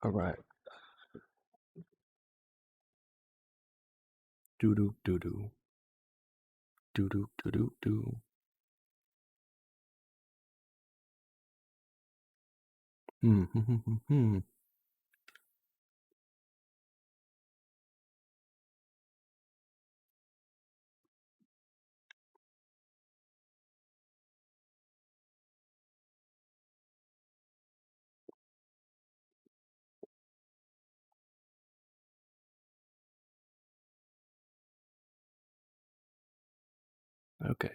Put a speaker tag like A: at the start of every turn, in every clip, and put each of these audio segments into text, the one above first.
A: All right. Doo doo doo doo. Doo doo doo doo doo. Hmm. Okay.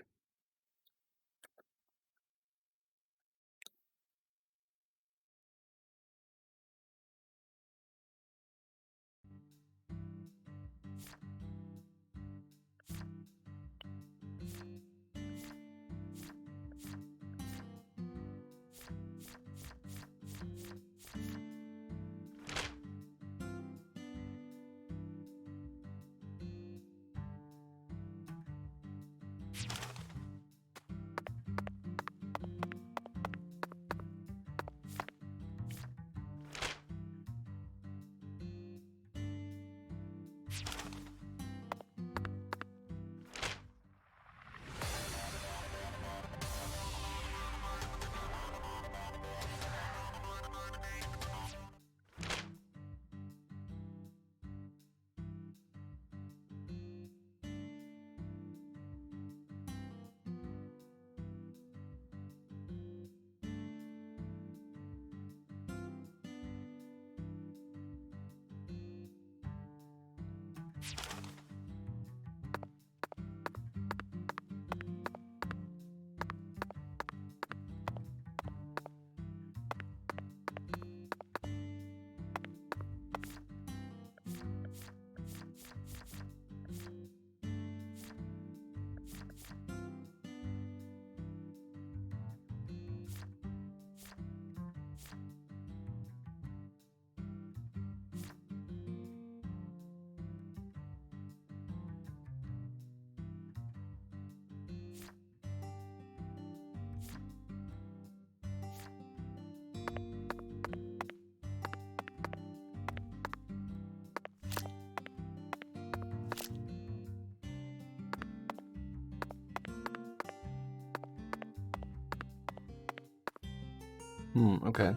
A: Okay.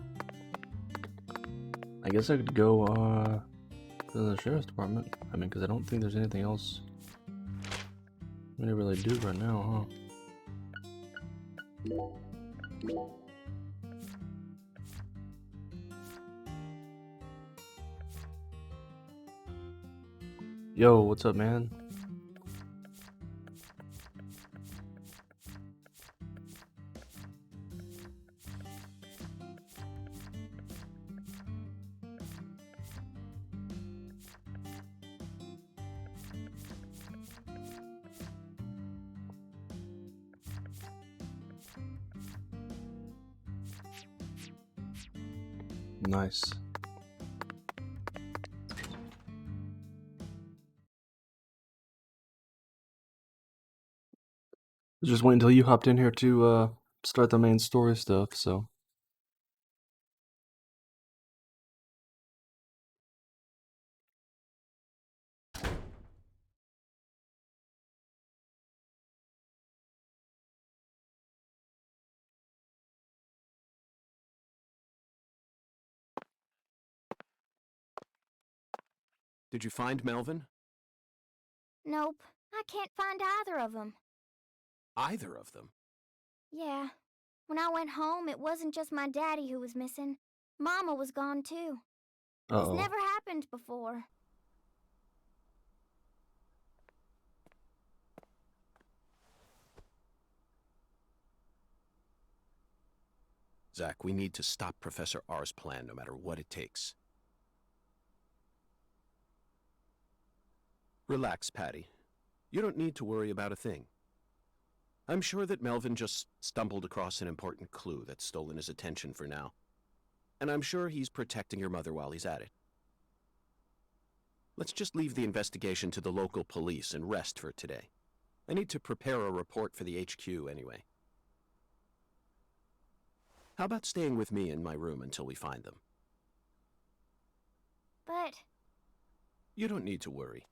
A: I guess I could go to the sheriff's department. I mean, because I don't think there's anything else we can really do right now, huh? Yo, what's up, man? Nice. Just wait until you hopped in here to start the main story stuff, so.
B: Did you find Melvin?
C: Nope, I can't find either of them.
B: Either of them?
C: Yeah. When I went home, it wasn't just my daddy who was missing. Mama was gone too. This
A: Uh-oh.
C: never happened before.
B: Zach, we need to stop Professor R's plan no matter what it takes. Relax, Patty. You don't need to worry about a thing. I'm sure that Melvin just stumbled across an important clue that's stolen his attention for now. And I'm sure he's protecting your mother while he's at it. Let's just leave the investigation to the local police and rest for today. I need to prepare a report for the HQ anyway. How about staying with me in my room until we find them?
C: But...
B: You don't need to worry.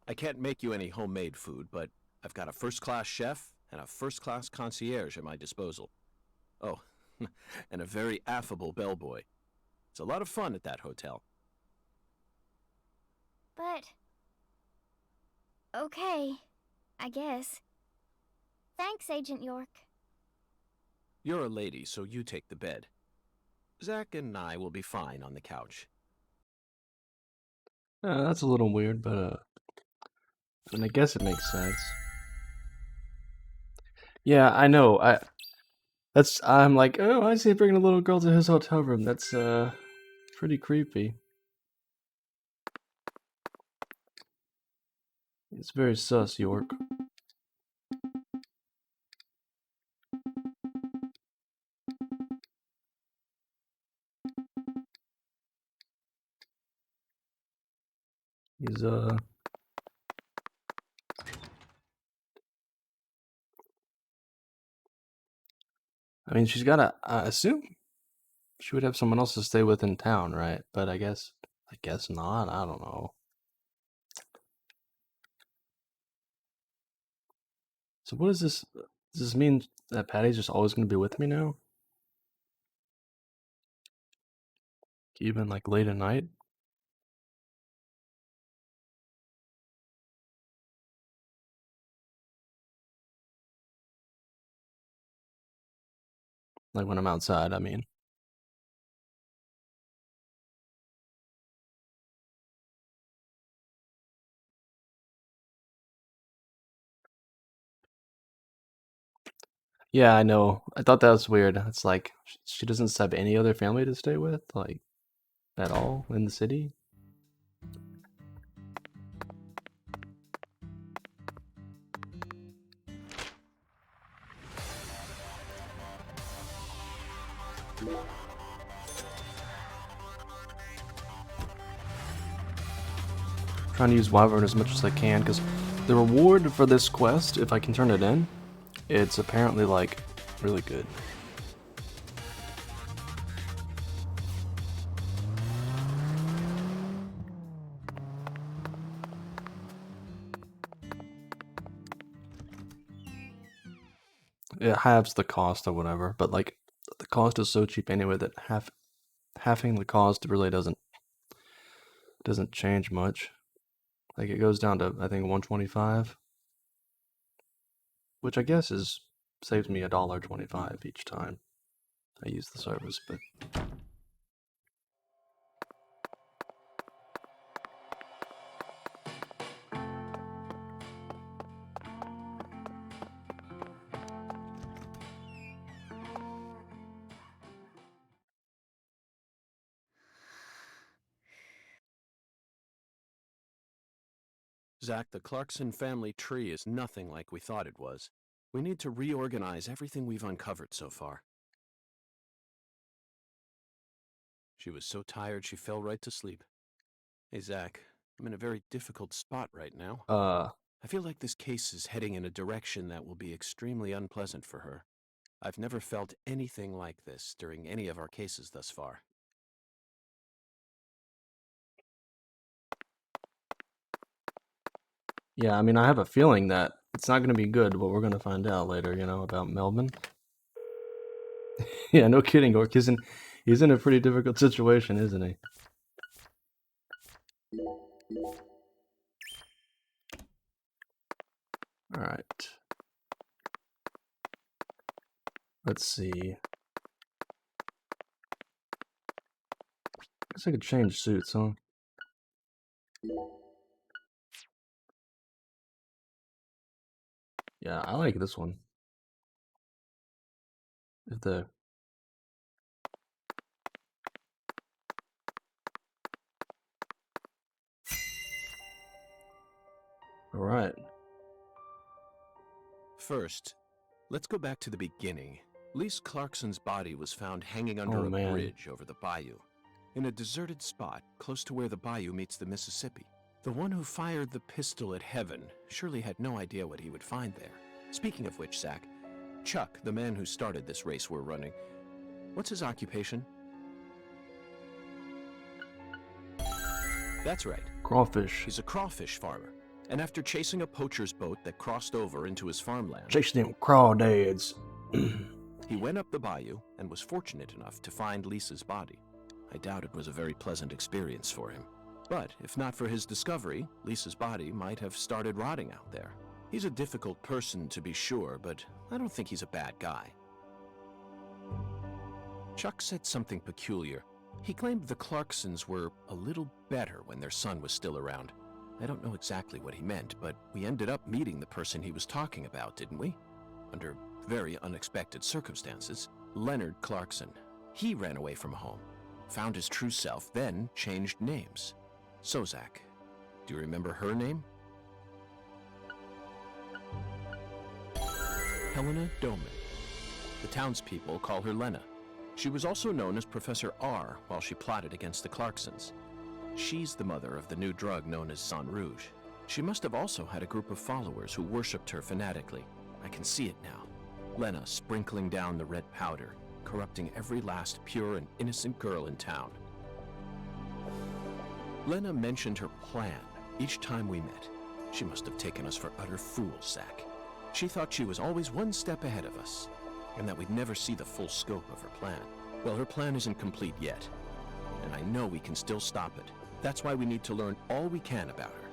B: I can't make you any homemade food, but I've got a first-class chef and a first-class concierge at my disposal. Oh, and a very affable bellboy. It's a lot of fun at that hotel.
C: But... Okay, I guess. Thanks, Agent York.
B: You're a lady, so you take the bed. Zach and I will be fine on the couch.
A: That's a little weird, but I mean, I guess it makes sense. Yeah, I know. I'm like, oh, I see him bringing a little girl to his hotel room. That's pretty creepy. It's very sus, York. He's I mean, she's gotta. I assume she would have someone else to stay with in town, right? But I guess not. I don't know. So what is this? Does this mean that Patty's just always gonna be with me now? Even like late at night? Like when I'm outside, I mean. Yeah, I know. I thought that was weird. It's like she doesn't have any other family to stay with, like at all in the city. Trying to use Wyvern as much as I can because the reward for this quest, if I can turn it in, it's apparently like really good. It halves the cost or whatever, but like the cost is so cheap anyway that halving the cost really doesn't change much. Like it goes down to I think 125, which I guess saves me $1.25 each time I use the service, but
B: Zach, the Clarkson family tree is nothing like we thought it was. We need to reorganize everything we've uncovered so far. She was so tired she fell right to sleep. Hey, Zach, I'm in a very difficult spot right now. I feel like this case is heading in a direction that will be extremely unpleasant for her. I've never felt anything like this during any of our cases thus far.
A: yeah, I mean I have a feeling that it's not going to be good, but we're going to find out later, about Melvin. Yeah, no kidding, Orc. He's in a pretty difficult situation, isn't he? Alright. Let's see. Guess I could change suits, huh? Yeah, I like this one. If the Alright.
B: First, let's go back to the beginning. Lise Clarkson's body was found hanging under
A: Oh,
B: a
A: man.
B: bridge over the bayou, in a deserted spot close to where the bayou meets the Mississippi. The one who fired the pistol at Heaven surely had no idea what he would find there. Speaking of which, Zach, Chuck, the man who started this race we're running, what's his occupation? That's right.
A: Crawfish.
B: He's a crawfish farmer. And after chasing a poacher's boat that crossed over into his farmland...
A: Chasing them crawdads.
B: He went up the bayou and was fortunate enough to find Lisa's body. I doubt it was a very pleasant experience for him. But if not for his discovery, Lisa's body might have started rotting out there. He's a difficult person to be sure, but I don't think he's a bad guy. Chuck said something peculiar. He claimed the Clarksons were a little better when their son was still around. I don't know exactly what he meant, but we ended up meeting the person he was talking about, didn't we? Under very unexpected circumstances. Leonard Clarkson. He ran away from home, found his true self, then changed names. So, Zach, do you remember her name? Helena Doman. The townspeople call her Lena. She was also known as Professor R while she plotted against the Clarksons. She's the mother of the new drug known as Sang Rouge. She must have also had a group of followers who worshipped her fanatically. I can see it now. Lena sprinkling down the red powder, corrupting every last pure and innocent girl in town. Lena mentioned her plan each time we met. She must have taken us for utter fools, Zach. She thought she was always one step ahead of us, and that we'd never see the full scope of her plan. Well, her plan isn't complete yet, and I know we can still stop it. That's why we need to learn all we can about her.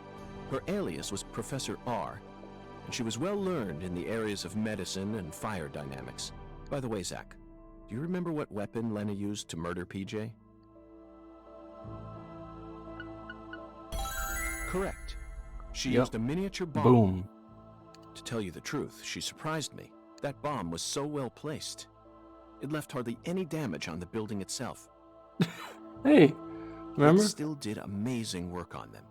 B: Her alias was Professor R, and she was well learned in the areas of medicine and fire dynamics. By the way, Zach, do you remember what weapon Lena used to murder PJ? Correct. She used a miniature bomb.
A: Boom.
B: To tell you the truth, she surprised me. That bomb was so well placed. It left hardly any damage on the building itself.
A: Hey, remember?
B: It still did amazing work on them.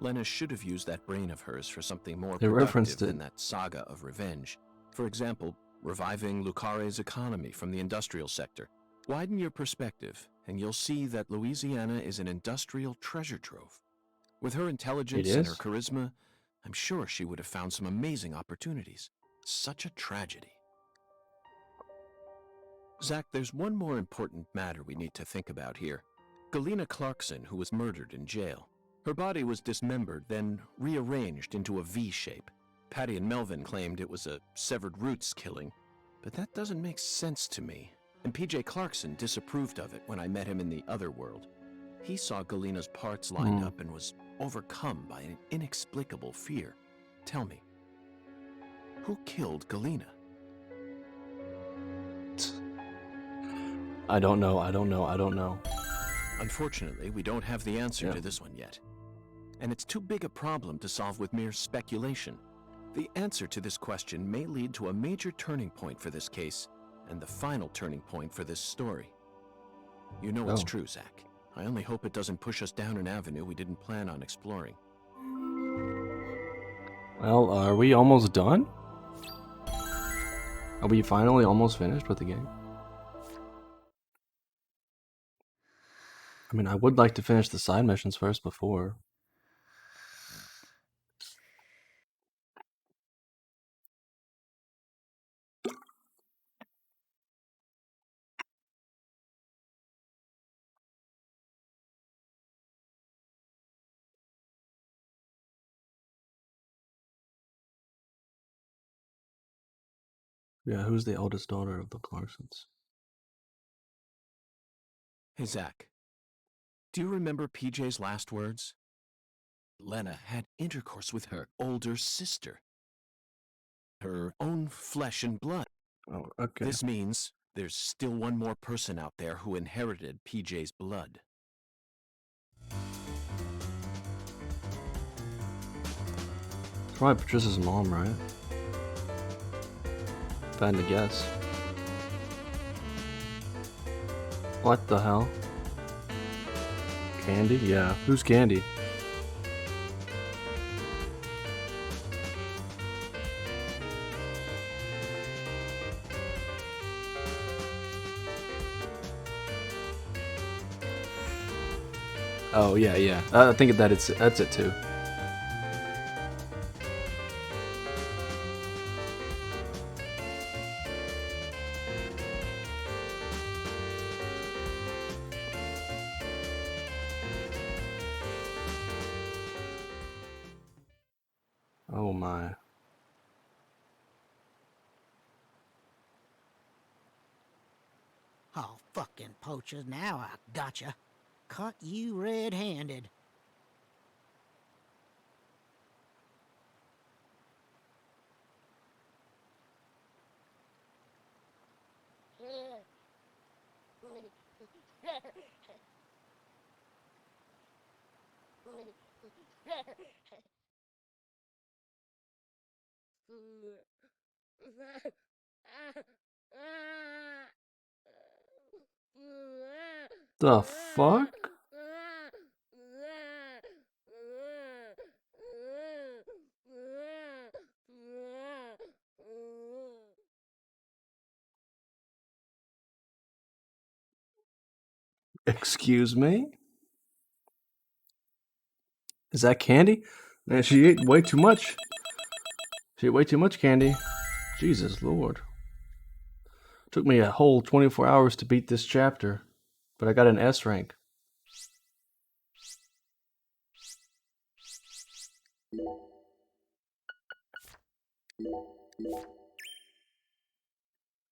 B: Lena should have used that brain of hers for something more
A: They referenced
B: productive
A: it.
B: than that saga of revenge. For example, reviving Lucare's economy from the industrial sector. Widen your perspective, and you'll see that Louisiana is an industrial treasure trove. With her intelligence and her charisma, I'm sure she would have found some amazing opportunities. Such a tragedy. Zach, there's one more important matter we need to think about here. Galena Clarkson, who was murdered in jail. Her body was dismembered, then rearranged into a V shape. Patty and Melvin claimed it was a severed roots killing, but that doesn't make sense to me. And PJ Clarkson disapproved of it when I met him in the other world. He saw Galena's parts lined up and was overcome by an inexplicable fear. Tell me, who killed Galena?
A: I don't know.
B: Unfortunately, we don't have the answer to this one yet. And it's too big a problem to solve with mere speculation. The answer to this question may lead to a major turning point for this case, and the final turning point for this story. You know it's true, Zach. I only hope it doesn't push us down an avenue we didn't plan on exploring.
A: Well, are we almost done? Are we finally almost finished with the game? I mean, I would like to finish the side missions first before. Yeah, who's the eldest daughter of the Clarksons?
B: Hey, Zach. Do you remember PJ's last words? Lena had intercourse with her older sister. Her own flesh and blood.
A: Oh, okay.
B: This means there's still one more person out there who inherited PJ's blood.
A: It's probably Patricia's mom, right? If I had to guess. What the hell? Candy? Yeah. Who's Candy? Oh, yeah, yeah. I think that's it too. Oh my.
D: Oh, fucking poachers, now I gotcha. Caught you red-handed.
A: The fuck? Excuse me? Is that candy? Man, she ate way too much. She ate way too much candy. Jesus Lord. Took me a whole 24 hours to beat this chapter, but I got an S rank.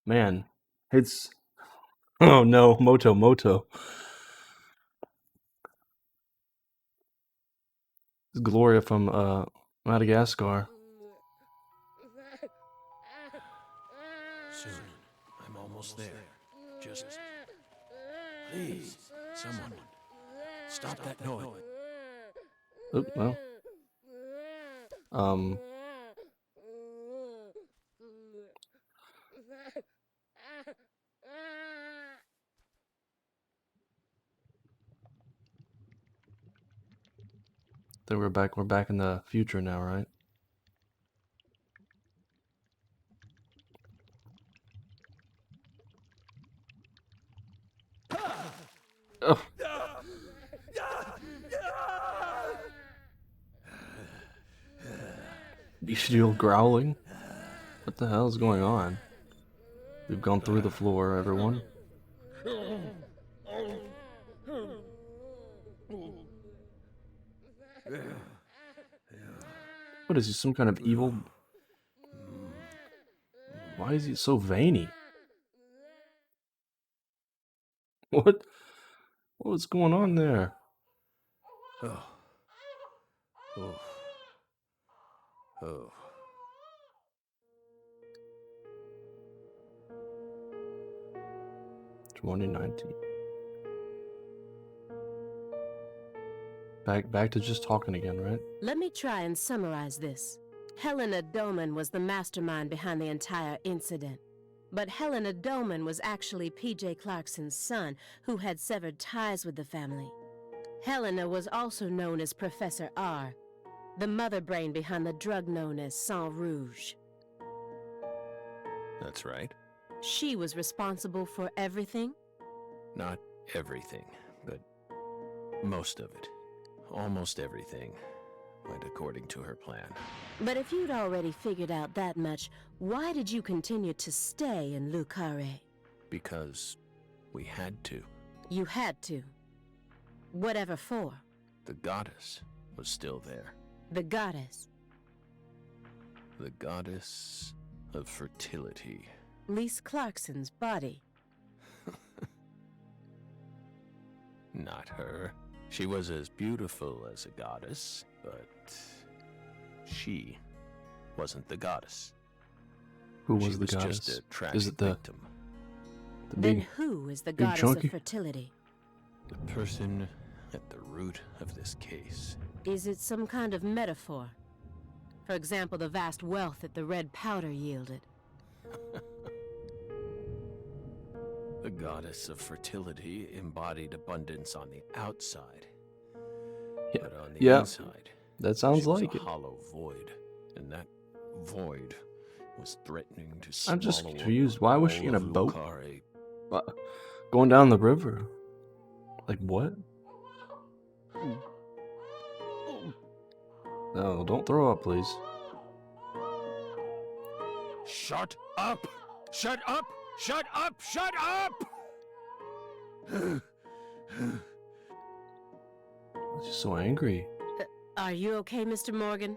A: Man, it's... Oh no, Moto. It's Gloria from Madagascar.
B: Soon. I'm almost there. Just... Please, someone. Stop that noise.
A: Oop, well. Then we're back in the future now, right? Ugh. You still growling? What the hell is going on? We've gone through the floor, everyone. What is he, some kind of evil? Why is he so veiny? What? What's going on there?
B: Oh. Oh. Oh.
A: 2019. Back to just talking again, right?
E: Let me try and summarize this. Helena Doman was the mastermind behind the entire incident. But Helena Doman was actually P.J. Clarkson's son, who had severed ties with the family. Helena was also known as Professor R, the mother brain behind the drug known as Sang Rouge.
B: That's right.
E: She was responsible for everything?
B: Not everything, but most of it. Almost everything went according to her plan.
E: But if you'd already figured out that much, why did you continue to stay in Le Carré?
B: Because we had to.
E: You had to. Whatever for?
B: The goddess was still there.
E: The goddess?
B: The goddess of fertility.
E: Lise Clarkson's body?
B: Not her. She was as beautiful as a goddess, but she wasn't the goddess.
A: Who was
B: she
A: the
B: was
A: goddess?
B: Just a tragic
A: Is it the
B: victim.
E: Then who is the goddess
A: chunky?
E: of fertility?
B: The person at the root of this case.
E: Is it some kind of metaphor? For example, the vast wealth that the red powder yielded.
B: The goddess of fertility embodied abundance on the outside.
A: Yeah.
B: But on the
A: Yeah.
B: inside,
A: That sounds
B: she was
A: like
B: a
A: it.
B: hollow void. And that void was threatening to
A: I'm just
B: swallow up
A: confused. Why was she
B: all
A: in a
B: of
A: boat?
B: Lucare.
A: Going down the river? Like what? No, don't throw up, please.
B: Shut up! Shut up! Shut up! Shut up!
A: She's so angry.
E: Are you okay, Mr. Morgan?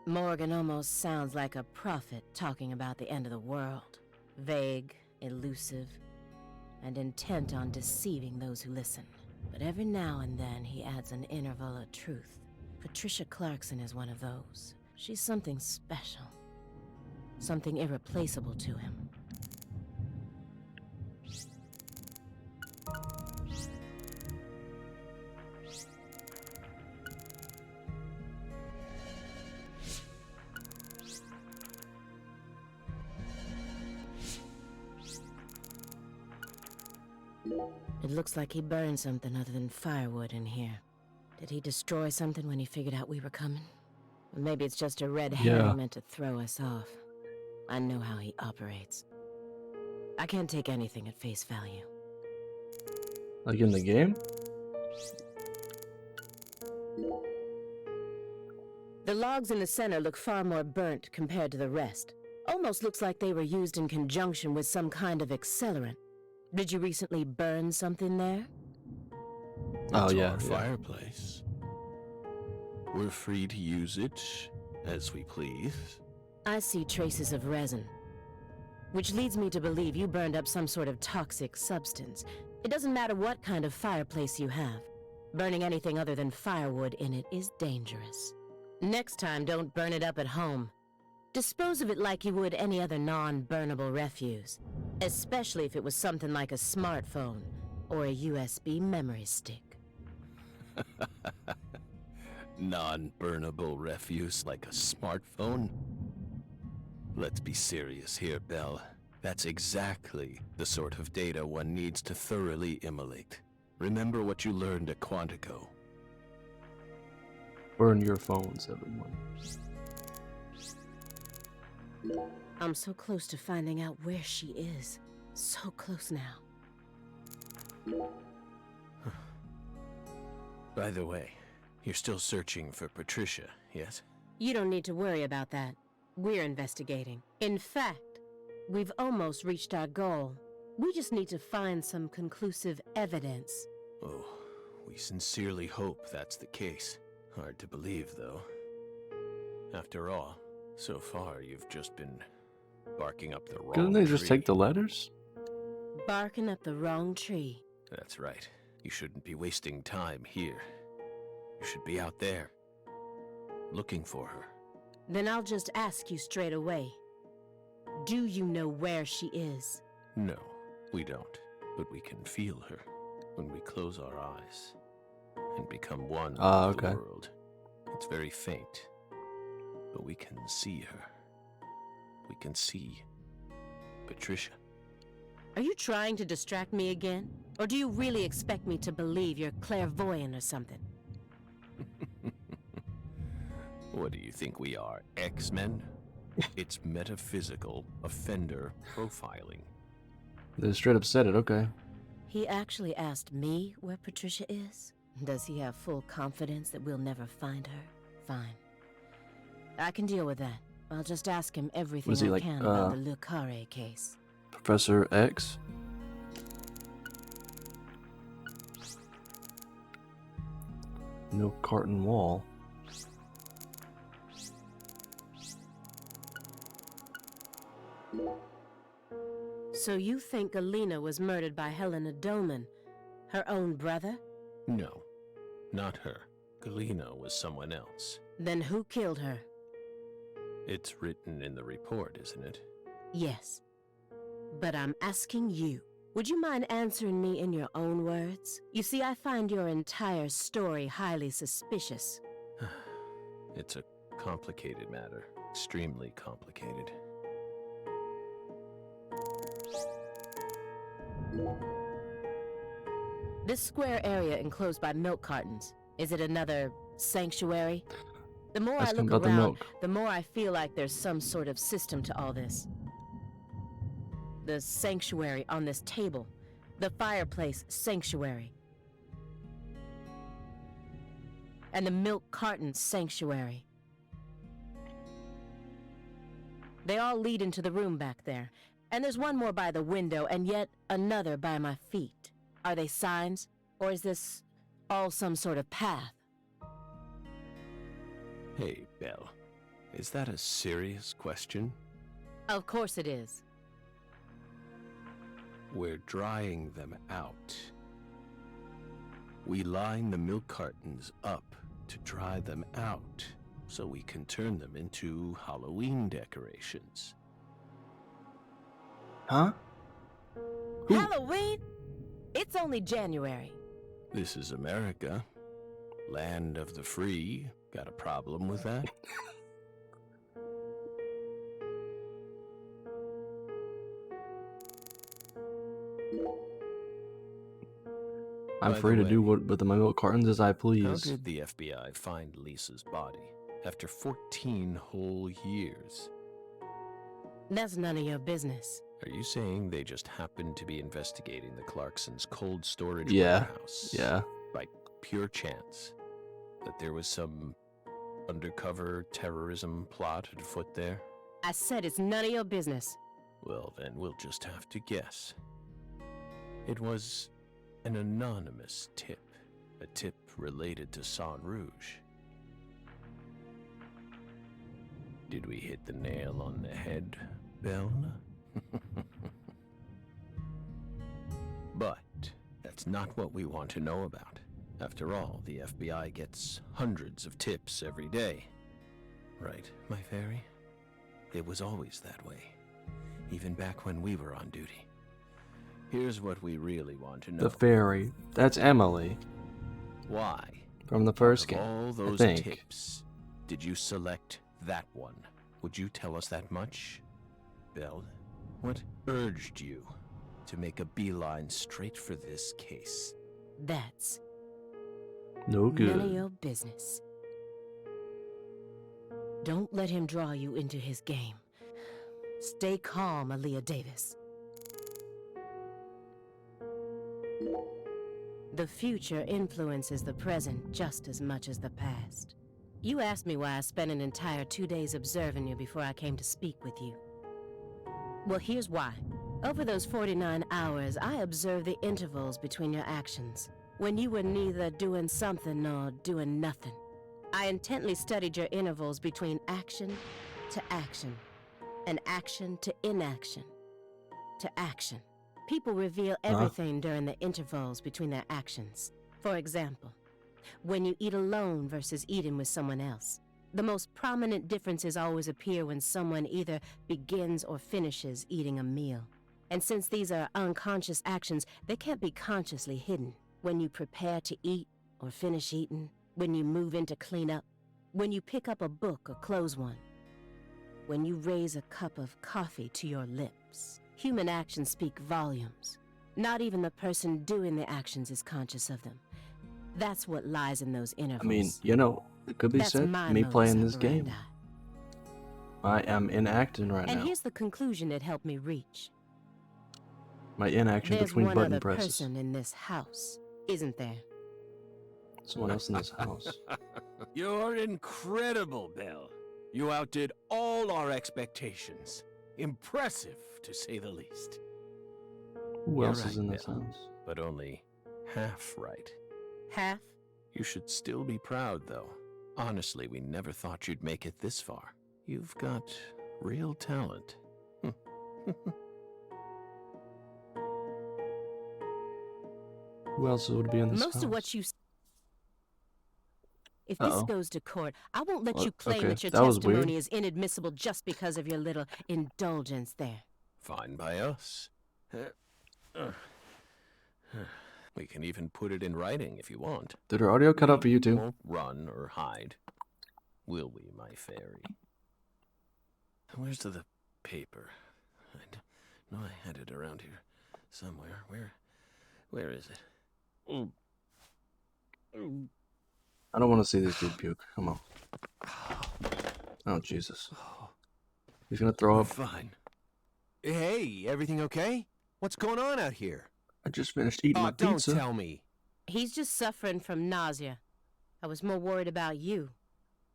E: Morgan almost sounds like a prophet talking about the end of the world. Vague, elusive, and intent on deceiving those who listen. But every now and then he adds an interval of truth. Patricia Clarkson is one of those. She's something special. Something irreplaceable to him. It looks like he burned something other than firewood in here. Did he destroy something when he figured out we were coming? Or maybe it's just a red herring meant to throw us off. I know how he operates. I can't take anything at face value.
A: Like in the game?
E: The logs in the center look far more burnt compared to the rest. Almost looks like they were used in conjunction with some kind of accelerant. Did you recently burn something there?
B: It's our fireplace. We're free to use it as we please.
E: I see traces of resin, which leads me to believe you burned up some sort of toxic substance. It doesn't matter what kind of fireplace you have. Burning anything other than firewood in it is dangerous. Next time, don't burn it up at home. Dispose of it like you would any other non-burnable refuse, especially if it was something like a smartphone or a USB memory stick.
B: Non-burnable refuse like a smartphone? Let's be serious here, Belle. That's exactly the sort of data one needs to thoroughly immolate. Remember what you learned at Quantico.
A: Burn your phones, everyone.
E: I'm so close to finding out where she is. So close now.
B: By the way, you're still searching for Patricia, yes?
E: You don't need to worry about that. We're investigating. In fact, we've almost reached our goal. We just need to find some conclusive evidence.
B: Oh, we sincerely hope that's the case. Hard to believe, though. After all, so far you've just been barking up the wrong tree.
A: Couldn't they just take the letters?
E: Barking up the wrong tree.
B: That's right. You shouldn't be wasting time here. You should be out there, looking for her.
E: Then I'll just ask you straight away. Do you know where she is?
B: No, we don't. But we can feel her when we close our eyes and become one with the world. It's very faint, but we can see her. We can see Patricia.
E: Are you trying to distract me again? Or do you really expect me to believe you're clairvoyant or something?
B: What do you think we are, X-Men? It's metaphysical offender profiling.
A: They straight up said it, okay.
E: He actually asked me where Patricia is? Does he have full confidence that we'll never find her? Fine. I can deal with that. I'll just ask him everything I can about the Leaky case.
A: Professor X? No carton wall.
E: So you think Galena was murdered by Helena Doman, her own brother?
B: No, not her. Galena was someone else.
E: Then who killed her?
B: It's written in the report, isn't it?
E: Yes. But I'm asking you. Would you mind answering me in your own words? You see, I find your entire story highly suspicious.
B: It's a complicated matter. Extremely complicated.
E: This square area enclosed by milk cartons, is it another sanctuary? The more I look around, the more I feel like there's some sort of system to all this. The sanctuary on this table. The fireplace sanctuary. and the milk carton sanctuary. They all lead into the room back there, and there's one more by the window, and yet another by my feet. Are they signs, or is this all some sort of path?
B: Hey, Belle. Is that a serious question?
E: Of course it is.
B: We're drying them out. We line the milk cartons up to dry them out, so we can turn them into Halloween decorations.
A: Huh? Who?
E: Halloween? It's only January.
B: This is America. Land of the free. Got a problem with that?
A: I'm
B: By
A: free
B: the
A: to do
B: way,
A: what with my milk cartons as I
B: How
A: please.
B: did the FBI find Lisa's body after 14 whole years?
E: That's none of your business.
B: Are you saying they just happened to be investigating the Clarksons' cold storage
A: Yeah.
B: warehouse?
A: Yeah.
B: By pure chance? That there was some undercover terrorism plot afoot there?
E: I said it's none of your business.
B: Well, then we'll just have to guess. It was an anonymous tip. A tip related to Saint Rouge. Did we hit the nail on the head, Belle? But that's not what we want to know about. After all, the FBI gets hundreds of tips every day. Right, my fairy? It was always that way. Even back when we were on duty. Here's what we really want to know.
A: The fairy. That's Emily
B: Why?
A: from the first
B: Of
A: game.
B: all those
A: I think.
B: tips, did you select that one? Would you tell us that much? Belle, what urged you to make a beeline straight for this case?
E: That's
A: No
E: none of
A: good.
E: your business. Don't let him draw you into his game. Stay calm, Aaliyah Davis. The future influences the present just as much as the past. You asked me why I spent an entire 2 days observing you before I came to speak with you. Well, here's why. Over those 49 hours, I observed the intervals between your actions, when you were neither doing something nor doing nothing. I intently studied your intervals between action to action, and action to inaction, to action. People reveal everything during the intervals between their actions. For example, when you eat alone versus eating with someone else. The most prominent differences always appear when someone either begins or finishes eating a meal. And since these are unconscious actions, they can't be consciously hidden. When you prepare to eat or finish eating, when you move in to clean up, when you pick up a book or close one, when you raise a cup of coffee to your lips. Human actions speak volumes. Not even the person doing the actions is conscious of them. That's what lies in those intervals.
A: I mean, you know, it could be
E: That's
A: said
E: my
A: me
E: modus
A: playing this game.
E: operandi.
A: I am enacting right
E: And
A: now.
E: here's the conclusion it helped me reach.
A: My inaction
E: There's
A: between
E: one
A: button
E: other
A: presses.
E: person in this house, isn't there?
A: Someone else in this house.
B: You're incredible, Belle. You outdid all our expectations. Impressive, to say the least.
A: Who
B: You're
A: else is
B: right,
A: in this
B: Belle,
A: house?
B: but only half right.
E: Half?
B: You should still be proud, though. Honestly, we never thought you'd make it this far. You've got real talent.
A: Who else would be in this house?
E: Most of what you... If this
A: Uh-oh.
E: goes to court, I won't let
A: Well,
E: you claim
A: okay,
E: that your
A: that was
E: testimony
A: weird.
E: is inadmissible just because of your little indulgence there.
B: Fine by us. We can even put it in writing if you want.
A: Did her audio cut out for you too?
B: Won't run or hide, will we, my fairy? Where's the paper? I know I had it around here somewhere. Where is it?
A: I don't want to see this dude puke. Come on. Oh, Jesus. He's gonna throw up.
B: Fine. Hey, everything okay? What's going on out here?
A: I just finished eating my
B: Don't
A: pizza.
B: tell me.
E: He's just suffering from nausea. I was more worried about you.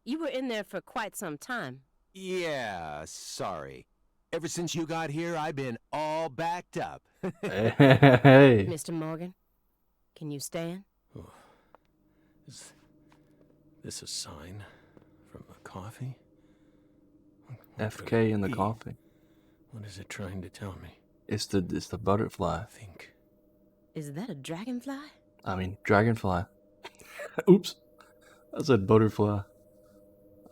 E: You were in there for quite some time.
B: Yeah, sorry. Ever since you got here, I've been all backed up.
A: Hey.
E: Mr. Morgan, can you stand?
B: Oh. Is this a sign from the coffee?
A: FK in the coffee.
B: What is it trying to tell me?
A: It's the butterfly.
B: I think.
E: Is that a dragonfly?
A: I mean, dragonfly. Oops. I said butterfly.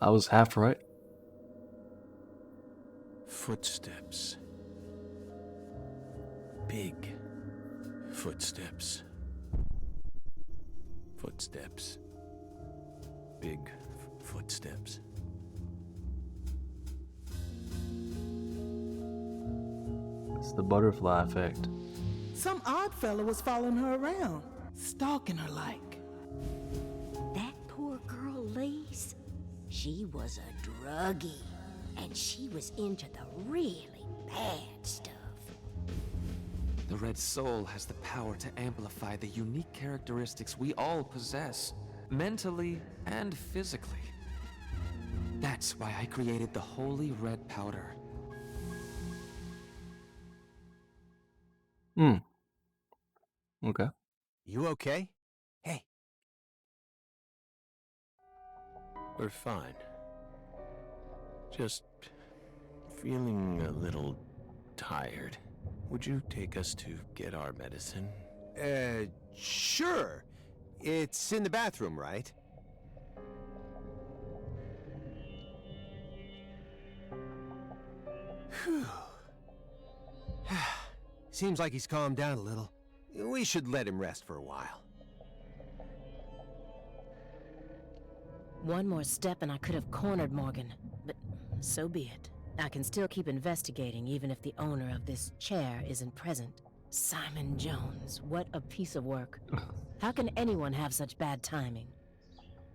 A: I was half right.
B: Footsteps. Big footsteps. Footsteps. Big footsteps.
A: It's the butterfly effect.
F: Some odd fella was following her around, stalking her like.
D: That poor girl, Lise, she was a druggie, and she was into the really bad stuff.
G: The Red Soul has the power to amplify the unique characteristics we all possess, mentally and physically. That's why I created the Holy Red Powder.
A: Okay.
B: You okay? Hey. We're fine. Just feeling a little tired. Would you take us to get our medicine? Sure. It's in the bathroom, right? Whew. Seems like he's calmed down a little. We should let him rest for a while.
E: One more step and I could have cornered Morgan, but so be it. I can still keep investigating even if the owner of this chair isn't present. Simon Jones, what a piece of work. How can anyone have such bad timing?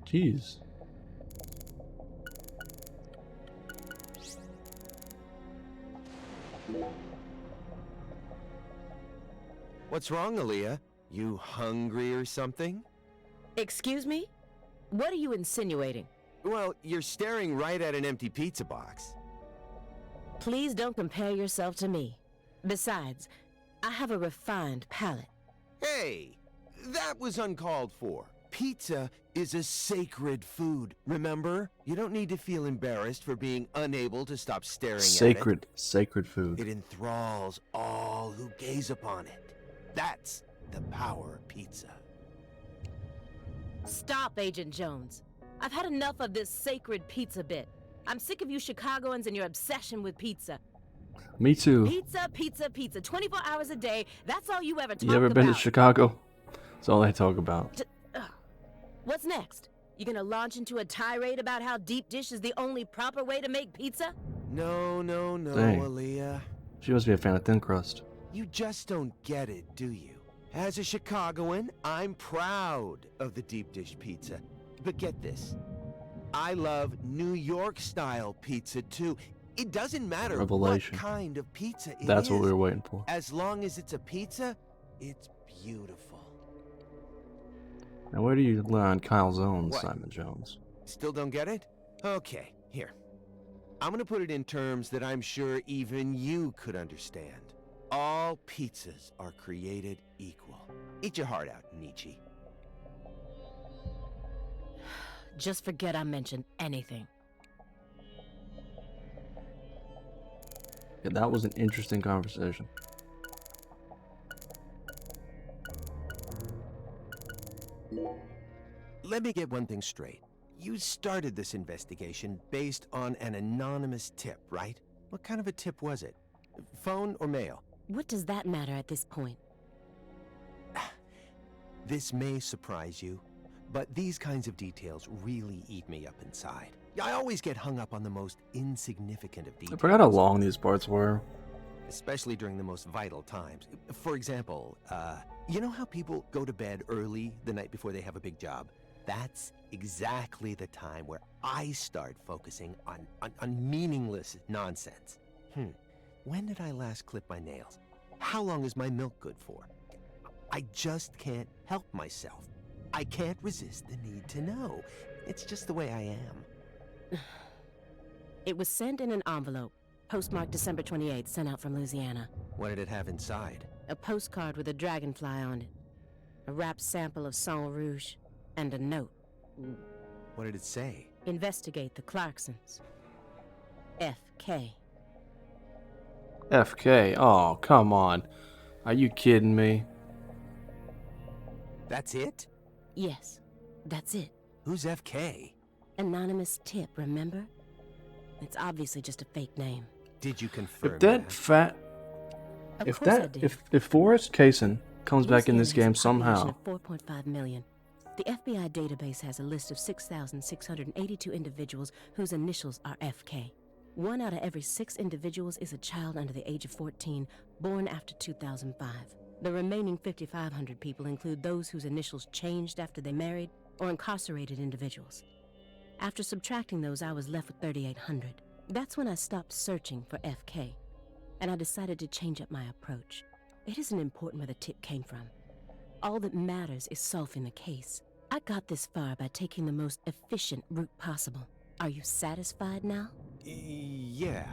A: Jeez.
B: What's wrong, Aaliyah? You hungry or something?
E: Excuse me? What are you insinuating?
B: Well, you're staring right at an empty pizza box.
E: Please don't compare yourself to me. Besides, I have a refined palate.
B: Hey, that was uncalled for. Pizza is a sacred food, remember? You don't need to feel embarrassed for being unable to stop staring at it.
A: Sacred food.
B: It enthralls all who gaze upon it. That's the power of pizza.
E: Stop, Agent Jones. I've had enough of this sacred pizza bit. I'm sick of you Chicagoans and your obsession with pizza.
A: Me too.
E: Pizza, pizza, pizza. 24 hours a day. That's all you ever talk about.
A: You ever been to Chicago? That's all they talk about.
E: What's next? You gonna launch into a tirade about how deep dish is the only proper way to make pizza?
B: No,
A: Dang.
B: Aaliyah.
A: She must be a fan of thin crust.
B: You just don't get it, do you? As a Chicagoan, I'm proud of the deep dish pizza. But get this, I love New York-style pizza too. It doesn't matter
A: Revelation.
B: what kind of pizza it is.
A: That's what we were waiting for.
B: As long as it's a pizza, it's beautiful.
A: Now, where do you learn Kyle's own
B: What?
A: Simon Jones?
B: Still don't get it? Okay, here. I'm gonna put it in terms that I'm sure even you could understand. All pizzas are created equal. Eat your heart out, Nietzsche.
E: Just forget I mentioned anything.
A: Yeah, that was an interesting conversation.
B: Let me get one thing straight. You started this investigation based on an anonymous tip, right? What kind of a tip was it? Phone or mail?
E: What does that matter at this point?
B: This may surprise you, but these kinds of details really eat me up inside. I always get hung up on the most insignificant of
A: I
B: details.
A: forgot how long these parts were.
B: Especially during the most vital times. For example, you know how people go to bed early the night before they have a big job? That's exactly the time where I start focusing on meaningless nonsense. When did I last clip my nails? How long is my milk good for? I just can't help myself.
H: I can't resist the need to know. It's just the way I am.
E: It was sent in an envelope, postmarked December 28th, sent out from Louisiana.
H: What did it have inside?
E: A postcard with a dragonfly on it, a wrapped sample of Sang Rouge, and a note.
H: What did it say?
E: Investigate the Clarksons. FK.
A: FK. Oh, come on. Are you kidding me?
H: That's it?
E: Yes, that's it.
H: Who's FK?
E: Anonymous tip, remember? It's obviously just a fake name.
H: Did you confirm
A: If that fat...
E: Of
A: If
E: course I
A: that...
E: did.
A: If Forrest Kaysen comes back in
E: Louisiana
A: this
E: has
A: game
E: a population
A: somehow...
E: of 4.5 million. The FBI database has a list of 6,682 individuals whose initials are FK. 1 out of every 6 individuals is a child under the age of 14, born after 2005. The remaining 5,500 people include those whose initials changed after they married or incarcerated individuals. After subtracting those, I was left with 3,800. That's when I stopped searching for FK, and I decided to change up my approach. It isn't important where the tip came from. All that matters is solving the case. I got this far by taking the most efficient route possible. Are you satisfied now?
H: Yeah.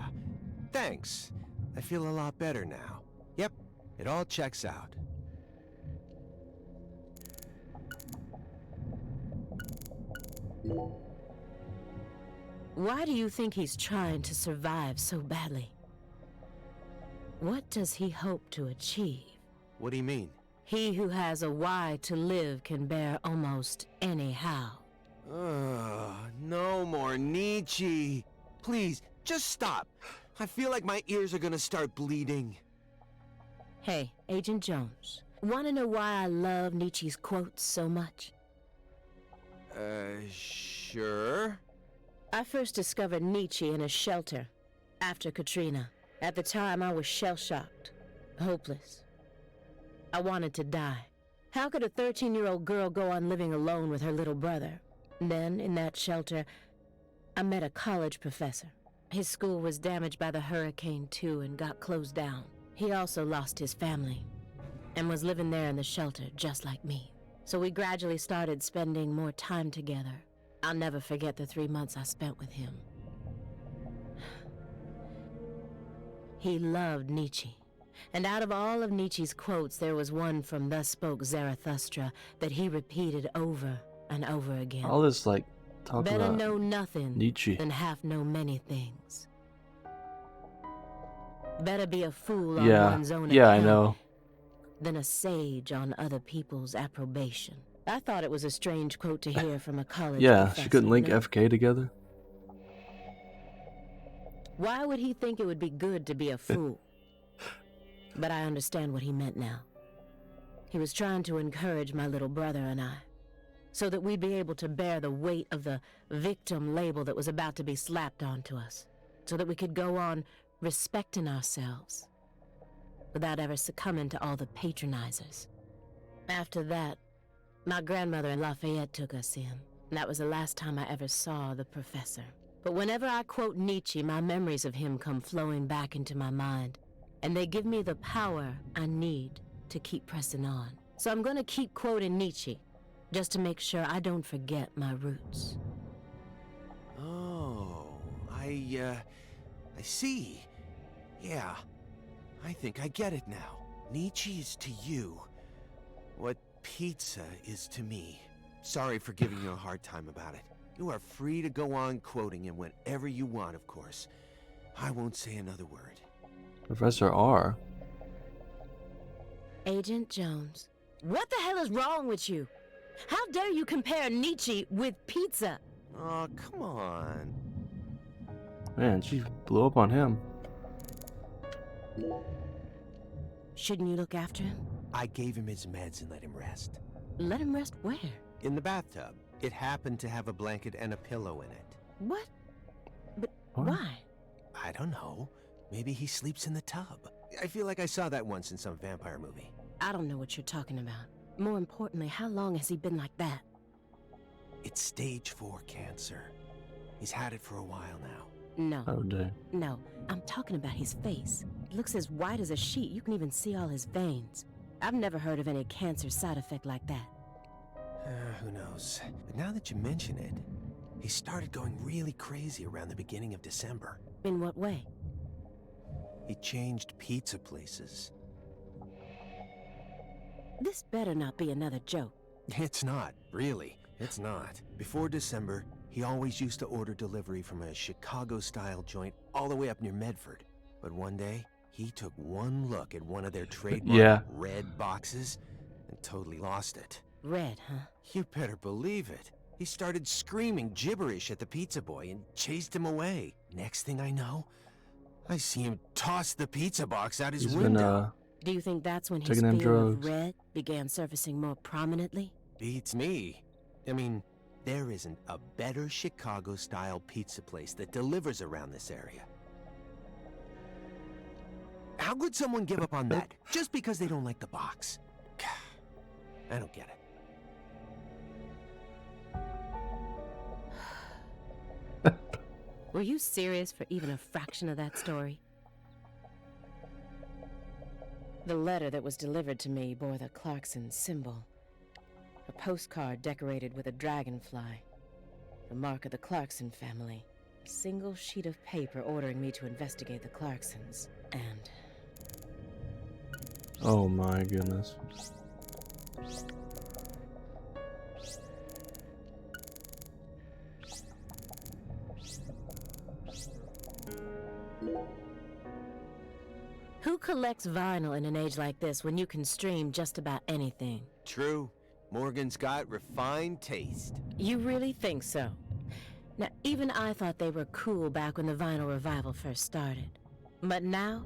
H: Thanks. I feel a lot better now. Yep, it all checks out.
E: Why do you think he's trying to survive so badly? What does he hope to achieve?
H: What do you mean?
E: He who has a why to live can bear almost any how.
H: No more Nietzsche. Please, just stop. I feel like my ears are gonna start bleeding.
E: Hey, Agent Jones, want to know why I love Nietzsche's quotes so much?
H: Sure.
E: I first discovered Nietzsche in a shelter after Katrina. At the time, I was shell-shocked, hopeless. I wanted to die. How could a 13-year-old girl go on living alone with her little brother? Then, in that shelter, I met a college professor. His school was damaged by the hurricane, too, and got closed down. He also lost his family and was living there in the shelter, just like me. So we gradually started spending more time together. I'll never forget the 3 months I spent with him. He loved Nietzsche. And out of all of Nietzsche's quotes, there was one from Thus Spoke Zarathustra that he repeated over and over again.
A: All this, like, talk
E: Better
A: about
E: know nothing
A: Nietzsche.
E: than half know many things. Better be a fool on
A: Yeah,
E: one's own
A: yeah, I
E: account
A: know.
E: than a sage on other people's approbation. I thought it was a strange quote to hear from a college
A: Yeah,
E: professor.
A: she couldn't link
E: you know?
A: FK together.
E: Why would he think it would be good to be a fool? But I understand what he meant now. He was trying to encourage my little brother and I, so that we'd be able to bear the weight of the victim label that was about to be slapped onto us, so that we could go on respecting ourselves without ever succumbing to all the patronizers. After that, my grandmother in Lafayette took us in, and that was the last time I ever saw the professor. But whenever I quote Nietzsche, my memories of him come flowing back into my mind, and they give me the power I need to keep pressing on. So I'm gonna keep quoting Nietzsche, just to make sure I don't forget my roots.
H: Oh, I see. Yeah, I think I get it now. Nietzsche is to you what pizza is to me. Sorry for giving you a hard time about it. You are free to go on quoting him whenever you want, of course. I won't say another word.
A: Professor R.
E: Agent Jones, what the hell is wrong with you? How dare you compare Nietzsche with pizza?
H: Oh, come on.
A: Man, she blew up on him.
E: Shouldn't you look after him?
H: I gave him his meds and let him rest.
E: Let him rest where?
H: In the bathtub. It happened to have a blanket and a pillow in it.
E: What? But
A: What?
E: why?
H: I don't know. Maybe he sleeps in the tub. I feel like I saw that once in some vampire movie.
E: I don't know what you're talking about. More importantly, how long has he been like that?
H: It's stage 4 cancer. He's had it for a while now.
E: No.
A: Oh, dang.
E: No, I'm talking about his face. It looks as white as a sheet. You can even see all his veins. I've never heard of any cancer side effect like that.
H: Who knows? But now that you mention it, he started going really crazy around the beginning of December.
E: In what way?
H: He changed pizza places.
E: This better not be another joke.
H: It's not, really. It's not. Before December, he always used to order delivery from a Chicago-style joint all the way up near Medford. But one day, he took one look at one of their trademark red boxes and totally lost it.
E: Red, huh?
H: You better believe it. He started screaming gibberish at the pizza boy and chased him away. Next thing I know, I see him toss the pizza box out his window.
E: Do you think that's when his
A: taking them
E: fear of
A: drugs.
E: red began surfacing more prominently?
H: Beats me. I mean, there isn't a better Chicago-style pizza place that delivers around this area. How could someone give up on that just because they don't like the box? I don't get it.
E: Were you serious for even a fraction of that story? The letter that was delivered to me bore the Clarkson symbol. A postcard decorated with a dragonfly. The mark of the Clarkson family. A single sheet of paper ordering me to investigate the Clarksons. And...
A: Oh my goodness.
E: who collects vinyl in an age like this when you can stream just about anything?
H: True. Morgan's got refined taste.
E: You really think so? Now, even I thought they were cool back when the vinyl revival first started. But now,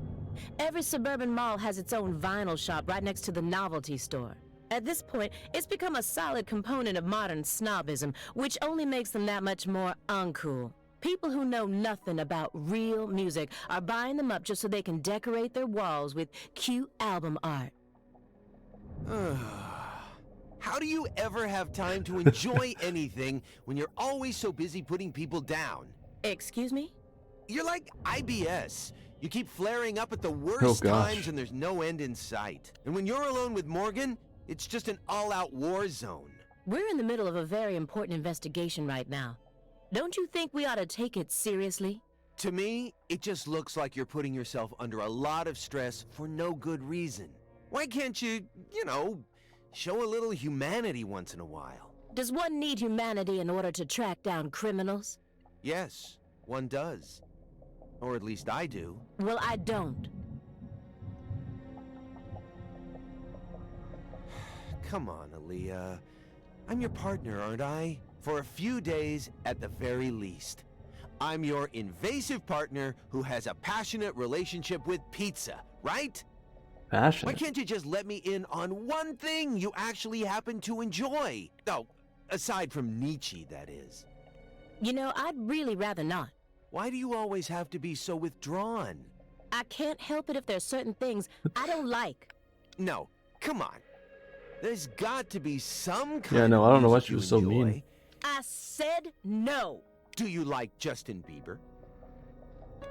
E: every suburban mall has its own vinyl shop right next to the novelty store. At this point, it's become a solid component of modern snobism, which only makes them that much more uncool. People who know nothing about real music are buying them up just so they can decorate their walls with cute album art.
H: How do you ever have time to enjoy anything when you're always so busy putting people down?
E: Excuse me?
H: You're like IBS. You keep flaring up at the worst times and there's no end in sight. And when you're alone with Morgan, it's just an all-out war zone.
E: We're in the middle of a very important investigation right now. Don't you think we ought to take it seriously?
H: To me, it just looks like you're putting yourself under a lot of stress for no good reason. Why can't you, show a little humanity once in a while?
E: Does one need humanity in order to track down criminals?
H: Yes, one does. Or at least I do.
E: Well, I don't.
H: Come on, Aaliyah. I'm your partner, aren't I? For a few days, at the very least. I'm your invasive partner who has a passionate relationship with pizza, right?
A: Passionate?
H: Why can't you just let me in on one thing you actually happen to enjoy? Oh, aside from Nietzsche, that is.
E: I'd really rather not.
H: Why do you always have to be so withdrawn?
E: I can't help it if there's certain things I don't like.
H: No, come on. There's got to be some kind
A: Yeah, no, I don't know why
H: music
A: she
H: you
A: was so
H: enjoy.
A: mean.
E: I said no.
H: Do you like Justin Bieber?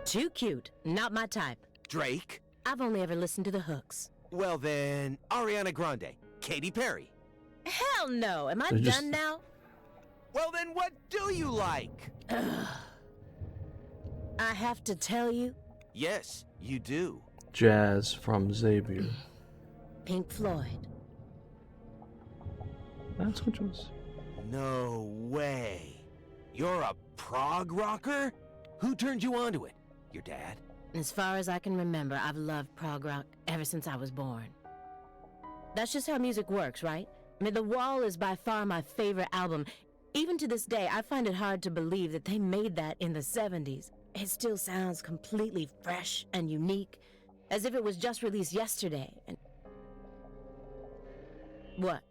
E: Too cute. Not my type.
H: Drake?
E: I've only ever listened to the hooks.
H: Well then, Ariana Grande, Katy Perry.
E: Hell no. Am I
A: They're just-
E: done now?
H: Well then, what do you like?
E: I have to tell you.
H: Yes, you do.
A: Jazz from Xavier.
E: Pink Floyd.
A: That's what it was.
H: No way. You're a prog rocker? Who turned you onto it? Your dad?
E: As far as I can remember, I've loved prog rock ever since I was born. That's just how music works, right? I mean, The Wall is by far my favorite album. Even to this day, I find it hard to believe that they made that in the 70s. It still sounds completely fresh and unique, as if it was just released yesterday. And what?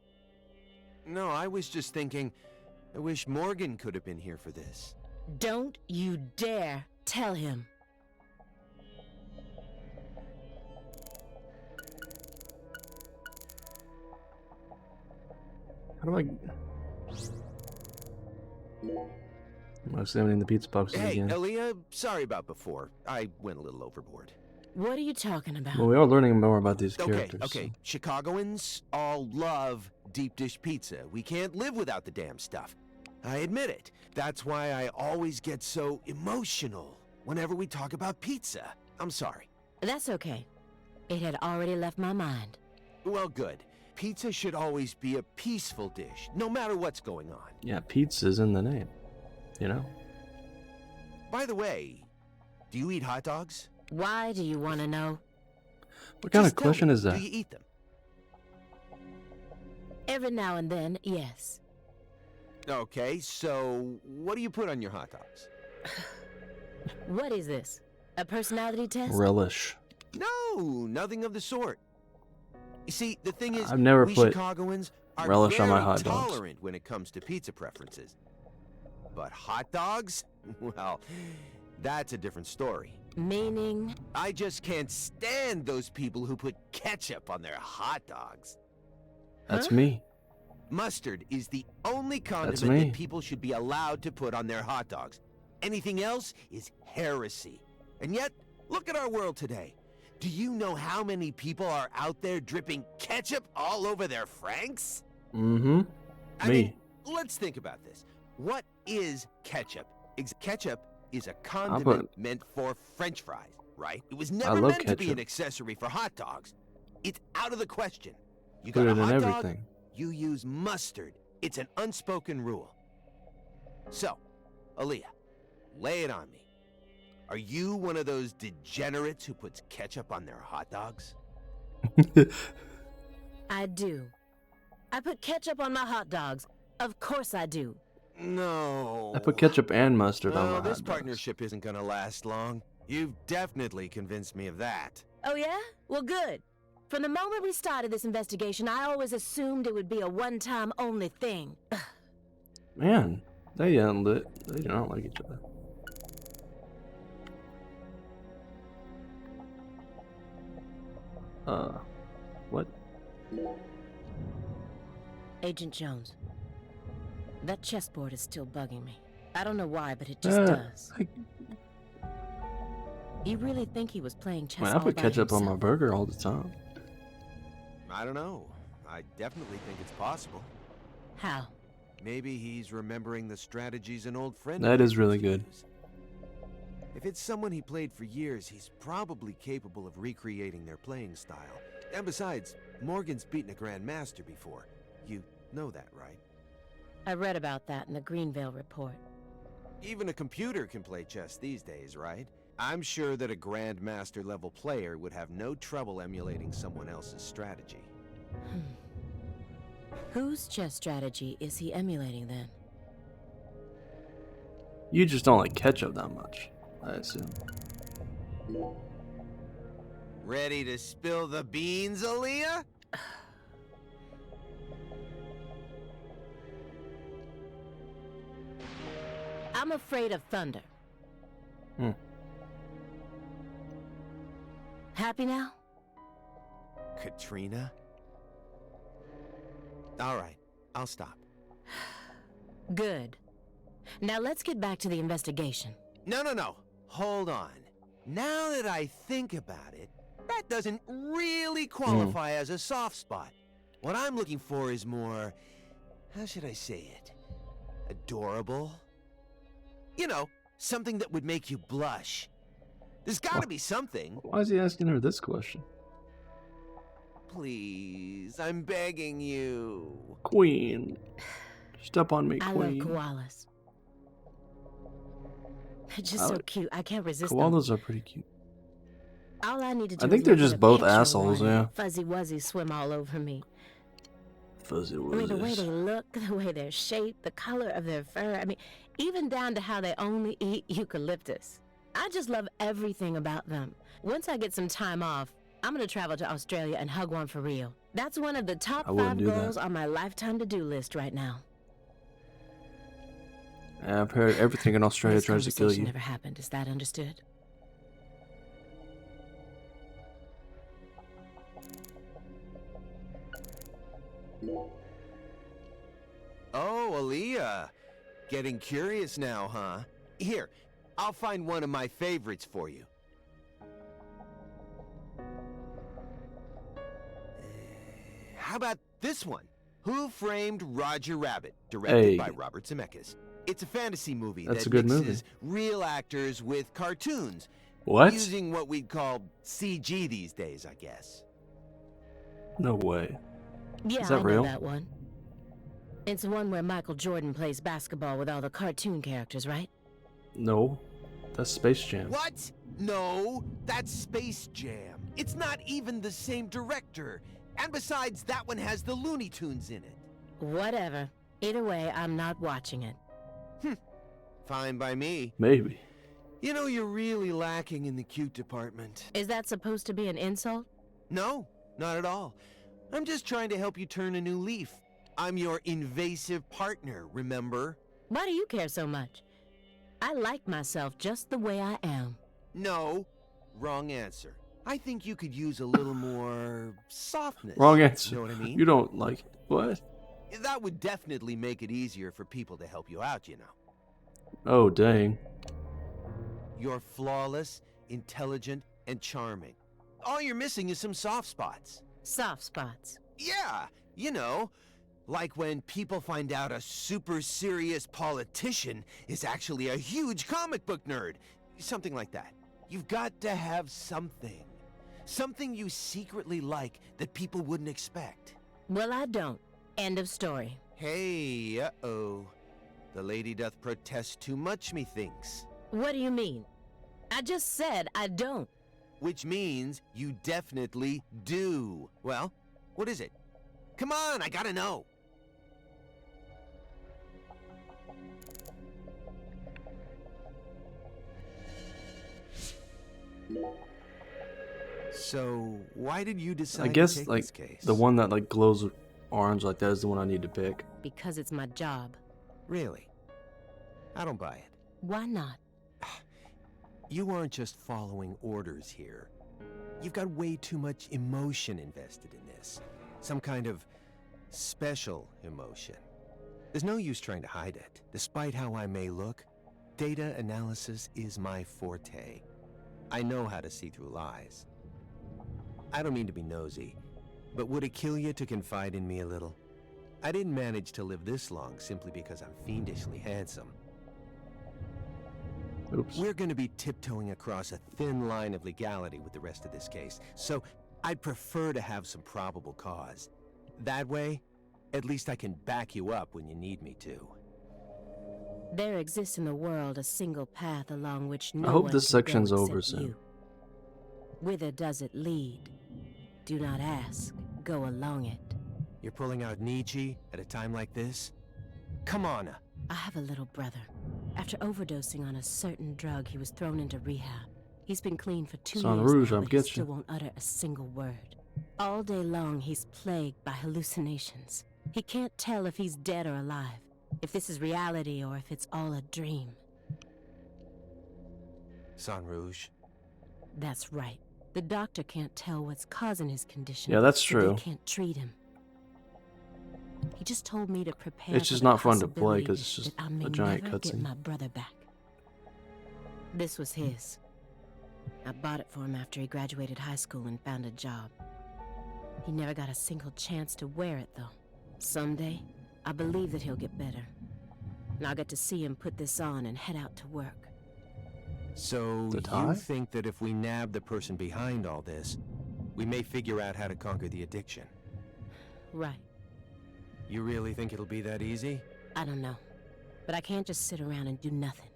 H: No, I was just thinking, I wish Morgan could have been here for this.
E: Don't you dare tell him.
A: How do I... I'm examining the pizza boxes
H: Hey,
A: again.
H: Aaliyah, sorry about before. I went a little overboard.
E: What are you talking about?
A: Well, we are learning more about these
H: Okay,
A: characters.
H: okay.
A: So.
H: Chicagoans all love deep dish pizza. We can't live without the damn stuff. I admit it. That's why I always get so emotional whenever we talk about pizza. I'm sorry.
E: That's okay. It had already left my mind.
H: Well, good. Pizza should always be a peaceful dish, no matter what's going on.
A: Yeah, pizza's in the name. You know?
H: By the way, do you eat hot dogs?
E: Why do you want to know?
A: What kind
H: Just
A: of question
H: tell me,
A: is that?
H: Do you eat them?
E: Every now and then, yes.
H: Okay, so what do you put on your hot dogs?
E: What is this? A personality test?
A: Relish.
H: No, nothing of the sort. You see, the thing is,
A: I've never
H: we
A: put
H: Chicagoans are
A: relish on my
H: very
A: hot dogs.
H: tolerant when it comes to pizza preferences. But hot dogs? Well, that's a different story.
E: Meaning?
H: I just can't stand those people who put ketchup on their hot dogs.
A: That's
E: Huh?
A: me.
H: Mustard is the only
A: me.
H: condiment that people should be allowed to put on their hot dogs. Anything else is heresy. And yet, look at our world today. Do you know how many people are out there dripping ketchup all over their Franks?
A: Mm-hmm.
H: I
A: Me.
H: mean, let's think about this. What is ketchup? Ketchup is a condiment meant for French fries, right? It was never
A: love
H: meant to be
A: ketchup.
H: an accessory for hot dogs. It's out of the question. You
A: Put
H: got
A: it
H: a
A: in
H: hot dog,
A: everything.
H: you use mustard. It's an unspoken rule. So, Aaliyah, lay it on me. Are you one of those degenerates who puts ketchup on their hot dogs?
E: I do. I put ketchup on my hot dogs. Of course I do.
H: No.
A: I put ketchup and mustard on my
H: Well,
A: hot
H: this
A: dogs.
H: partnership isn't gonna last long. You've definitely convinced me of that.
E: Oh yeah? Well, good. From the moment we started this investigation, I always assumed it would be a one-time only thing.
A: Man, they do not like each other. What?
E: Agent Jones, that chessboard is still bugging me. I don't know why, but it just does. You really think he was playing chess
A: Man, I
E: all
A: put
E: by
A: ketchup on
E: himself?
A: my burger all the time.
H: I don't know. I definitely think it's possible.
E: How?
H: Maybe he's remembering the strategies an old friend
A: That
H: of
A: is
H: his
A: really
H: used
A: good.
H: to use. If it's someone he played for years, he's probably capable of recreating their playing style. And besides, Morgan's beaten a Grandmaster before. You know that, right?
E: I read about that in the Greenvale report.
H: Even a computer can play chess these days, right? I'm sure that a Grandmaster level player would have no trouble emulating someone else's strategy.
E: Whose chess strategy is he emulating then?
A: You just don't like ketchup that much, I assume.
H: Ready to spill the beans, Aaliyah?
E: I'm afraid of thunder. Happy now?
H: Katrina? All right, I'll stop.
E: Good. Now let's get back to the investigation.
H: No. Hold on. Now that I think about it, that doesn't really qualify as a soft spot. What I'm looking for is more, how should I say it? Adorable? You know, something that would make you blush. There's gotta be something.
A: Why is he asking her this question?
H: Please, I'm begging you.
A: Queen. Step on me,
E: I
A: queen.
E: love koalas. They're just so cute. I can't resist them.
A: Koalas are pretty cute.
E: All I need to do
A: I think
E: is
A: they're
E: look at
A: just
E: a
A: both
E: picture of
A: assholes,
E: one
A: yeah.
E: and Fuzzy Wuzzy swim all over me.
A: Fuzzy
E: I mean, the way
A: Wuzzies.
E: they look, the way they're shaped, the color of their fur. I mean, even down to how they only eat eucalyptus. I just love everything about them. Once I get some time off, I'm gonna travel to Australia and hug one for real. That's one of the top
A: I wouldn't
E: 5
A: do that.
E: goals on my lifetime to-do list right now.
A: Yeah, I've heard everything in Australia
E: This
A: tries to kill
E: conversation
A: you.
E: never happened. Is that understood?
H: Oh, Aaliyah. Getting curious now, huh? Here, I'll find one of my favorites for you. how about this one? Who Framed Roger Rabbit? Directed by Robert Zemeckis. It's a fantasy movie
A: That's
H: that
A: a good
H: mixes
A: movie.
H: real actors with cartoons.
A: What?
H: Using what we'd call CG these days, I guess.
A: No way.
E: Yeah,
A: Is that
E: I know
A: real?
E: that one. It's the one where Michael Jordan plays basketball with all the cartoon characters, right?
A: No. That's Space Jam.
H: What? No, that's Space Jam. It's not even the same director. And besides, that one has the Looney Tunes in it.
E: Whatever. Either way, I'm not watching it.
H: Fine by me.
A: Maybe.
H: You know, you're really lacking in the cute department.
E: Is that supposed to be an insult?
H: No, not at all. I'm just trying to help you turn a new leaf. I'm your invasive partner, remember?
E: Why do you care so much? I like myself just the way I am.
H: No, wrong answer. I think you could use a little more softness.
A: Wrong answer.
H: You know what I mean?
A: You don't like what?
H: That would definitely make it easier for people to help you out, you know.
A: Oh, dang.
H: You're flawless, intelligent, and charming. All you're missing is some soft spots.
E: Soft spots.
H: Yeah, you know, like when people find out a super serious politician is actually a huge comic book nerd. Something like that. You've got to have something. Something you secretly like that people wouldn't expect.
E: Well, I don't. End of story.
H: Hey, uh-oh. The lady doth protest too much, methinks.
E: What do you mean? I just said I don't.
H: Which means you definitely do. Well, what is it? Come on, I gotta know. So, why did you decide
A: I guess
H: to take
A: like
H: this case?
A: the one that like glows orange like that is the one I need to pick.
E: Because it's my job.
H: Really? I don't buy it.
E: Why not?
H: You aren't just following orders here. You've got way too much emotion invested in this. Some kind of special emotion. There's no use trying to hide it. Despite how I may look, data analysis is my forte. I know how to see through lies. I don't mean to be nosy, but would it kill you to confide in me a little? I didn't manage to live this long simply because I'm fiendishly handsome.
A: Oops.
H: We're going to be tiptoeing across a thin line of legality with the rest of this case, so I'd prefer to have some probable cause. That way, at least I can back you up when you need me to.
E: There exists in the world a single path along which no
A: I hope
E: one
A: this
E: can
A: section's
E: go
A: over
E: except
A: soon.
E: you. Whither does it lead? Do not ask, go along it.
H: You're pulling out Nietzsche at a time like this? Come on.
E: I have a little brother. After overdosing on a certain drug, he was thrown into rehab. He's been clean for 2
A: Son
E: years
A: Rouge,
E: now,
A: I'm
E: but he
A: getting
E: still
A: you.
E: won't utter a single word. All day long, he's plagued by hallucinations. He can't tell if he's dead or alive, if this is reality or if it's all a dream.
H: San Rouge.
E: That's right. The doctor can't tell what's causing his condition.
A: Yeah, that's
E: so
A: true.
E: They can't treat him. He just told me to prepare.
A: It's
E: for
A: just
E: the
A: not fun to play
E: possibility
A: 'cause it's just
E: that I may
A: a giant
E: never get
A: cutscene.
E: my brother back. This was his. I bought it for him after he graduated high school and found a job. He never got a single chance to wear it, though. Someday, I believe that he'll get better. And I'll get to see him put this on and head out to work.
H: So
A: The tie?
H: you think that if we nab the person behind all this, we may figure out how to conquer the addiction?
E: Right.
H: You really think it'll be that easy?
E: I don't know. But I can't just sit around and do nothing.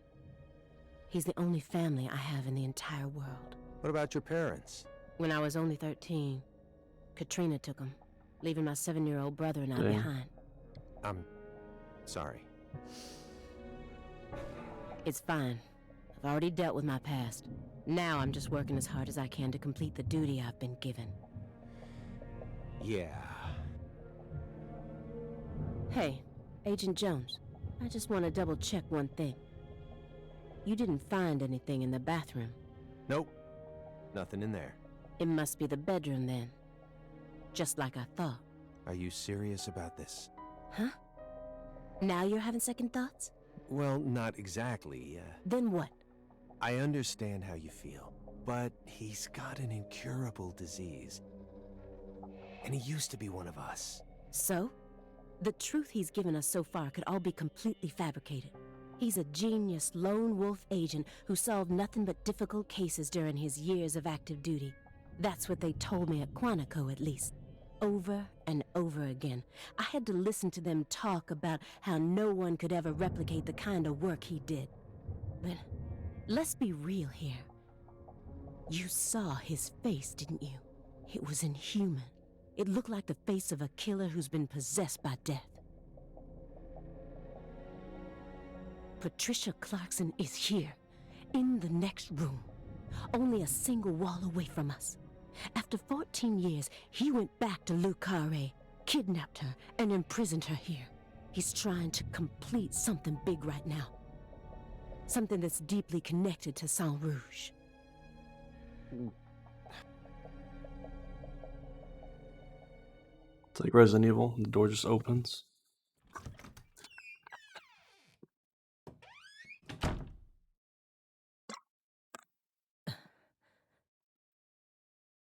E: He's the only family I have in the entire world.
H: What about your parents?
E: When I was only 13, Katrina took him, leaving my 7-year-old brother and I
A: Dang.
E: behind.
H: I'm sorry.
E: It's fine. I've already dealt with my past. Now I'm just working as hard as I can to complete the duty I've been given.
H: Yeah.
E: Hey, Agent Jones, I just want to double check one thing. You didn't find anything in the bathroom.
H: Nope. Nothing in there.
E: It must be the bedroom then. Just like I thought.
H: Are you serious about this?
E: Huh? Now you're having second thoughts?
H: Well, not exactly.
E: Then what?
H: I understand how you feel, but he's got an incurable disease. and he used to be one of us.
E: So? The truth he's given us so far could all be completely fabricated. He's a genius lone wolf agent who solved nothing but difficult cases during his years of active duty. That's what they told me at Quantico, at least. Over and over again. I had to listen to them talk about how no one could ever replicate the kind of work he did. But let's be real here. You saw his face, didn't you? It was inhuman. It looked like the face of a killer who's been possessed by death. Patricia Clarkson is here, in the next room, only a single wall away from us. After 14 years, he went back to Leaky, kidnapped her, and imprisoned her here. He's trying to complete something big right now. Something that's deeply connected to Saint Rouge.
A: It's like Resident Evil. The door just opens.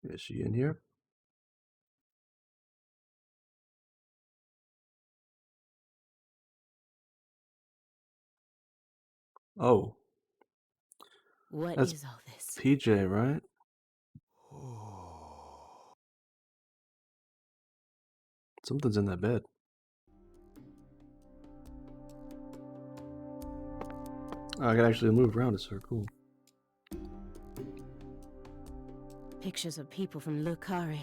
A: Is she in here? Oh.
E: What
A: That's
E: is all this?
A: PJ, right? Something's in that bed. Oh, I can actually move around. It's so cool.
E: Pictures of people from Leaky.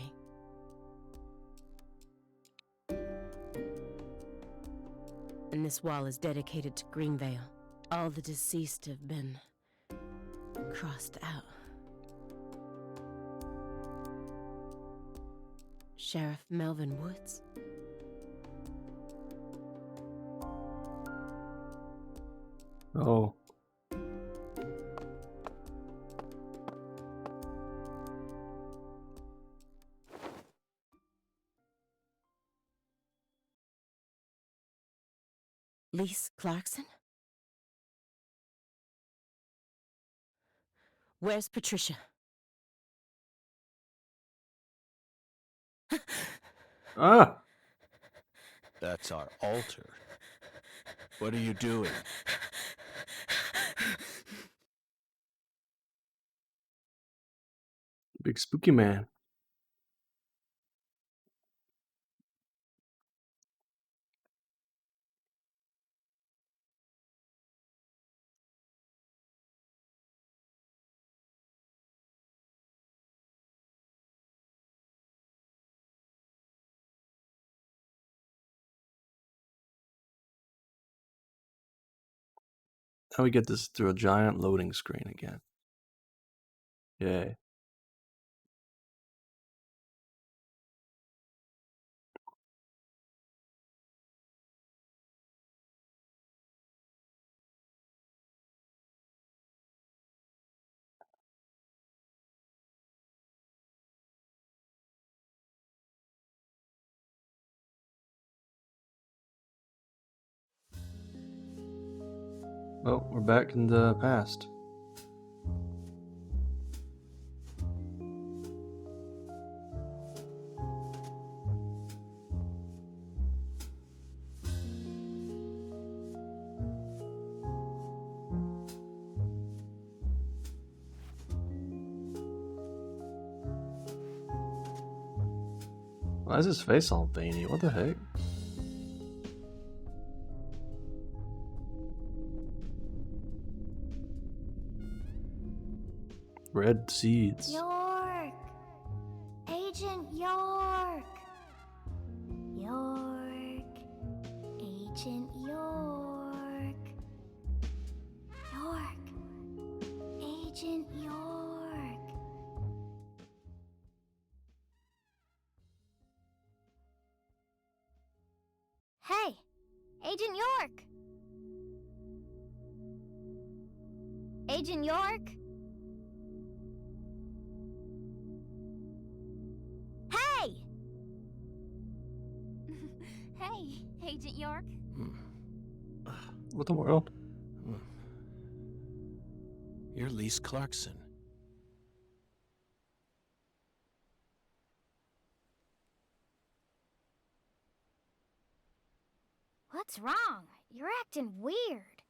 E: And this wall is dedicated to Greenvale. All the deceased have been crossed out. Sheriff Melvin Woods.
A: Oh.
E: Lise Clarkson? Where's Patricia?
A: Ah!
B: That's our altar. What are you doing?
A: Big spooky man. How we get this through a giant loading screen again? Yay. Well, we're back in the past. Why is his face all veiny? What the heck? Red seeds.
C: York! Agent York! York! Agent York! York! Agent York! Hey! Agent York! Agent York? Hey! Hey, Agent York.
A: What the world?
B: You're Lise Clarkson.
C: What's wrong? You're acting weird.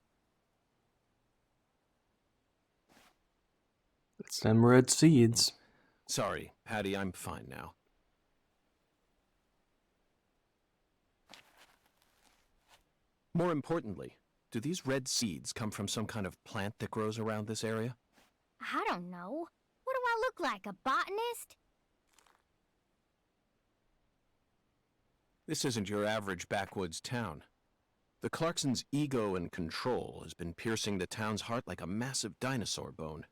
A: It's them red seeds.
B: Sorry, Patty, I'm fine now. More importantly, do these red seeds come from some kind of plant that grows around this area?
C: I don't know. What do I look like, a botanist?
B: This isn't your average backwoods town. The Clarksons' ego and control has been piercing the town's heart like a massive dinosaur bone.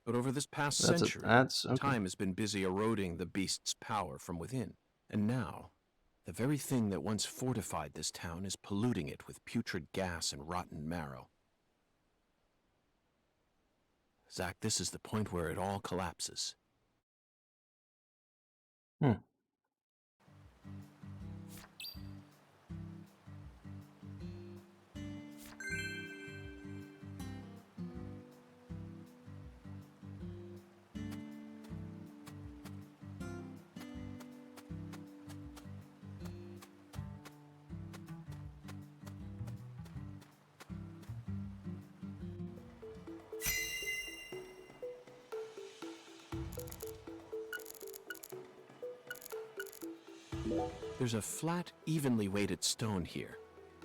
B: But over this past century, time has been busy eroding the beast's power from within. And now, the very thing that once fortified this town is polluting it with putrid gas and rotten marrow. Zach, this is the point where it all collapses. There's a flat, evenly weighted stone here.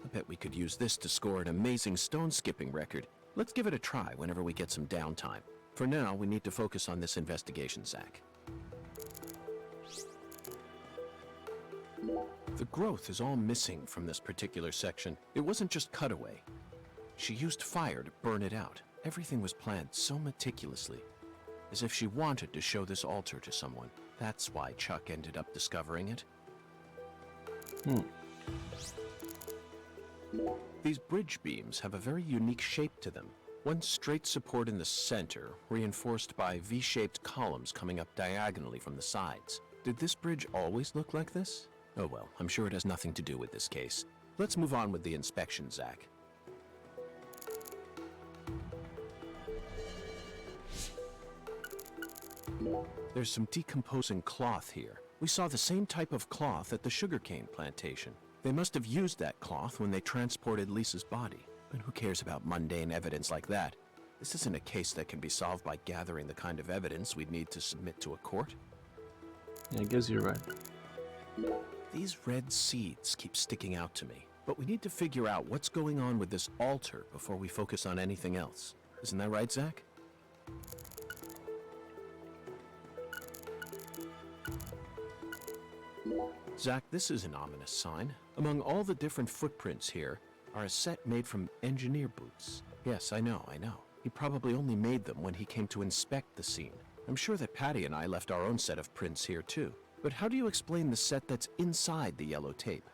B: I bet we could use this to score an amazing stone skipping record. Let's give it a try whenever we get some downtime. For now, we need to focus on this investigation, Zach. The growth is all missing from this particular section. It wasn't just cut away. She used fire to burn it out. Everything was planned so meticulously, as if she wanted to show this altar to someone. That's why Chuck ended up discovering it. These bridge beams have a very unique shape to them. One straight support in the center, reinforced by V-shaped columns coming up diagonally from the sides. Did this bridge always look like this? Oh well, I'm sure it has nothing to do with this case. Let's move on with the inspection, Zach. There's some decomposing cloth here. We saw the same type of cloth at the sugarcane plantation. They must have used that cloth when they transported Lisa's body. But who cares about mundane evidence like that? This isn't a case that can be solved by gathering the kind of evidence we'd need to submit to a court.
A: Yeah, I guess you're right.
B: These red seeds keep sticking out to me, but we need to figure out what's going on with this altar before we focus on anything else. Isn't that right, Zach? Zach, this is an ominous sign. Among all the different footprints here are a set made from engineer boots. Yes, I know. He probably only made them when he came to inspect the scene. I'm sure that Patty and I left our own set of prints here too. But how do you explain the set that's inside the yellow tape?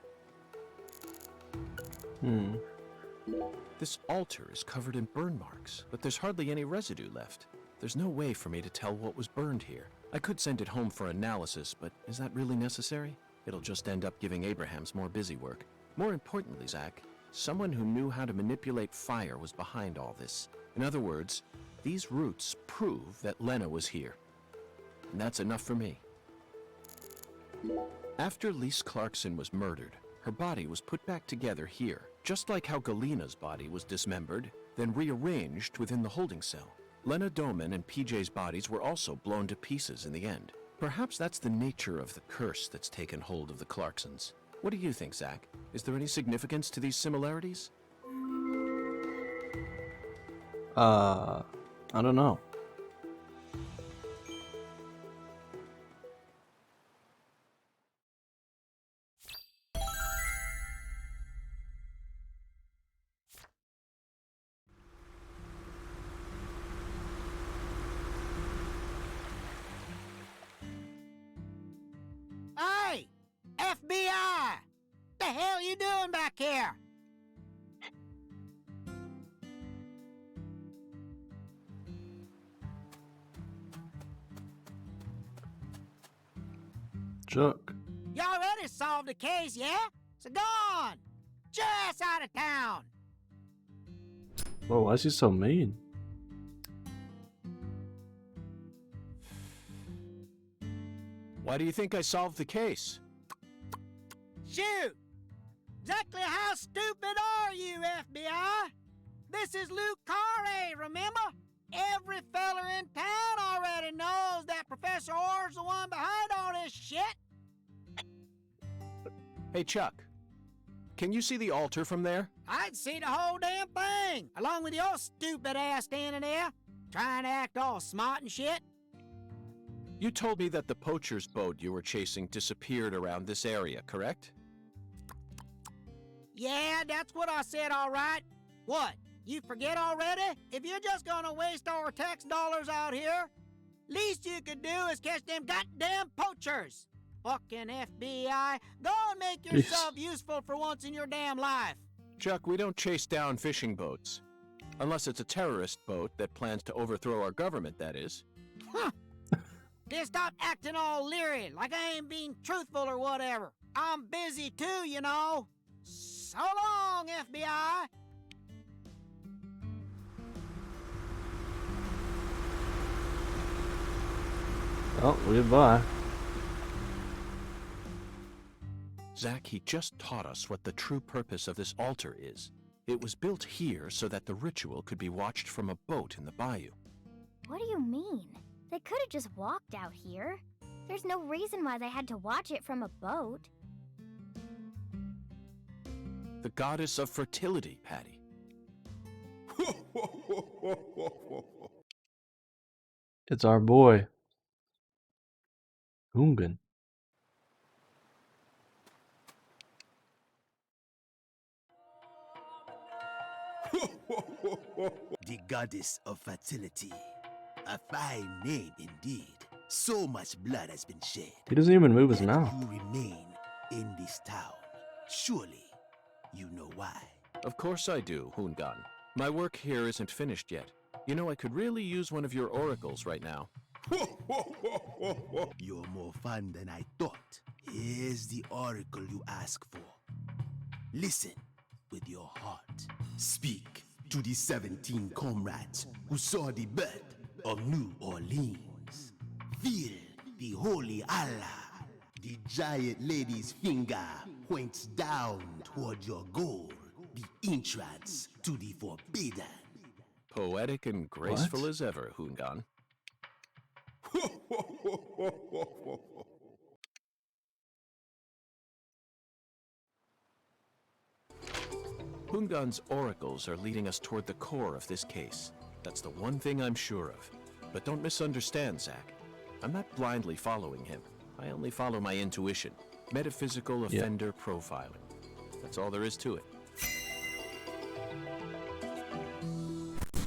B: This altar is covered in burn marks, but there's hardly any residue left. There's no way for me to tell what was burned here. I could send it home for analysis, but is that really necessary? It'll just end up giving Abrahams more busy work. More importantly, Zach, someone who knew how to manipulate fire was behind all this. In other words, these roots prove that Lena was here. And that's enough for me. After Lise Clarkson was murdered, her body was put back together here, just like how Galena's body was dismembered, then rearranged within the holding cell. Lena Doman and PJ's bodies were also blown to pieces in the end. Perhaps that's the nature of the curse that's taken hold of the Clarksons. What do you think, Zach? Is there any significance to these similarities?
A: I don't know.
I: Hey! FBI! The hell you doing back here?
A: Chuck.
I: You already solved the case, yeah? So go on! Get your ass out of town!
A: Whoa, why is he so mean?
B: Why do you think I solved the case?
I: Shoot! Exactly how stupid are you, FBI? This is Luke Carre, remember? Every feller in town already knows that Professor Orr's the one behind all this shit.
B: Hey, Chuck. Can you see the altar from there?
I: I'd see the whole damn thing, along with your stupid ass standing there, trying to act all smart and shit.
B: You told me that the poacher's boat you were chasing disappeared around this area, correct?
I: Yeah, that's what I said, all right. What, you forget already? If you're just gonna waste our tax dollars out here, least you could do is catch them goddamn poachers. Fucking FBI, go and make yourself useful for once in your damn life.
B: Chuck, we don't chase down fishing boats. Unless it's a terrorist boat that plans to overthrow our government, that is.
I: Huh. Just stop acting all leery, like I ain't being truthful or whatever. I'm busy too, you know. So long, FBI.
A: Oh, goodbye.
B: Zach, he just taught us what the true purpose of this altar is. It was built here so that the ritual could be watched from a boat in the bayou.
C: What do you mean? They could have just walked out here. There's no reason why they had to watch it from a boat.
B: The goddess of fertility, Patty.
A: It's our boy, Hungan.
J: The goddess of fertility. A fine name indeed. So much blood has been shed.
A: He doesn't even move his mouth.
J: You remain in this town. Surely you know why.
B: Of course I do, Hungan. My work here isn't finished yet. You know, I could really use one of your oracles right now.
J: You're more fun than I thought. Here's the oracle you ask for. Listen with your heart. Speak to the 17 comrades who saw the birth of New Orleans. Feel the holy Allah. The giant lady's finger points down toward your goal, the entrance to the forbidden.
B: Poetic and graceful as ever, Hungan. Hungan's oracles are leading us toward the core of this case. That's the one thing I'm sure of. But don't misunderstand, Zach. I'm not blindly following him. I only follow my intuition. Metaphysical offender profiling. That's all there is to it.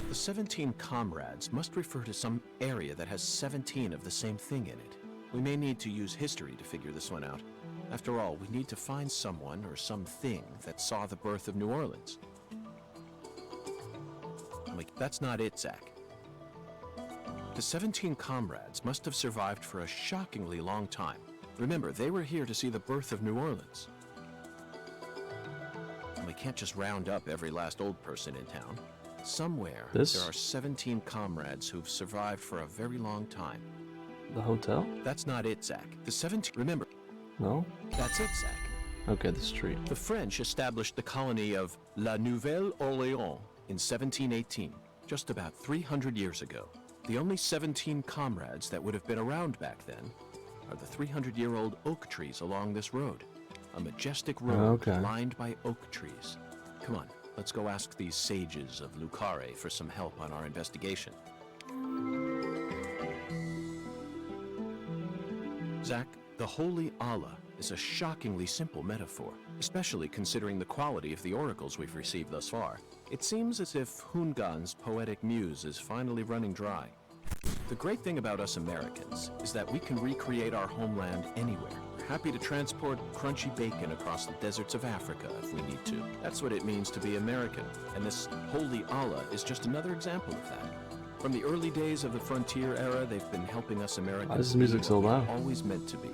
B: The 17 comrades must refer to some area that has 17 of the same thing in it. We may need to use history to figure this one out. After all, we need to find someone or something that saw the birth of New Orleans. Wait, that's not it, Zach. The 17 comrades must have survived for a shockingly long time. Remember, they were here to see the birth of New Orleans. And we can't just round up every last old person in town. Somewhere, there are 17 comrades who've survived for a very long time.
A: The hotel?
B: That's not it, Zach. The 17... Remember...
A: No?
B: That's it, Zach.
A: Okay, the street.
B: The French established the colony of La Nouvelle-Orléans in 1718, just about 300 years ago. The only 17 comrades that would have been around back then are the 300-year-old oak trees along this road. A majestic road lined by oak trees. Come on, let's go ask these sages of Lucare for some help on our investigation. Zach, the Holy Allah is a shockingly simple metaphor, especially considering the quality of the oracles we've received thus far. It seems as if Hungan's poetic muse is finally running dry. The great thing about us Americans is that we can recreate our homeland anywhere. We're happy to transport crunchy bacon across the deserts of Africa if we need to. That's what it means to be American, and this Holy Allah is just another example of that. From the early days of the frontier era, they've been helping us Americans.
A: Why is this music so loud?
B: Always meant to be.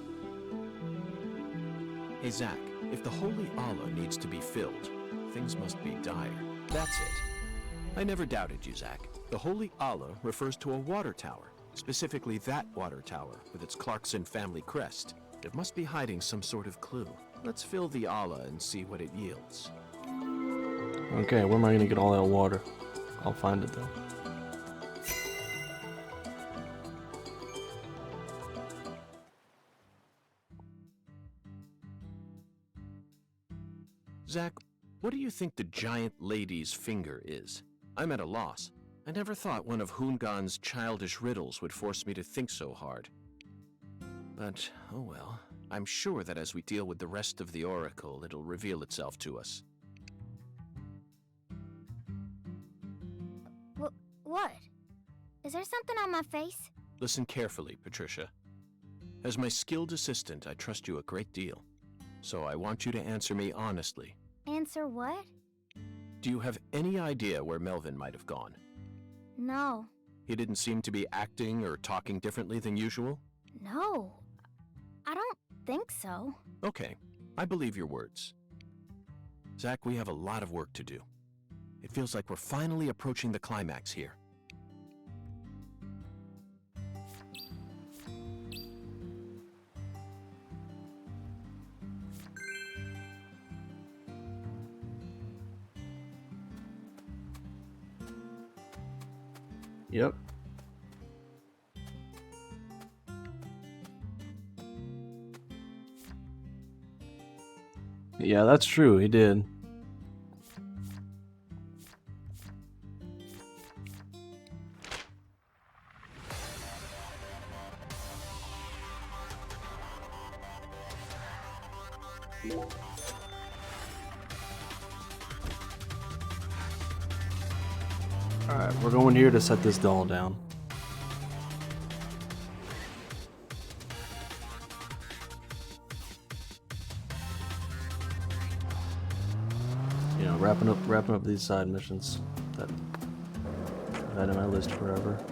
B: Hey Zach, if the Holy Allah needs to be filled, things must be dire. That's it. I never doubted you, Zach. The Holy Allah refers to a water tower, specifically that water tower with its Clarkson family crest. It must be hiding some sort of clue. Let's fill the Allah and see what it yields.
A: Okay, where am I gonna get all that water? I'll find it though.
B: Zach, what do you think the giant lady's finger is? I'm at a loss. I never thought one of Hoongan's childish riddles would force me to think so hard. But, oh well. I'm sure that as we deal with the rest of the Oracle, it'll reveal itself to us.
C: What? Is there something on my face?
B: Listen carefully, Patricia. As my skilled assistant, I trust you a great deal. So I want you to answer me honestly.
C: Answer what?
B: Do you have any idea where Melvin might have gone?
C: No.
B: He didn't seem to be acting or talking differently than usual?
C: No. I don't think so.
B: Okay, I believe your words. Zach, we have a lot of work to do. It feels like we're finally approaching the climax here.
A: Yep. Yeah, that's true, he did. Alright, we're going here to set this doll down. You know, wrapping up these side missions that I've had in my list forever.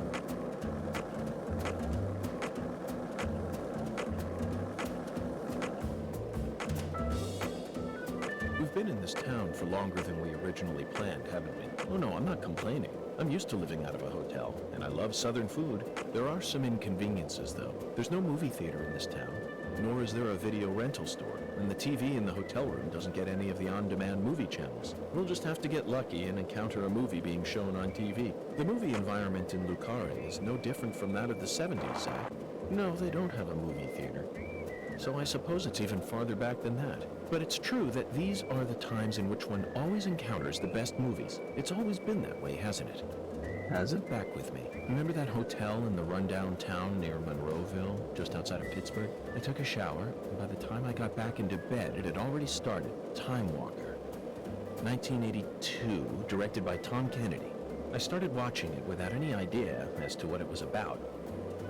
B: We've been in this town for longer than we originally planned, haven't we? Oh no, I'm not complaining. I'm used to living out of a hotel, and I love southern food. There are some inconveniences, though. There's no movie theater in this town, nor is there a video rental store, and the TV in the hotel room doesn't get any of the on-demand movie channels. We'll just have to get lucky and encounter a movie being shown on TV. The movie environment in Lucari is no different from that of the 70s, Zach. No, they don't have a movie theater. So I suppose it's even farther back than that. But it's true that these are the times in which one always encounters the best movies. It's always been that way, hasn't it?
A: Has it?
B: Back with me. Remember that hotel in the rundown town near Monroeville, just outside of Pittsburgh? I took a shower, and by the time I got back into bed, it had already started. Time Walker. 1982, directed by Tom Kennedy. I started watching it without any idea as to what it was about,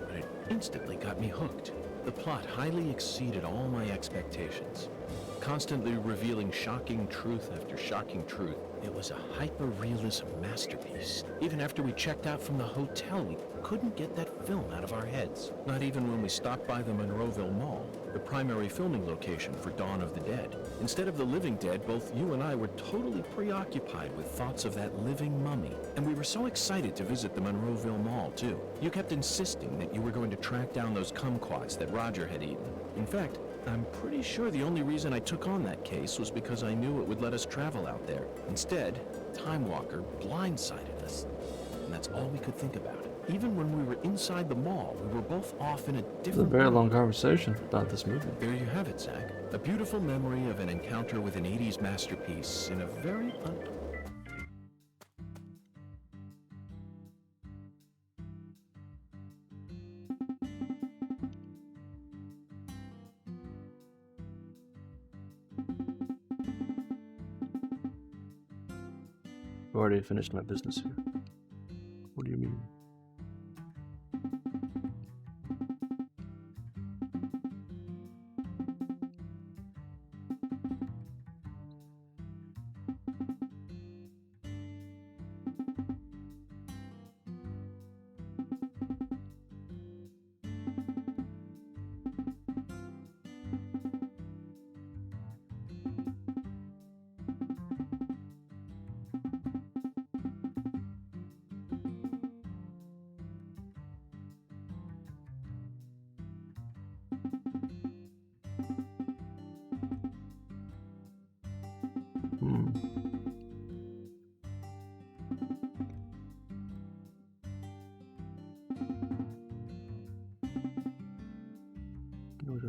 B: but it instantly got me hooked. The plot highly exceeded all my expectations, constantly revealing shocking truth after shocking truth. It was a hyper-realism masterpiece. Even after we checked out from the hotel, we couldn't get that film out of our heads. Not even when we stopped by the Monroeville Mall, the primary filming location for Dawn of the Dead. Instead of the living dead, both you and I were totally preoccupied with thoughts of that living mummy. And we were so excited to visit the Monroeville Mall, too. You kept insisting that you were going to track down those kumquats that Roger had eaten. In fact, I'm pretty sure the only reason I took on that case was because I knew it would let us travel out there. Instead, Time Walker blindsided us. And that's all we could think about. Even when we were inside the mall, we were both off in a different...
A: It's a very long conversation about this movie.
B: There you have it, Zach. A beautiful memory of an encounter with an 80s masterpiece in a very
A: I've already finished my business here. What do you mean?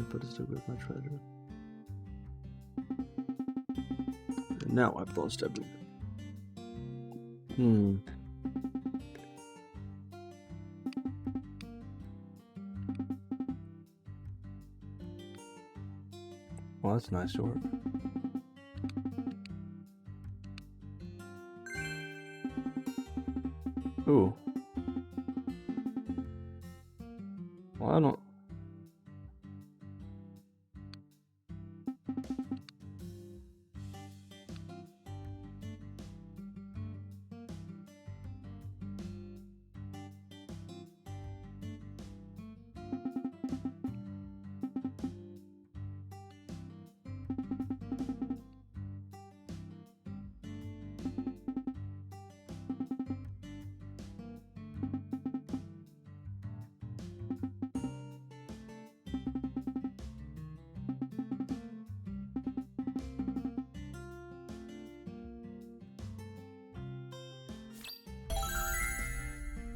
A: Put a stick with my treasure. And now I've lost everything. Well, that's nice work. Ooh. Well, I don't...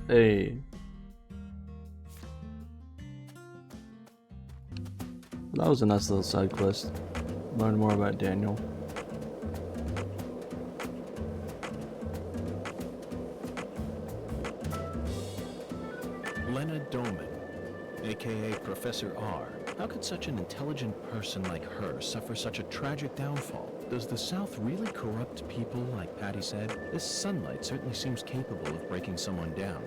A: Hey. That was a nice little side quest. Learn more about Daniel.
B: Lena Doman, aka Professor R. How could such an intelligent person like her suffer such a tragic downfall? Does the South really corrupt people like Patty said? This sunlight certainly seems capable of breaking someone down.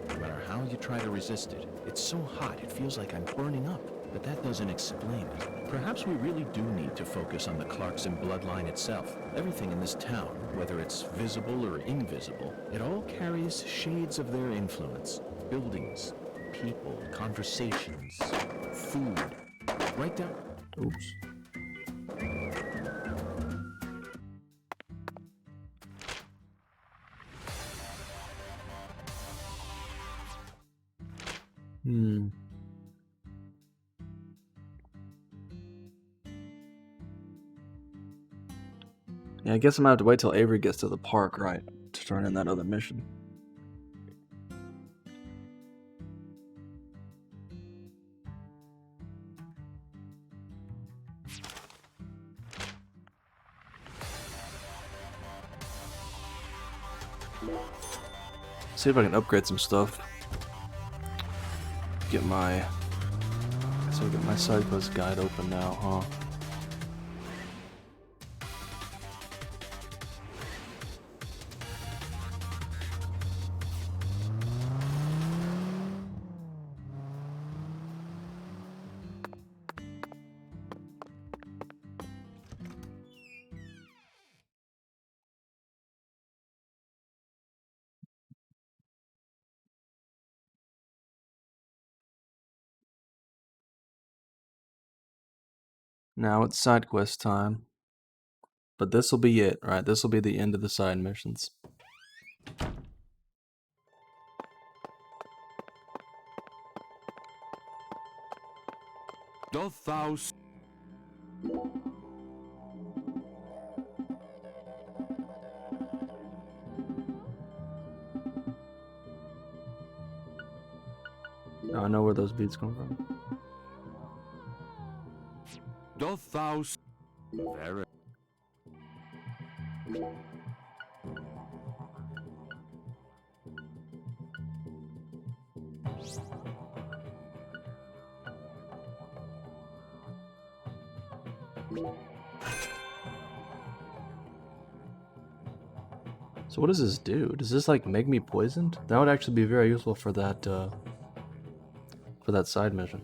B: No matter how you try to resist it, it's so hot it feels like I'm burning up. But that doesn't explain it. Perhaps we really do need to focus on the Clarkson bloodline itself. Everything in this town, whether it's visible or invisible, it all carries shades of their influence. Buildings, people, conversations, food. Right down...
A: Oops. Yeah, I guess I'm gonna have to wait till Avery gets to the park, right, to turn in that other mission. See if I can upgrade some stuff. Get my... So I get my side quest guide open now, huh? Now it's side quest time. But this will be it, right? This will be the end of the side missions.
K: Doth thou...
A: Now I know where those beats come from.
K: Doth thou... Very...
A: So what does this do? Does this like make me poisoned? That would actually be very useful for that side mission.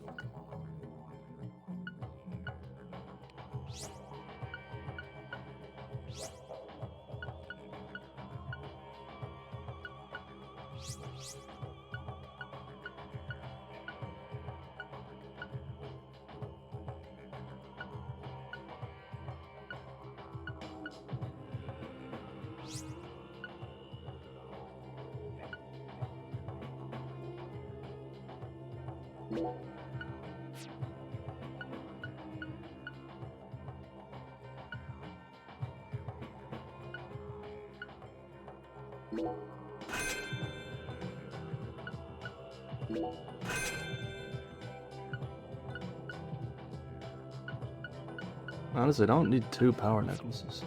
A: Honestly, I don't need 2 power necklaces.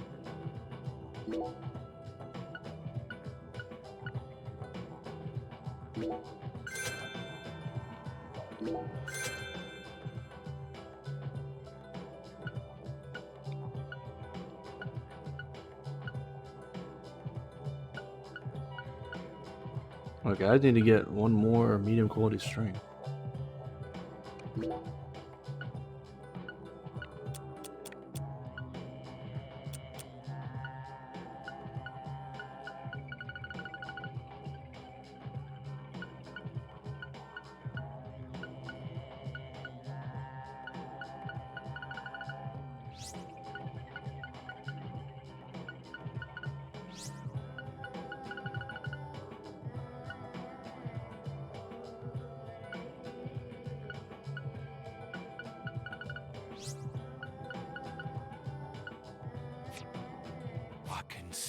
A: Okay, I need to get 1 more medium quality string.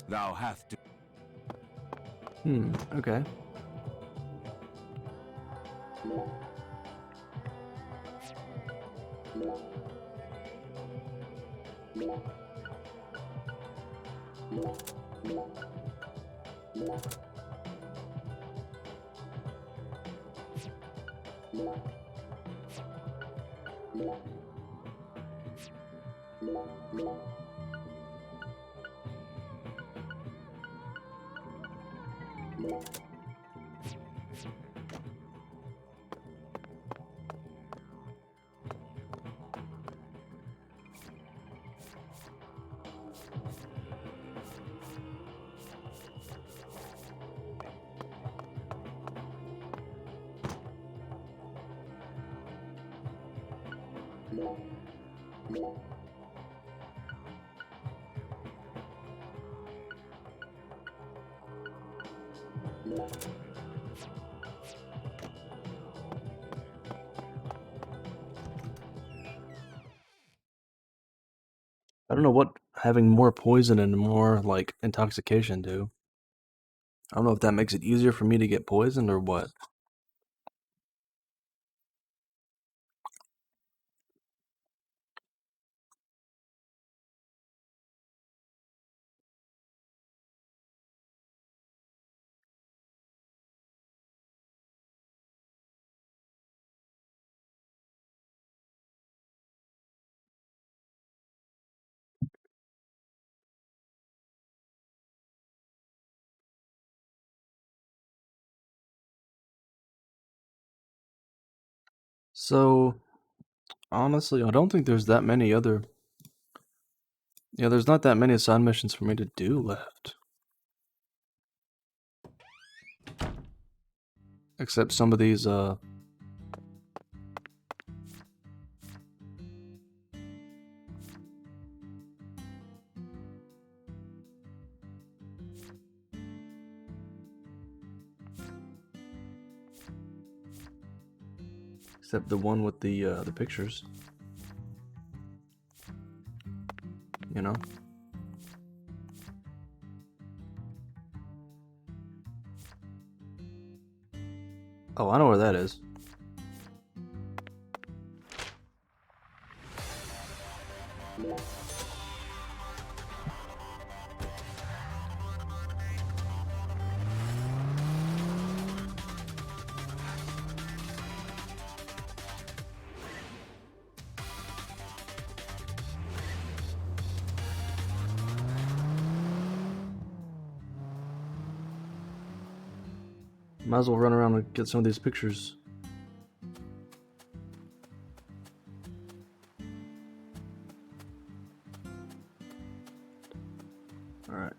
K: Thou hast to.
A: Okay. I don't know what having more poison and more, like, intoxication do. I don't know if that makes it easier for me to get poisoned or what. So, honestly, I don't think there's that many other... Yeah, there's not that many side missions for me to do left. Except some of these, except the one with the pictures. You know? Oh, I know where that is. Might as well run around and get some of these pictures. Alright.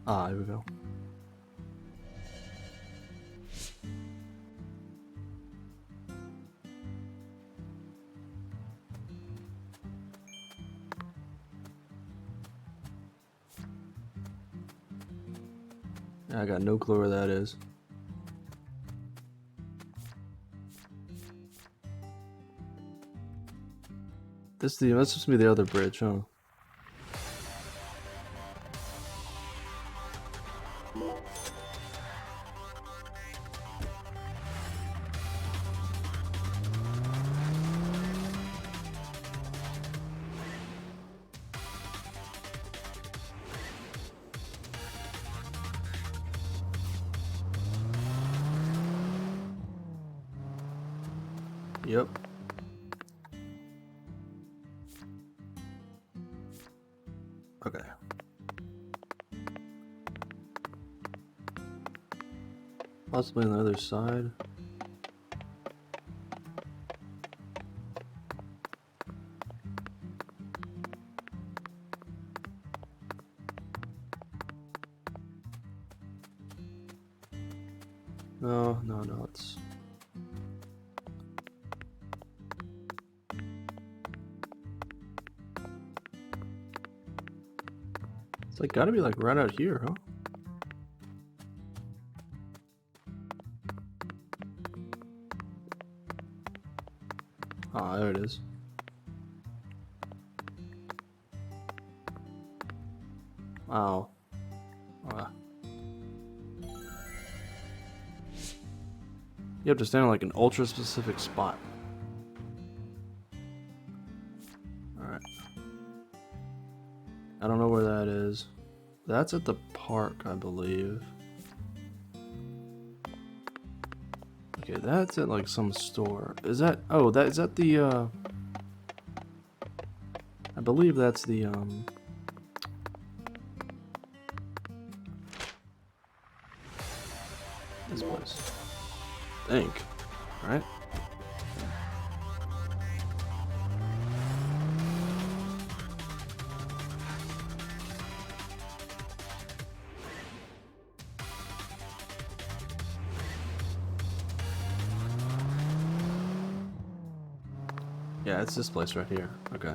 A: Ah, here we go. I got no clue where that is. That's supposed to be the other bridge, huh? Yep. Okay. Possibly on the other side. No, it's... It's like gotta be like right out here, huh? Ah, there it is. Wow. You have to stand on like an ultra specific spot. Alright. I don't know where that is. That's at the park, I believe. Okay, that's at like some store. Is that... Oh, is that the, I believe that's the, this place. I think. Right? Yeah, it's this place right here. Okay.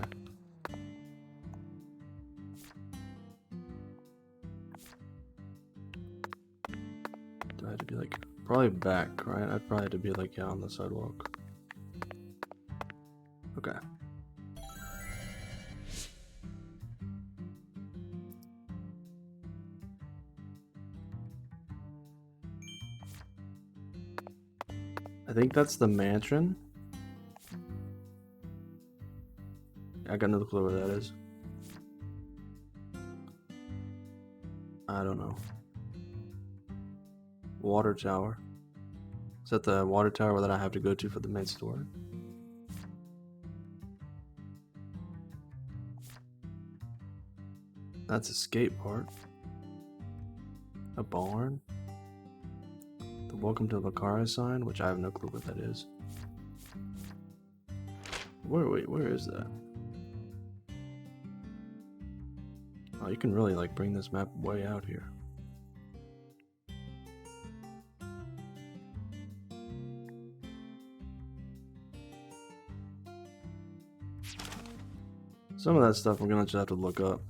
A: Do I have to be like... Probably back, right? I'd probably have to be like, yeah, on the sidewalk. Okay. I think that's the mansion. I got no clue where that is. I don't know. Water tower. Is that the water tower that I have to go to for the main store? That's a skate park. A barn. The welcome to Lucaria sign, which I have no clue what that is. Where is that? Oh, you can really like bring this map way out here. Some of that stuff we're gonna just have to look up.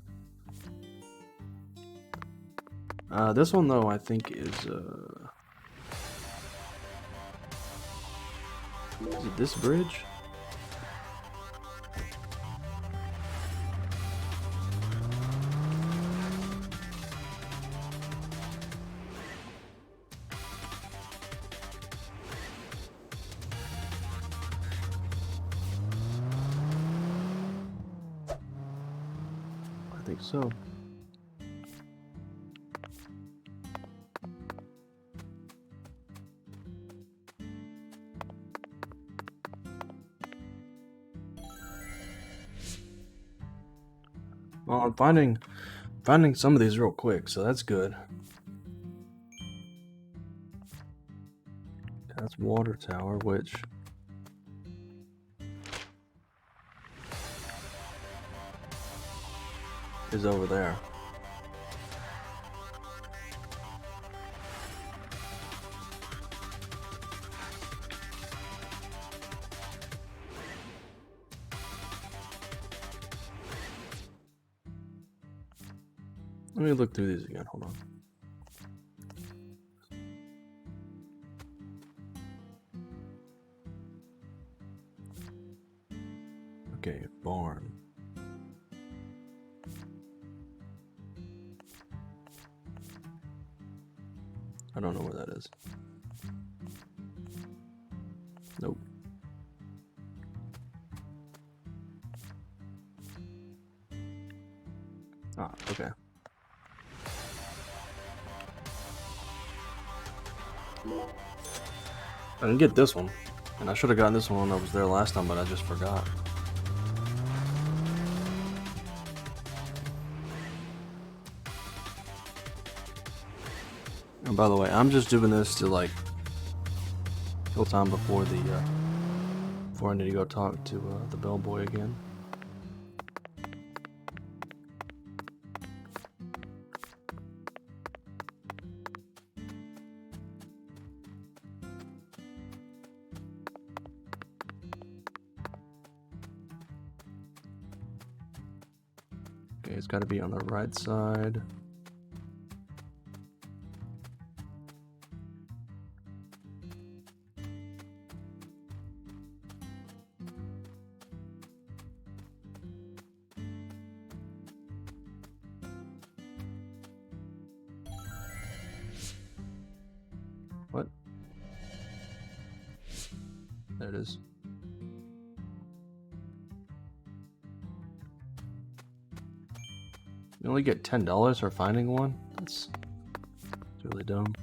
A: This one though I think is it this bridge? I think so. Well, I'm finding some of these real quick, so that's good. That's water tower, which is over there. Let me look through these again, hold on. barn. I don't know where that is. Nope. Ah, okay. I didn't get this one, and I should have gotten this one when I was there last time, but I just forgot. And by the way, I'm just doing this to like kill time before I need to go talk to the bellboy again. Okay, it's got to be on the right side. What? There it is. You only get $10 for finding one? That's really dumb.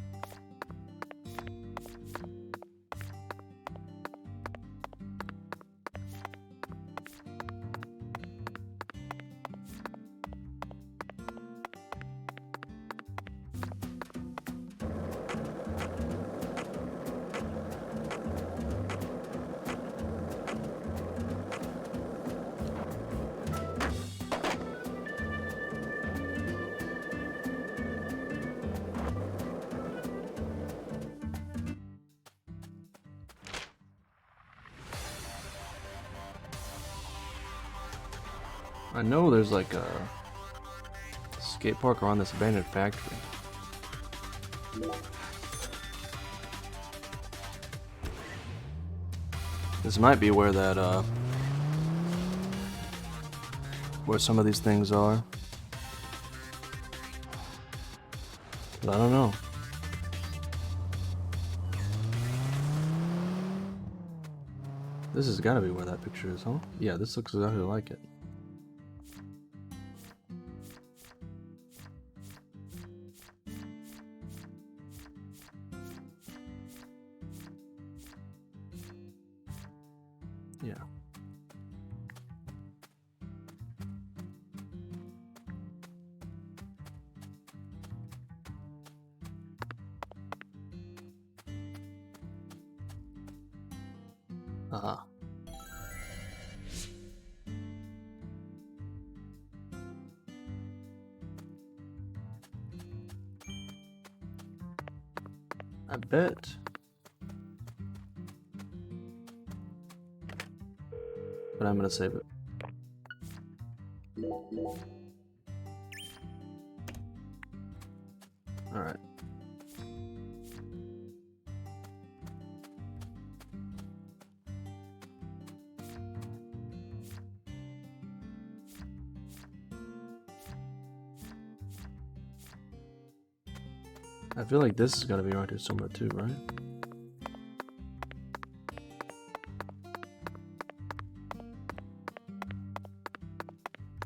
A: I know there's like a skate park around this abandoned factory. This might be where that where some of these things are. But I don't know. This has got to be where that picture is, huh? Yeah, this looks exactly like it. Yeah. Uh-huh. I bet. But I'm gonna save it. Alright. I feel like this is gotta be around here somewhere too, right?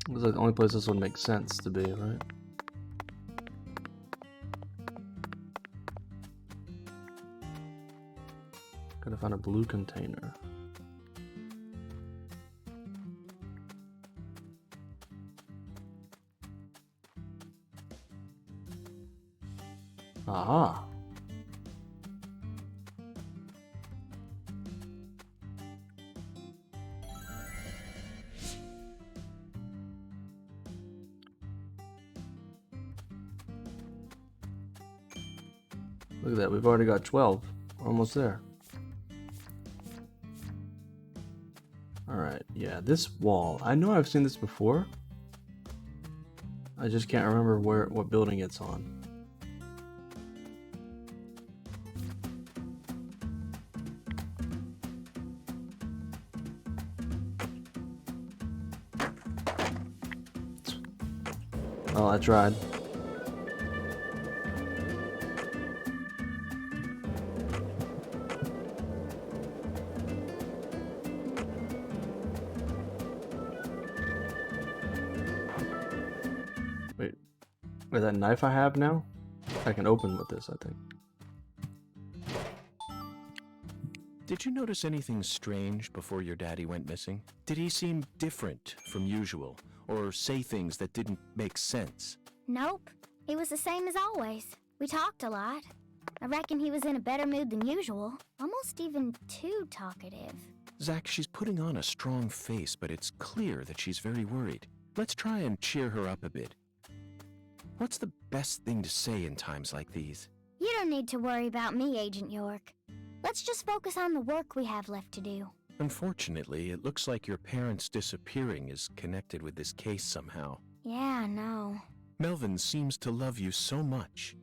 A: This is like the only place this would make sense to be, right? Gotta find a blue container. Aha! Look at that, we've already got 12. We're almost there. Alright, yeah, this wall. I know I've seen this before. I just can't remember what building it's on. Oh, I tried. Wait, that knife I have now? I can open with this, I think.
B: Did you notice anything strange before your daddy went missing? Did he seem different from usual, or say things that didn't make sense?
C: Nope. He was the same as always. We talked a lot. I reckon he was in a better mood than usual. Almost even too talkative.
B: Zach, she's putting on a strong face, but it's clear that she's very worried. Let's try and cheer her up a bit. What's the best thing to say in times like these?
C: You don't need to worry about me, Agent York. Let's just focus on the work we have left to do.
B: Unfortunately, it looks like your parents' disappearing is connected with this case somehow.
C: Yeah, I know.
B: Melvin seems to love you so much.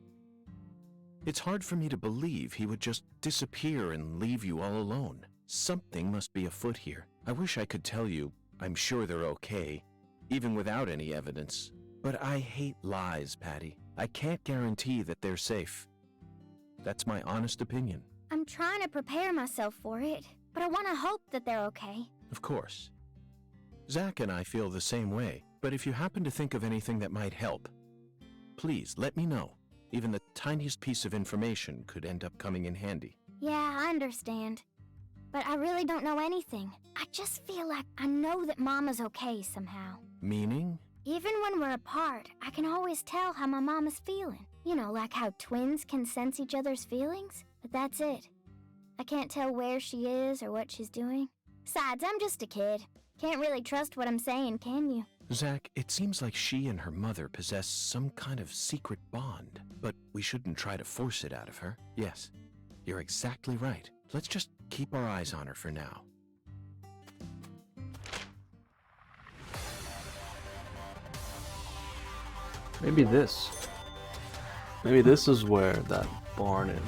B: It's hard for me to believe he would just disappear and leave you all alone. Something must be afoot here. I wish I could tell you I'm sure they're okay, even without any evidence. But I hate lies, Patty. I can't guarantee that they're safe. That's my honest opinion.
C: I'm trying to prepare myself for it, but I want to hope that they're okay.
B: Of course. Zach and I feel the same way, but if you happen to think of anything that might help, please let me know. Even the tiniest piece of information could end up coming in handy.
C: Yeah, I understand. But I really don't know anything. I just feel like I know that Mama's okay somehow.
B: Meaning?
C: Even when we're apart, I can always tell how my mama's feeling. You know, like how twins can sense each other's feelings? But that's it. I can't tell where she is or what she's doing. Besides, I'm just a kid. Can't really trust what I'm saying, can you?
B: Zach, it seems like she and her mother possess some kind of secret bond, but we shouldn't try to force it out of her. Yes, you're exactly right. Let's just keep our eyes on her for now.
A: Maybe this. Maybe this is where that barn is.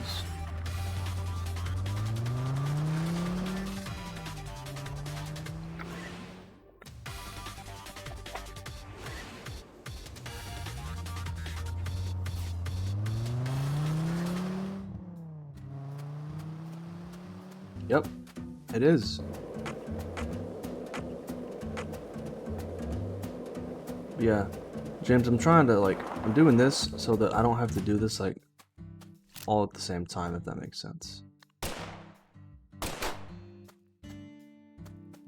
A: Yep, it is. Yeah, James, I'm trying to I'm doing this so that I don't have to do this all at the same time, if that makes sense.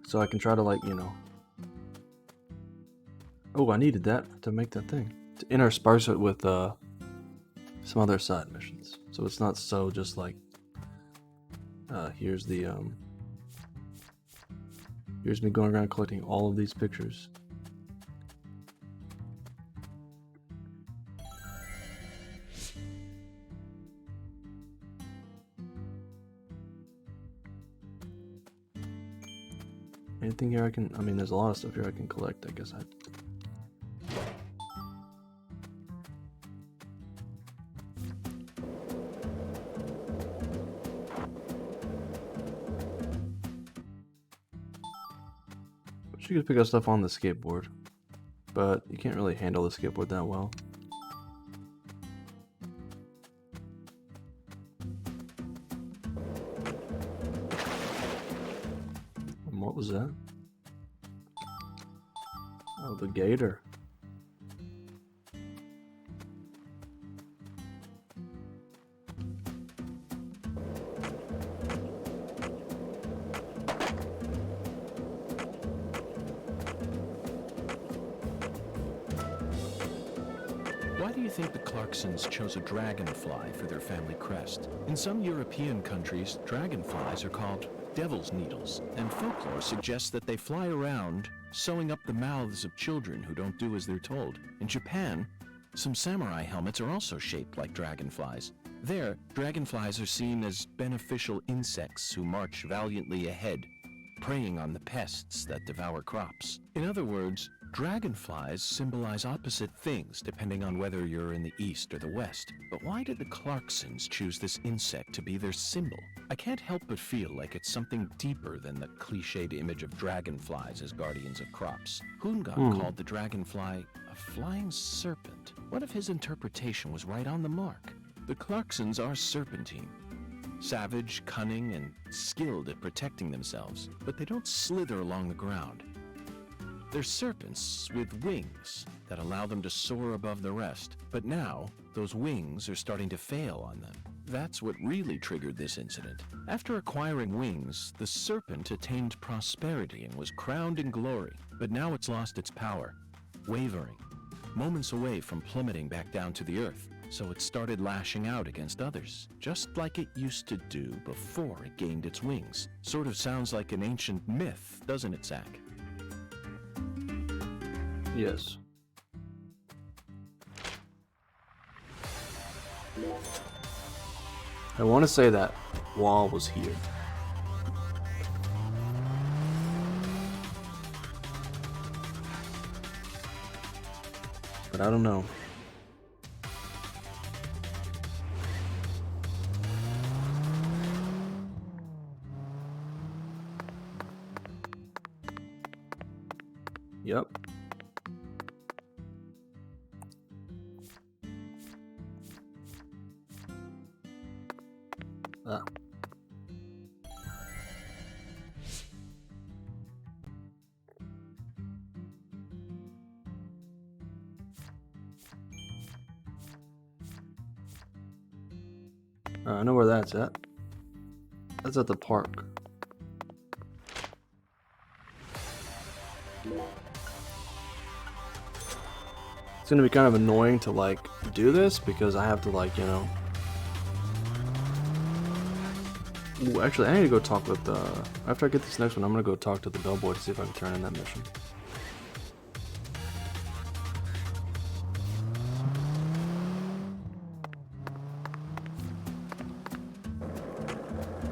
A: So I can try to oh, I needed that to make that thing. To intersperse it with some other side missions. So it's not so just here's me going around collecting all of these pictures. Anything here I mean, there's a lot of stuff here I can collect, I guess. You could pick up stuff on the skateboard, but you can't really handle the skateboard that well. And what was that? Oh, the gator.
B: Why do you think the Clarksons chose a dragonfly for their family crest? In some European countries, dragonflies are called devil's needles, and folklore suggests that they fly around, sewing up the mouths of children who don't do as they're told. In Japan, some samurai helmets are also shaped like dragonflies. There, dragonflies are seen as beneficial insects who march valiantly ahead, preying on the pests that devour crops. In other words, Dragonflies symbolize opposite things depending on whether you're in the east or the west. But why did the Clarksons choose this insect to be their symbol? I can't help but feel like it's something deeper than the cliched image of dragonflies as guardians of crops. Hungan called the dragonfly a flying serpent. What if his interpretation was right on the mark? The Clarksons are serpentine. Savage, cunning, and skilled at protecting themselves, but they don't slither along the ground. They're serpents with wings that allow them to soar above the rest, but now those wings are starting to fail on them. That's what really triggered this incident. After acquiring wings, the serpent attained prosperity and was crowned in glory, but now it's lost its power, wavering, moments away from plummeting back down to the earth. So it started lashing out against others, just like it used to do before it gained its wings. Sort of sounds like an ancient myth, doesn't it, Zach?
A: Yes. I want to say that wall was here. But I don't know. Yep. Ah. I know where that's at. That's at the park. It's gonna be kind of annoying to like do this because I have to like, you know. Ooh, actually, I need to go talk with after I get this next one, I'm gonna go talk to the bellboy to see if I can turn in that mission.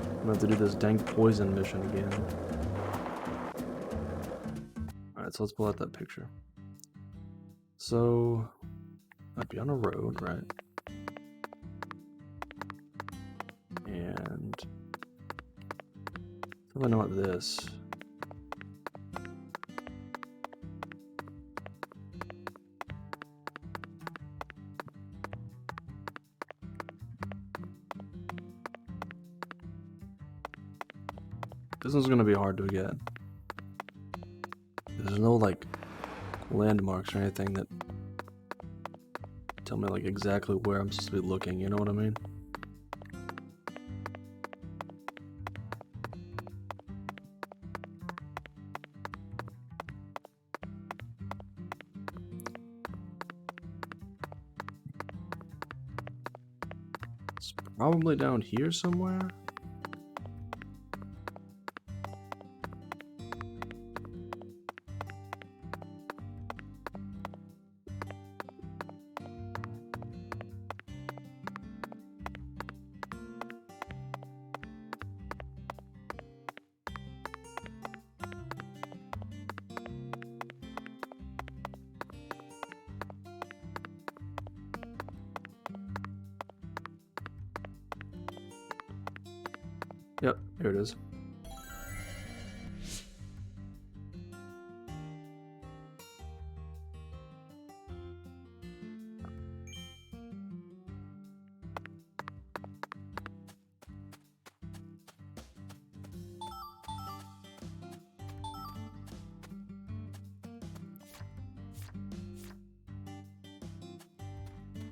A: I'm gonna have to do this dang poison mission again. Alright, so let's pull out that picture. So, I'd be on a road, right? And if I know what this. This one's gonna be hard to get. There's no like landmarks or anything that tell me like exactly where I'm supposed to be looking, you know what I mean? It's probably down here somewhere. Yep, here it is.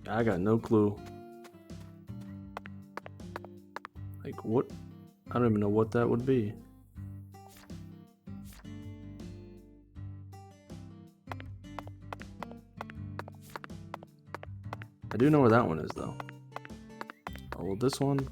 A: I got no clue. Like what? I don't even know what that would be. I do know where that one is though. Oh, well, this one.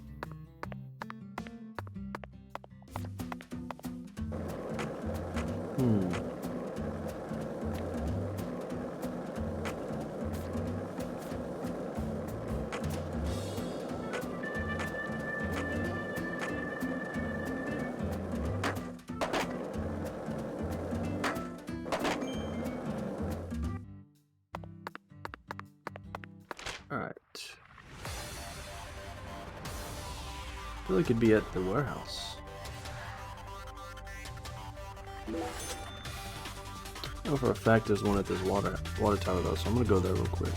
A: Alright. I feel like it'd be at the warehouse. I know for a fact there's one at this water tower though, so I'm gonna go there real quick.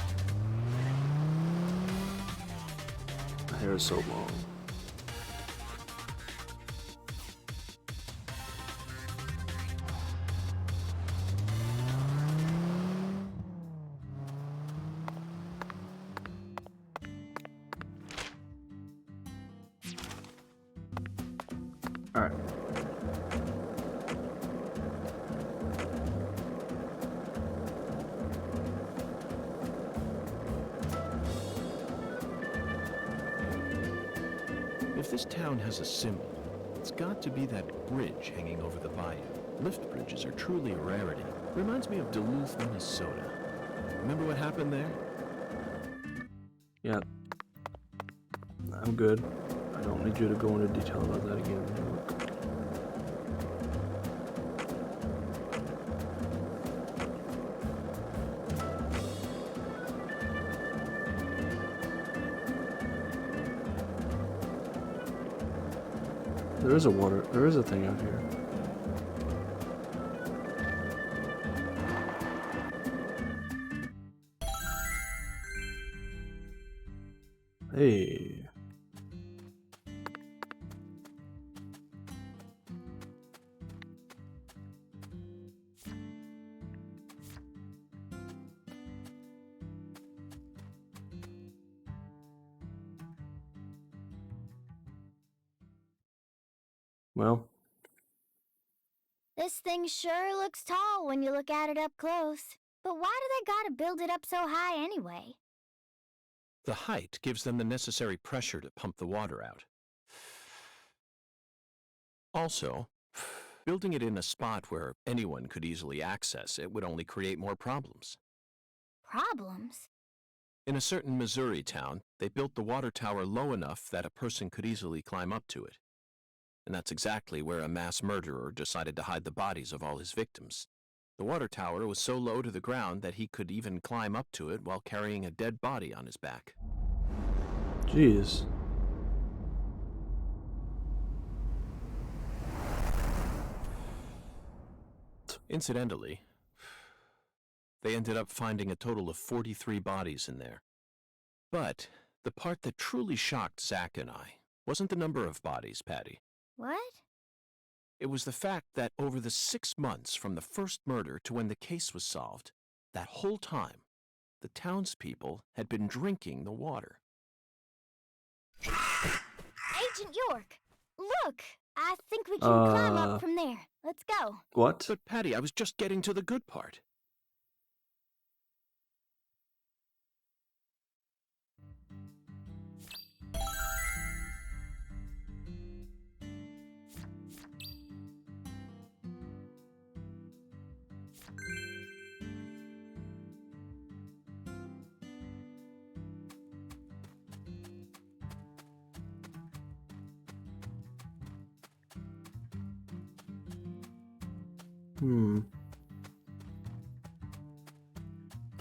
A: My hair is so long. Alright.
B: If this town has a symbol, it's got to be that bridge hanging over the bayou. Lift bridges are truly a rarity. Reminds me of Duluth, Minnesota. Remember what happened there?
A: Yeah. I'm good. I don't need you to go into detail about that again. There is a thing out here. Hey. Well.
C: This thing sure looks tall when you look at it up close. But why do they gotta build it up so high anyway?
B: The height gives them the necessary pressure to pump the water out. Also, building it in a spot where anyone could easily access it would only create more problems.
C: Problems?
B: In a certain Missouri town, they built the water tower low enough that a person could easily climb up to it. And that's exactly where a mass murderer decided to hide the bodies of all his victims. The water tower was so low to the ground that he could even climb up to it while carrying a dead body on his back.
A: Jeez.
B: Incidentally, they ended up finding a total of 43 bodies in there. But the part that truly shocked Zach and I wasn't the number of bodies, Patty.
C: What?
B: It was the fact that over the 6 months from the first murder to when the case was solved, that whole time, the townspeople had been drinking the water.
C: Agent York, look! I think we can climb up from there. Let's go.
A: What?
B: But Patty, I was just getting to the good part.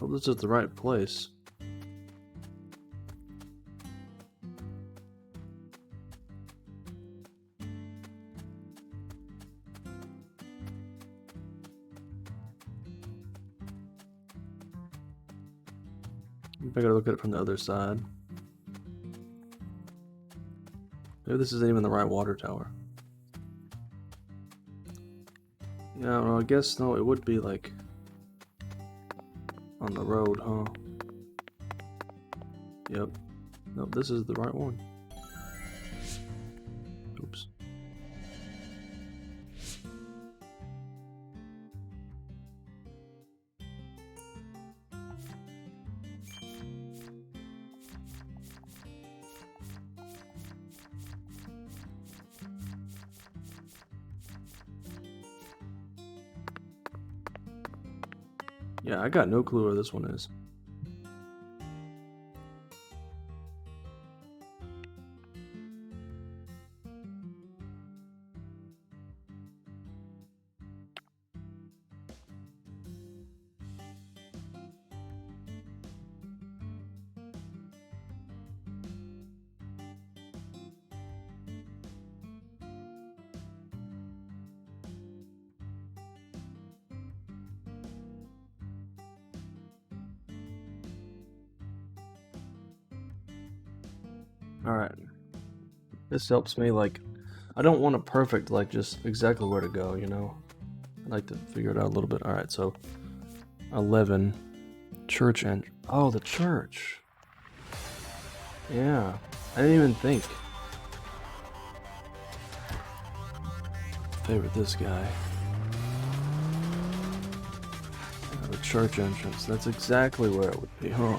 A: Hope this is the right place. I gotta look at it from the other side. Maybe this isn't even the right water tower. Yeah, I don't know, I guess no, it would be like on the road, huh? Yep. Nope, this is the right one. Oops. Yeah, I got no clue where this one is. Alright. This helps me, like, I don't want a perfect, like, just exactly where to go, you know? I like to figure it out a little bit. Alright, so 11. Church and oh, the church. Yeah. I didn't even think. Favorite this guy. The church entrance. That's exactly where it would be, huh?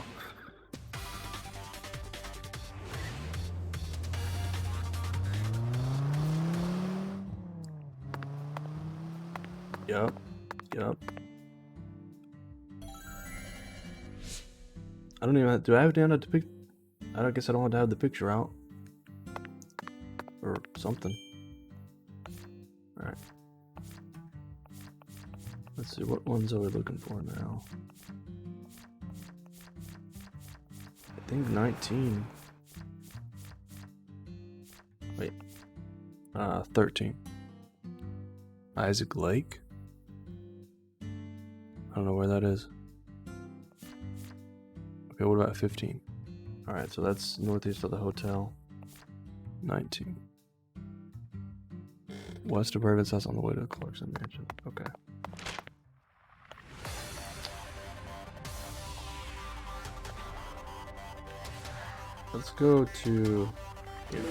A: Yup. Yup. I don't even have, do I have to have the pic? I guess I don't have to have the picture out. Or something. Alright. Let's see, what ones are we looking for now? I think 19. Wait. 13. Isaac Lake? I don't know where that is. Okay, what about 15? Alright, so that's northeast of the hotel. 19. West of Raven's house on the way to Clarkson Mansion. Okay. Let's go to here.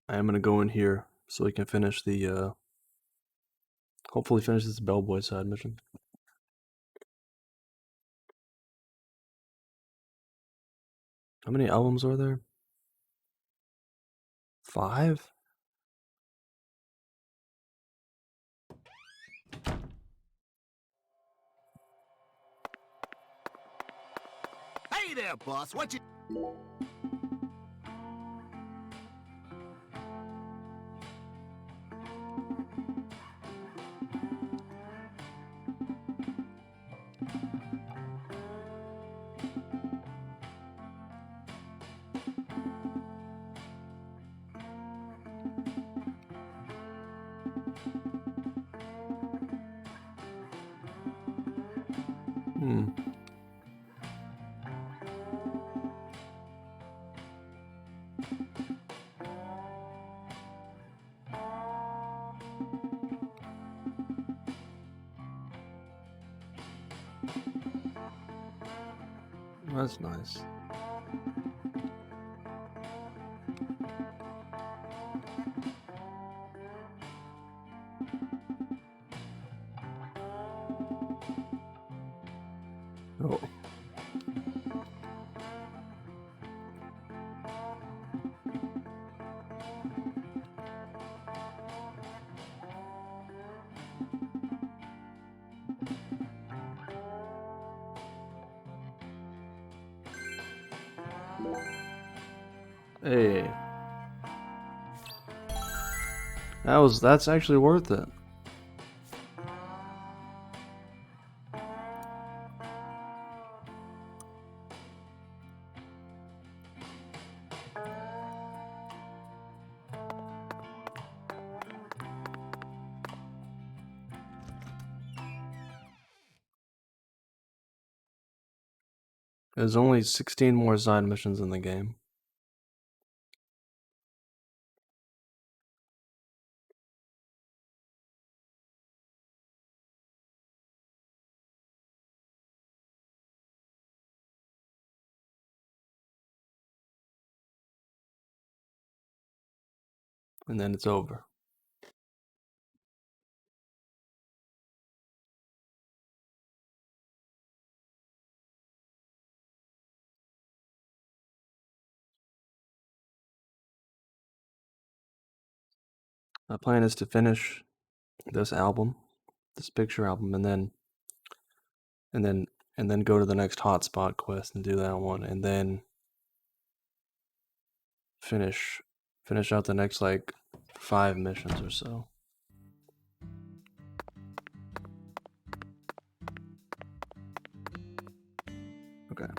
A: I am gonna go in here so we can finish the hopefully finish this bellboy side mission. How many albums are there? 5?
J: Hey there, boss. What you...
A: That's nice. Oh. Hey. That's actually worth it. There's only 16 more side missions in the game. And then it's over. My plan is to finish this album, this picture album, and then go to the next hotspot quest and do that one, and then finish out the next like 5 missions or so. Okay.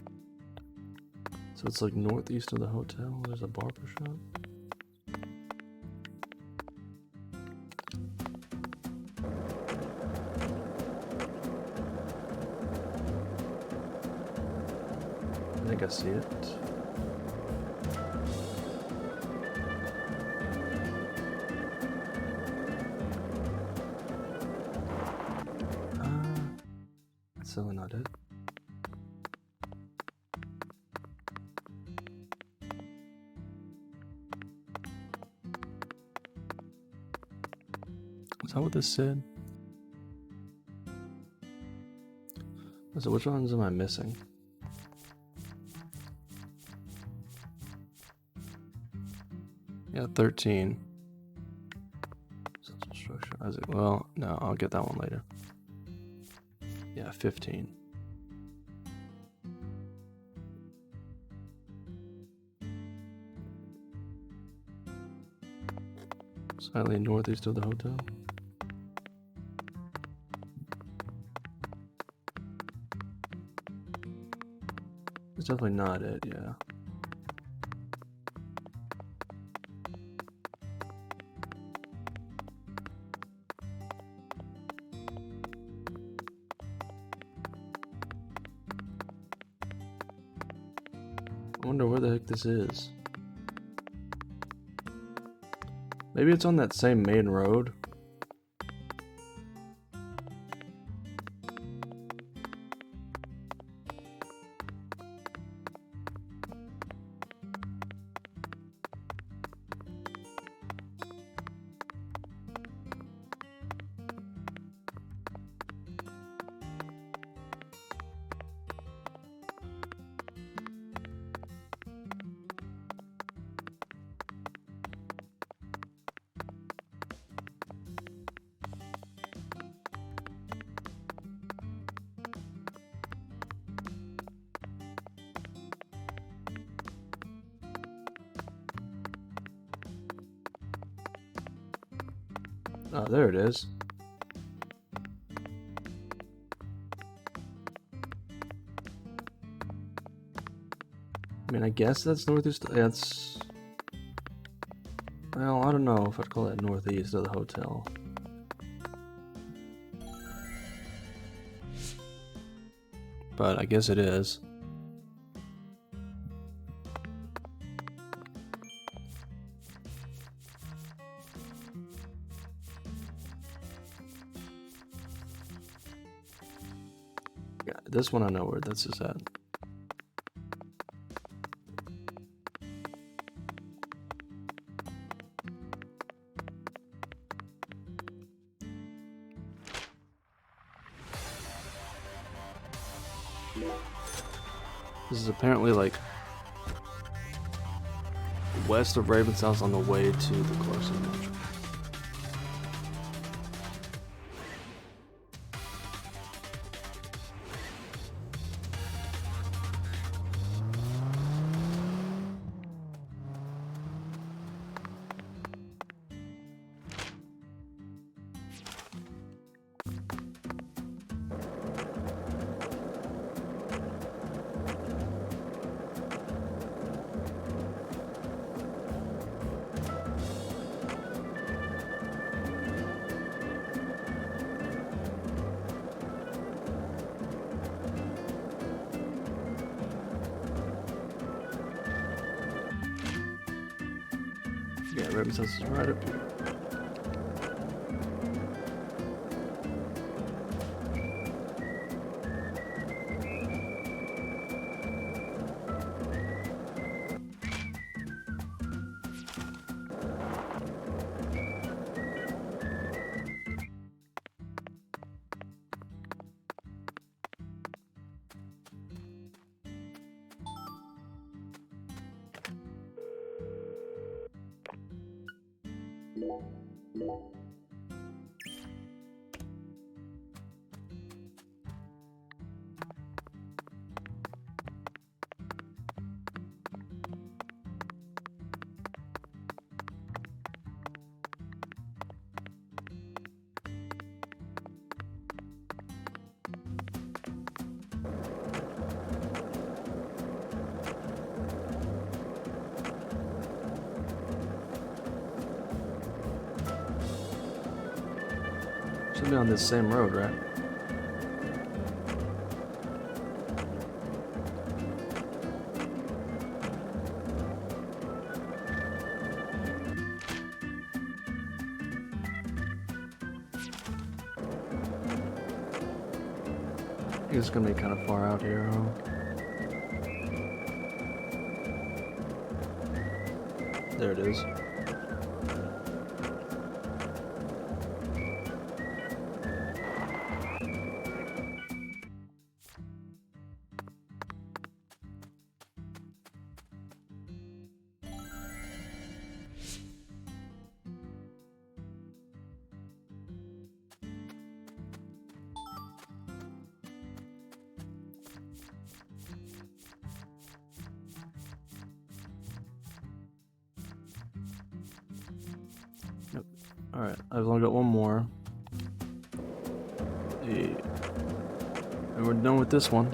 A: So it's like northeast of the hotel. There's a barber shop. I think I see it. That's certainly not it. Is that what this said? So which ones am I missing? Yeah, 13. Central structure. Isaac. Well, no, I'll get that one later. Yeah, 15. Slightly northeast of the hotel. It's definitely not it, yeah. I wonder where the heck this is. Maybe it's on that same main road. Oh, there it is. I mean, I guess that's northeast. That's... Well, I don't know if I'd call that northeast of the hotel. But I guess it is. Yeah, this one I know where this is at. This is apparently like west of Raven's house on the way to the Clarkson Mansion. Yeah, Raven's house is right up here. Should be on this same road, right? It's gonna be kind of far out here, huh? There it is. Alright, I've only got one more. And we're done with this one.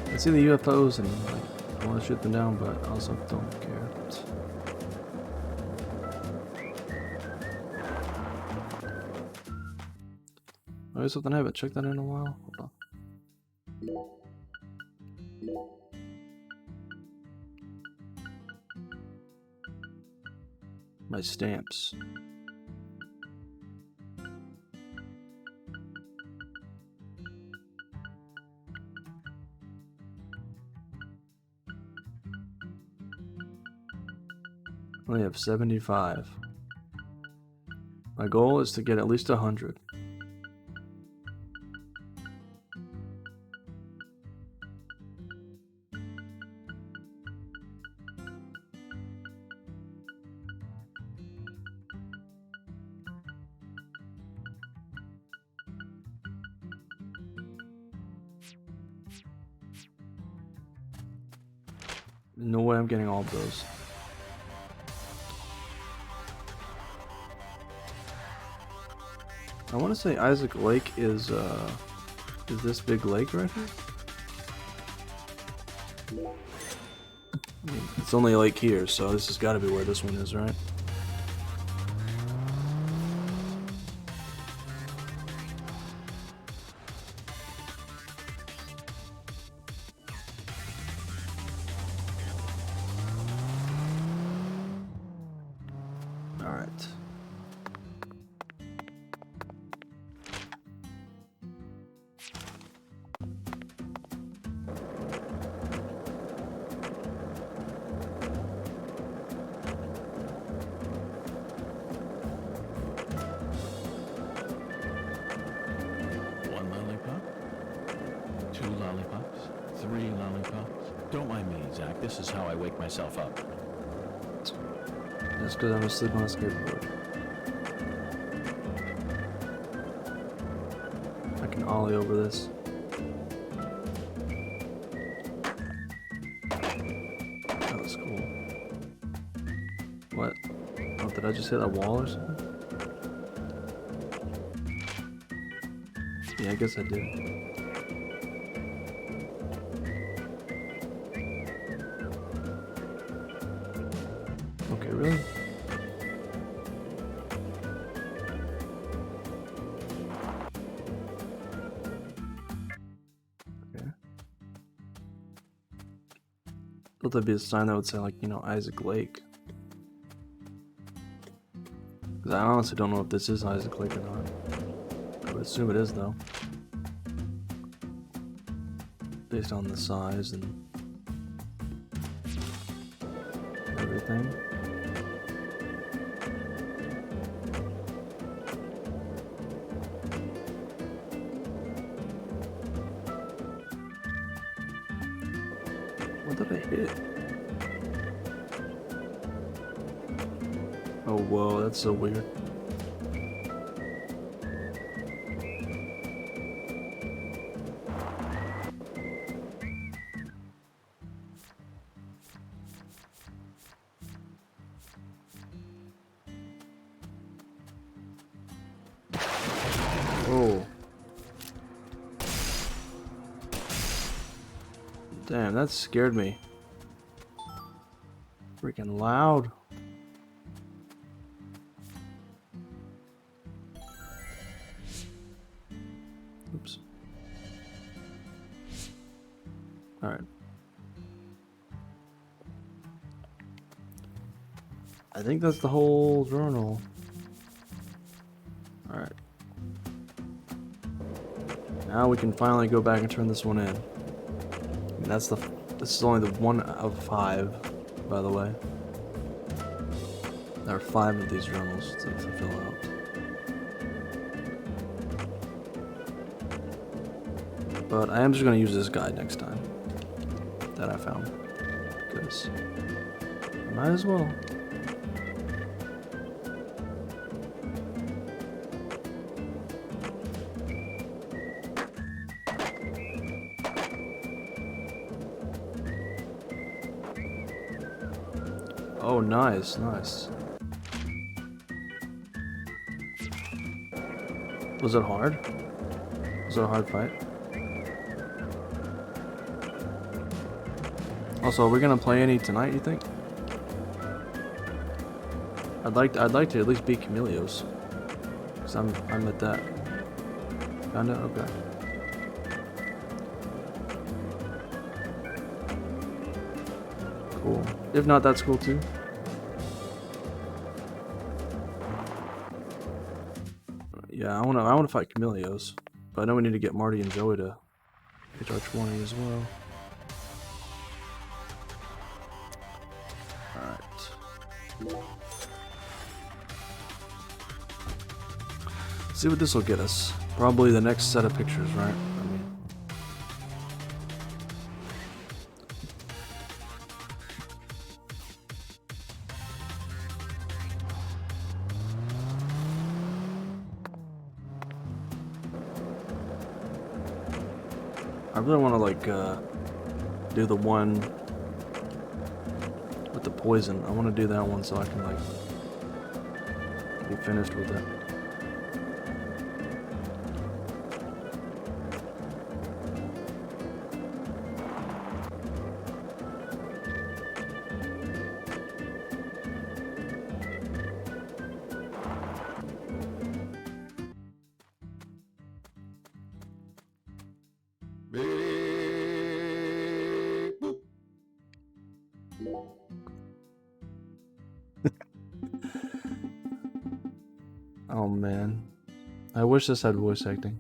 A: I see the UFOs and like, I want to shoot them down, but I also don't care. Oh, there's something I haven't checked that in a while. Hold on. My stamps. I only have 75. My goal is to get at least 100. No way I'm getting all of those. I want to say Isaac Lake is this big lake right here? I mean, it's only a lake here, so this has got to be where this one is, right? Alright.
B: One lollipop? 2 lollipops? 3 lollipops? Don't mind me, Zach. This is how I wake myself up.
A: That's because I'm asleep on a skateboard. I can ollie over this. That was cool. What? Oh, did I just hit a wall or something? Yeah, I guess I did. Okay, really? Okay. Thought that'd be a sign that would say, like, you know, Isaac Lake. Because I honestly don't know if this is Isaac Lake or not. I would assume it is, though. Based on the size and everything. What did I hit? Oh, whoa, that's so weird. Oh. Damn, that scared me. Freaking loud. Oops. Alright. I think that's the whole journal. Alright. Now we can finally go back and turn this one in. I mean, this is only the 1 of 5, by the way. There are 5 of these journals to fill out. But I am just going to use this guide next time that I found. Because I might as well. Oh, nice, nice. Was it hard? Was it a hard fight? Also, are we gonna play any tonight, you think? I'd like to at least beat Camelios. Cause I'm at that. Kinda? Okay. Cool. If not, that's cool too. Yeah, I wanna fight Camelios. But I know we need to get Marty and Joey to HR 20 as well. Alright. See what this will get us. Probably the next set of pictures, right? I really want to like do the one with the poison. I want to do that one so I can like be finished with it. Oh man, I wish this had voice acting.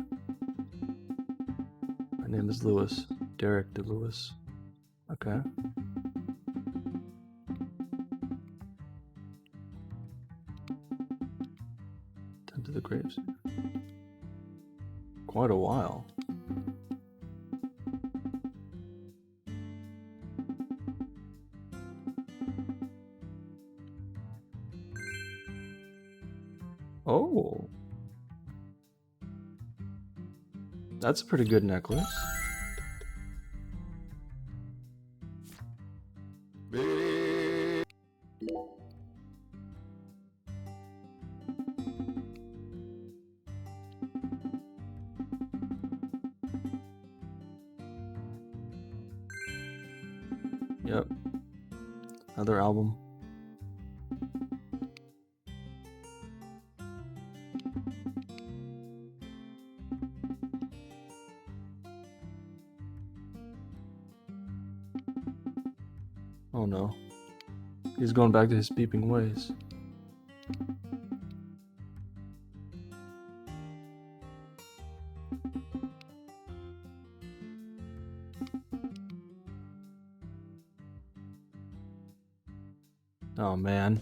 A: My name is Lewis, Derek DeLewis. Okay. Tend to the graves. Quite a while. Oh. That's a pretty good necklace. Yep. Another album. Oh no. He's going back to his peeping ways. Oh man.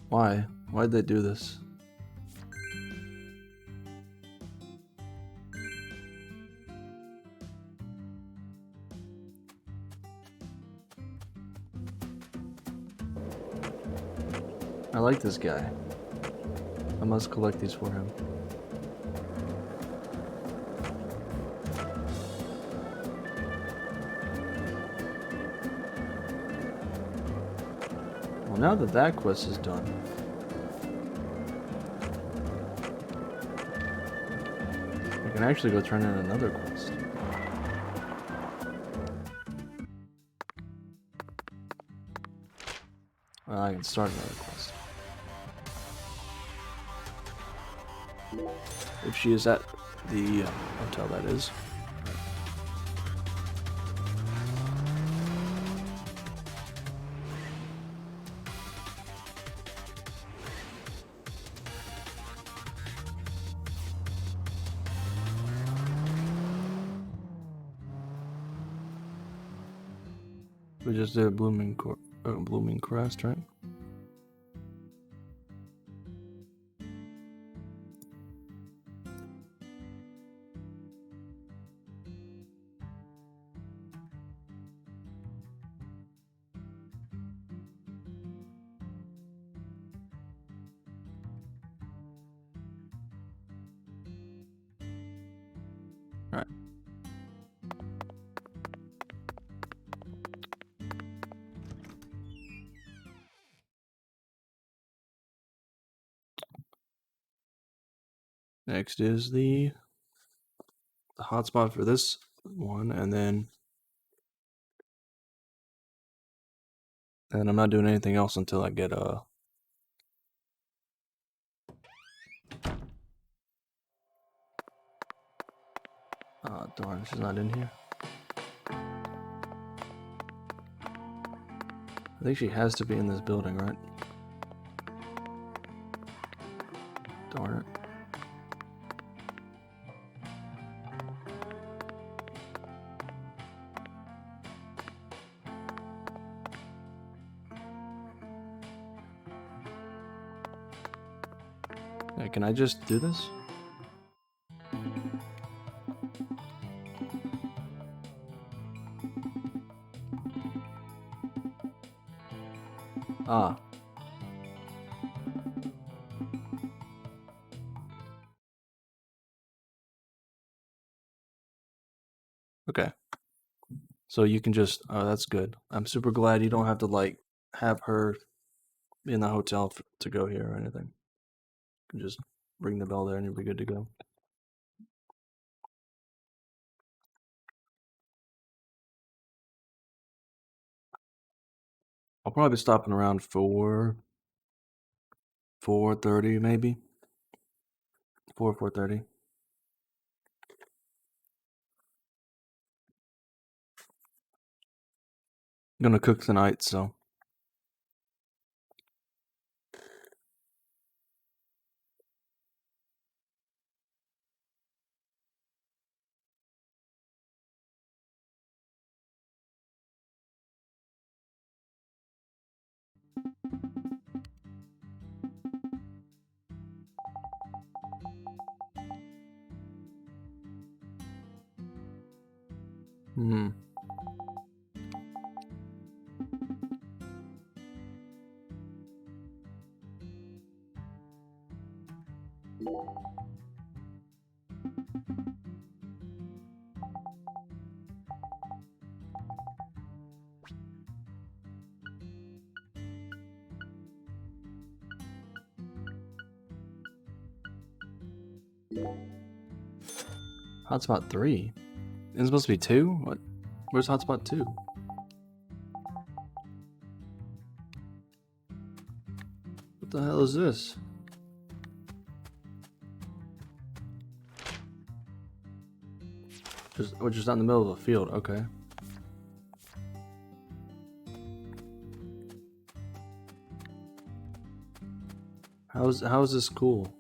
A: Why? Why'd they do this? I like this guy. I must collect these for him. Well, now that that quest is done, I can actually go turn in another quest. Well, I can start another quest. If she is at the hotel, that is. We just did Blooming Crest, right? Alright. Next is the hotspot for this one, and then I'm not doing anything else until I get oh, darn, she's not in here. I think she has to be in this building, right? Darn it. Yeah, can I just do this? Ah. Okay. So you can just, oh, that's good. I'm super glad you don't have to, like, have her in the hotel to go here or anything. You can just ring the bell there and you'll be good to go. I'll probably be stopping around 4:30 maybe. 4:30. I'm gonna cook tonight, so. Hmm. Hotspot 3? It's supposed to be 2? What? Where's hotspot 2? What the hell is this? We're just out in the middle of a field, okay. How is this cool?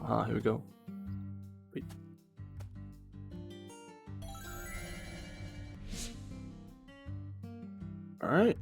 A: Here we go. Wait. All right.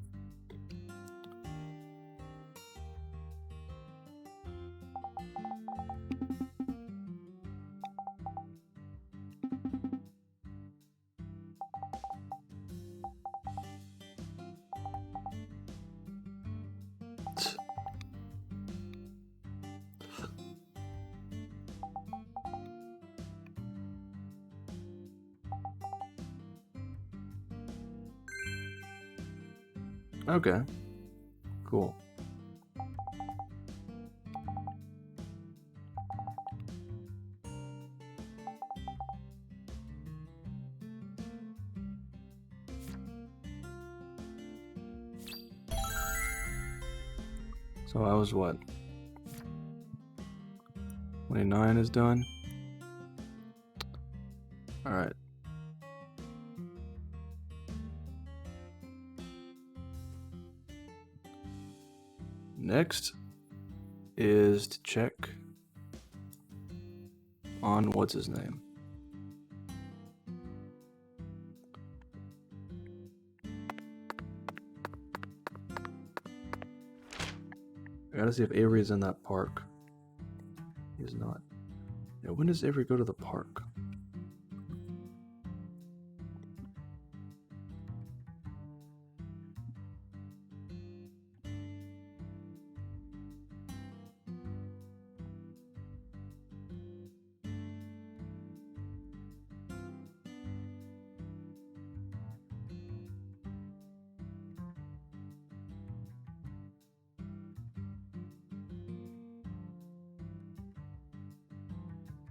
A: Okay. Cool. So I was what? 29 is done. All right. Next is to check on what's his name. I gotta see if Avery's in that park. He's not. Yeah, when does Avery go to the park?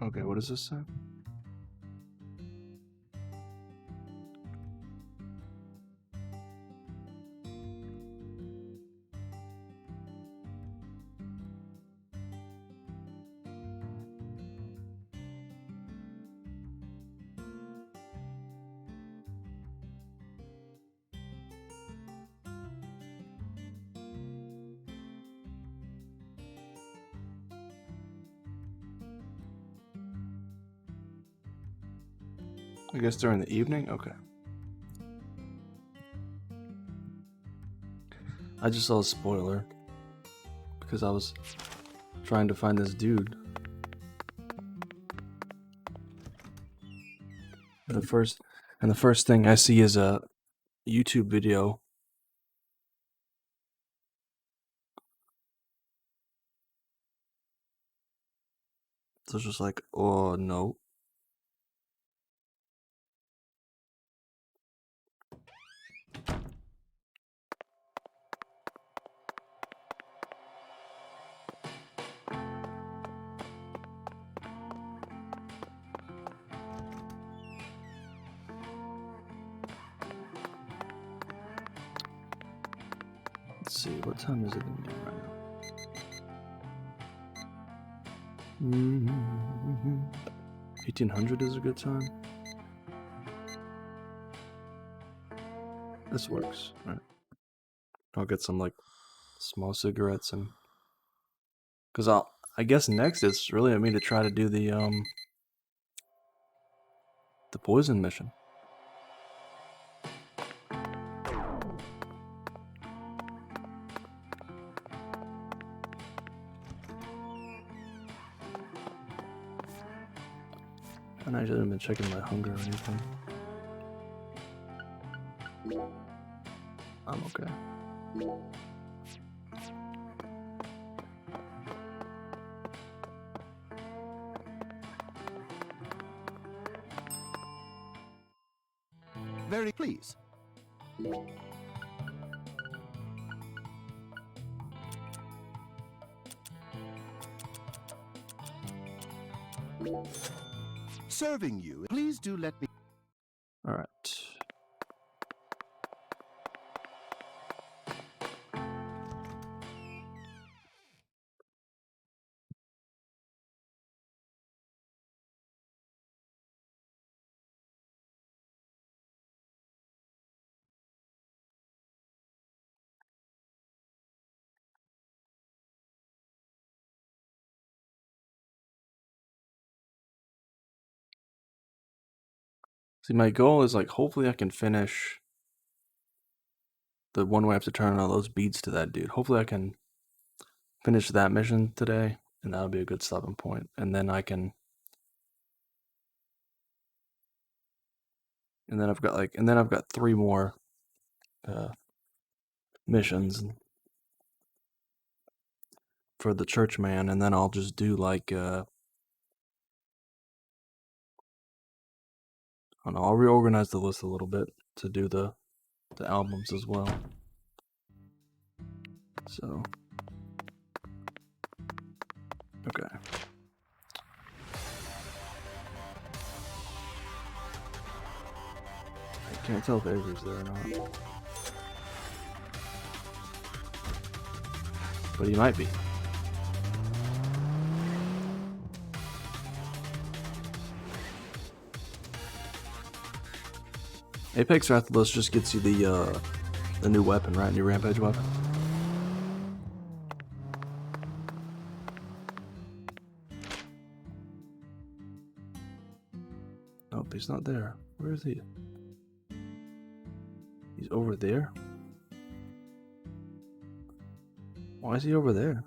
A: Okay, what does this say? I guess during the evening? Okay. I just saw a spoiler because I was trying to find this dude. And the first thing I see is a YouTube video. So it's just like, oh no. Let's see, what time is it in here right now? 1800 is a good time. This works, right? I'll get some like small cigarettes and because I guess next it's really me to try to do the poison mission. And I haven't been checking my hunger or anything. I'm okay.
J: Very pleased. Serving you. Please do let me.
A: All right. See, my goal is like, hopefully I can finish the one where I have to turn all those beads to that dude. Hopefully I can finish that mission today, and that'll be a good stopping point. And then I can, and then I've got 3 more missions for the church man, and then I'll just do like I'll reorganize the list a little bit to do the albums as well. So, okay. I can't tell if Avery's there or not. But he might be. Apex Rathalos just gets you the new weapon, right? New rampage weapon. Nope, he's not there. Where is he? He's over there? Why is he over there?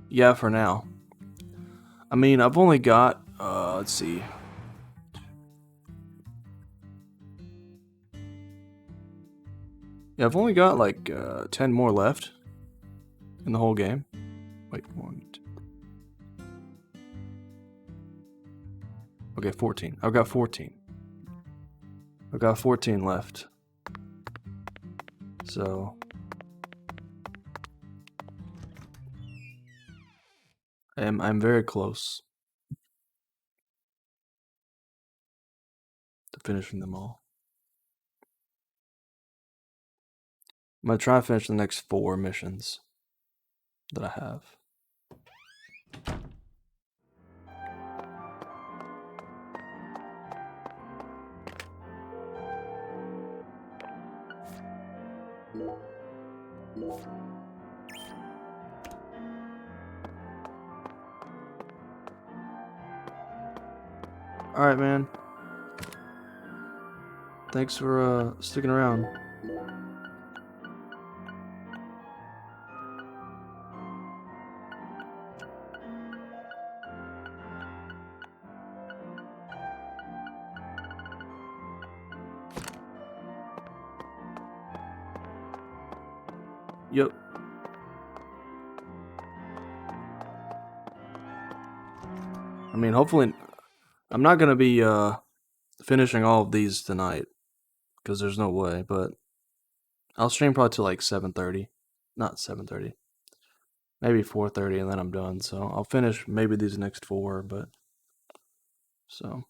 A: Yeah, for now. I mean, I've only got, let's see. Yeah, I've only got like 10 more left in the whole game. Wait, 1, 2. Okay, 14. I've got 14. I've got 14 left. So I'm very close to finishing them all. I'm gonna try to finish the next 4 missions that I have. Alright, man. Thanks for sticking around. Yep. I mean, hopefully, I'm not gonna be finishing all of these tonight, because there's no way. But I'll stream probably till like 7:30, not 7:30, maybe 4:30, and then I'm done. So I'll finish maybe these next 4, but so.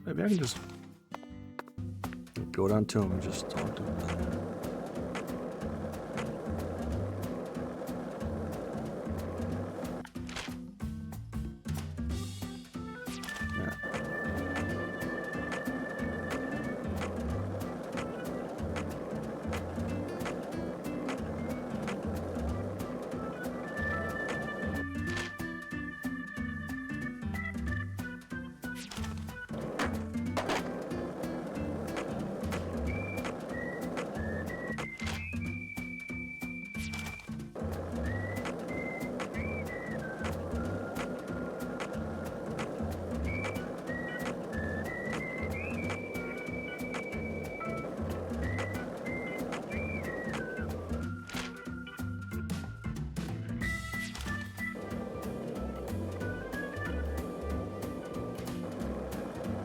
A: Maybe I can just go down to him and just talk to him. Yeah.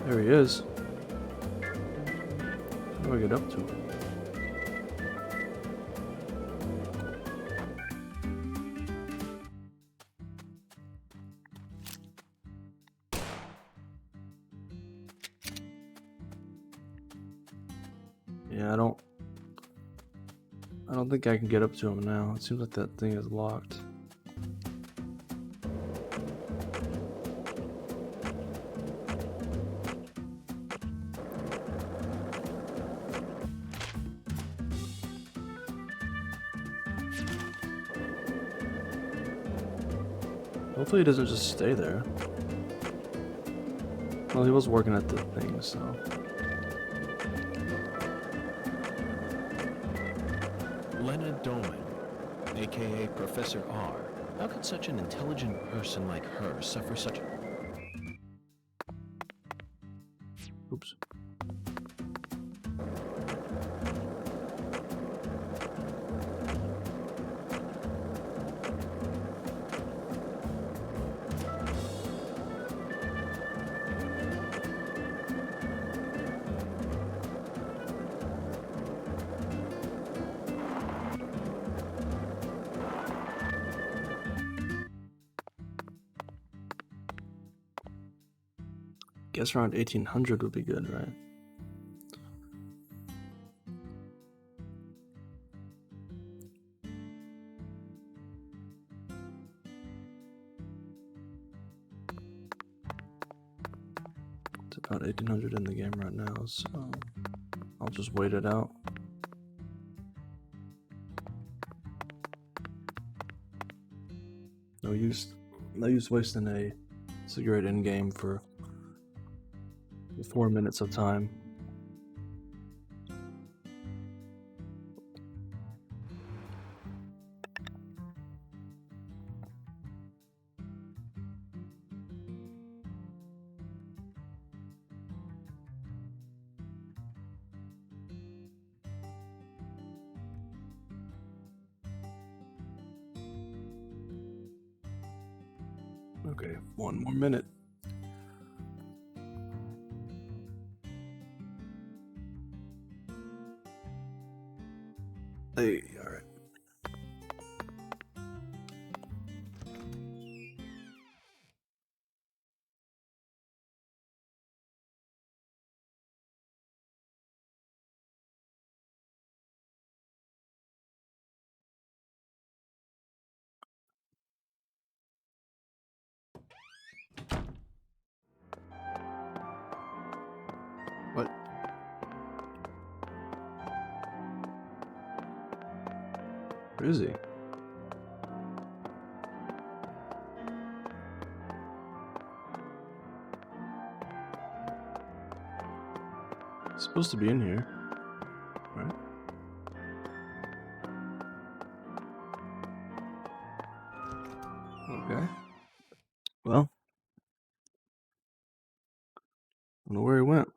A: There he is. How do I get up to him? Yeah, I don't think I can get up to him now. It seems like that thing is locked. Hopefully he doesn't just stay there. Well, he was working at the thing, so...
B: Lena Doman, aka Professor R. How could such an intelligent person like her suffer such...
A: Oops. Guess around 1800 would be good, right? It's about 1800 in the game right now, so I'll just wait it out. No use wasting a cigarette in game for 4 minutes of time. Okay, 1 more minute. Hey, all right. What? Where is he? He's supposed to be in here, right? Okay. Well, I don't know where he went.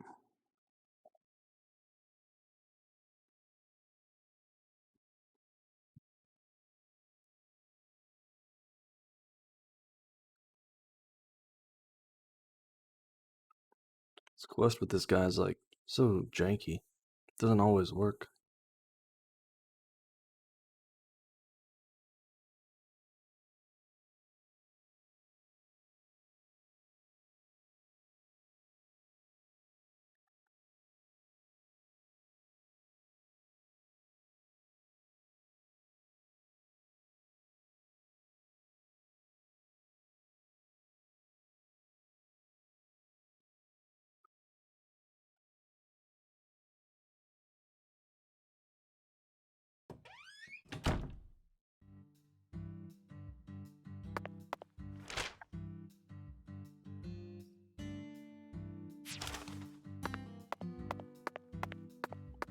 A: This quest with this guy is like so janky. It doesn't always work.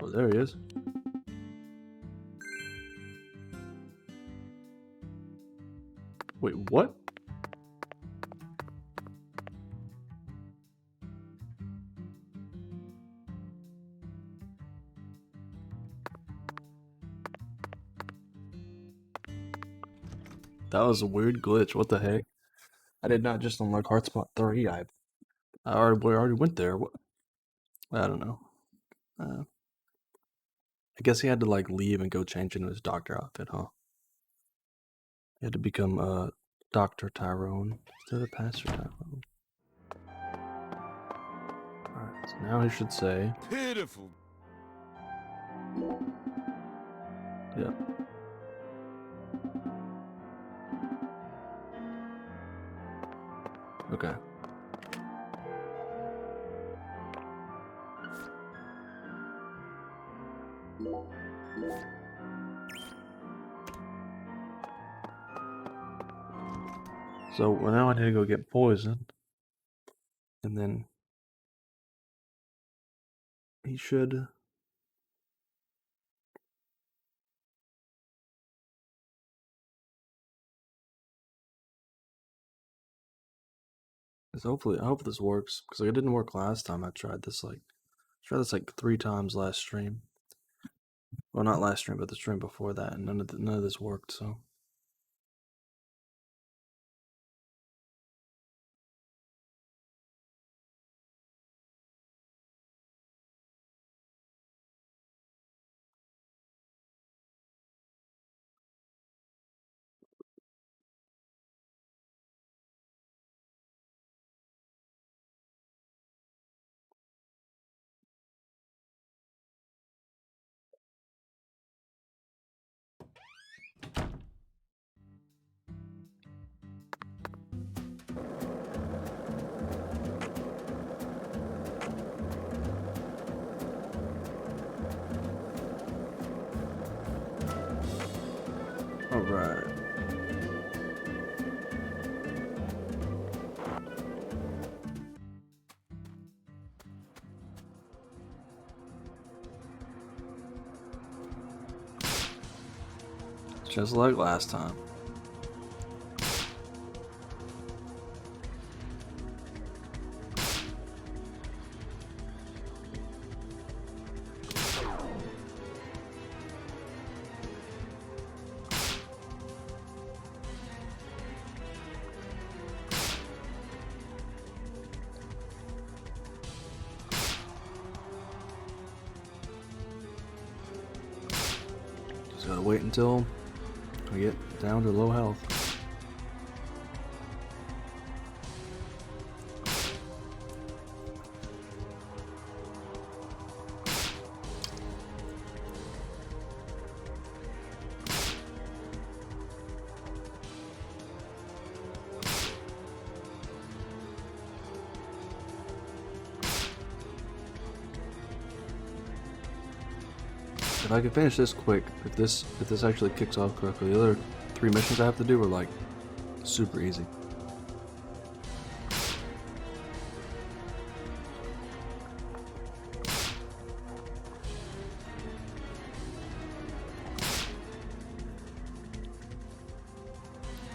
A: Oh, there he is. Wait, what? That was a weird glitch. What the heck? I did not just unlock Hotspot 3. I We already went there. What? I don't know. I guess he had to like leave and go change into his doctor outfit, huh? He had to become Dr. Tyrone instead of Pastor Tyrone. Alright, so now he should say
K: Pitiful.
A: yeah. Okay. So now I need to go get poisoned. And then he should. I hope this works because it didn't work last time. I tried this like 3 times last stream. Well, not last stream, but the stream before that, and none of this worked. So. All right. Just like last time. Just gotta wait until we get down to low health. If I can finish this quick, if this actually kicks off correctly, the other 3 missions I have to do are like super easy.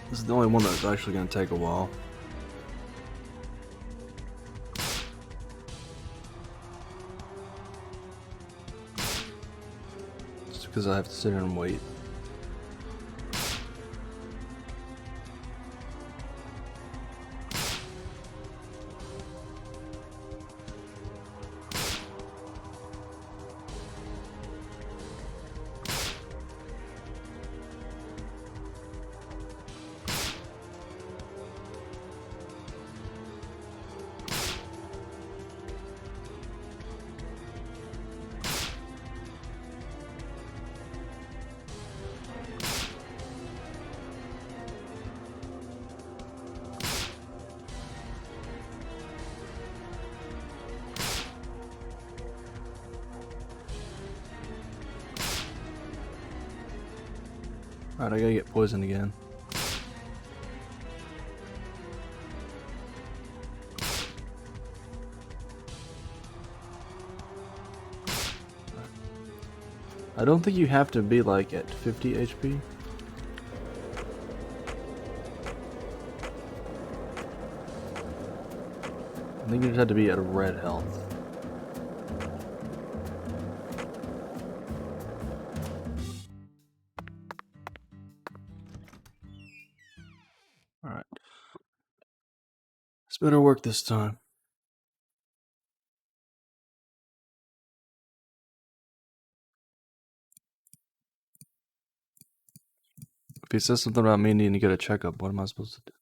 A: This is the only one that's actually going to take a while. Just because I have to sit here and wait. Alright, I gotta get poisoned again. I don't think you have to be like at 50 HP. I think you just have to be at a red health. Alright. This better work this time. If he says something about me needing to get a checkup, what am I supposed to do?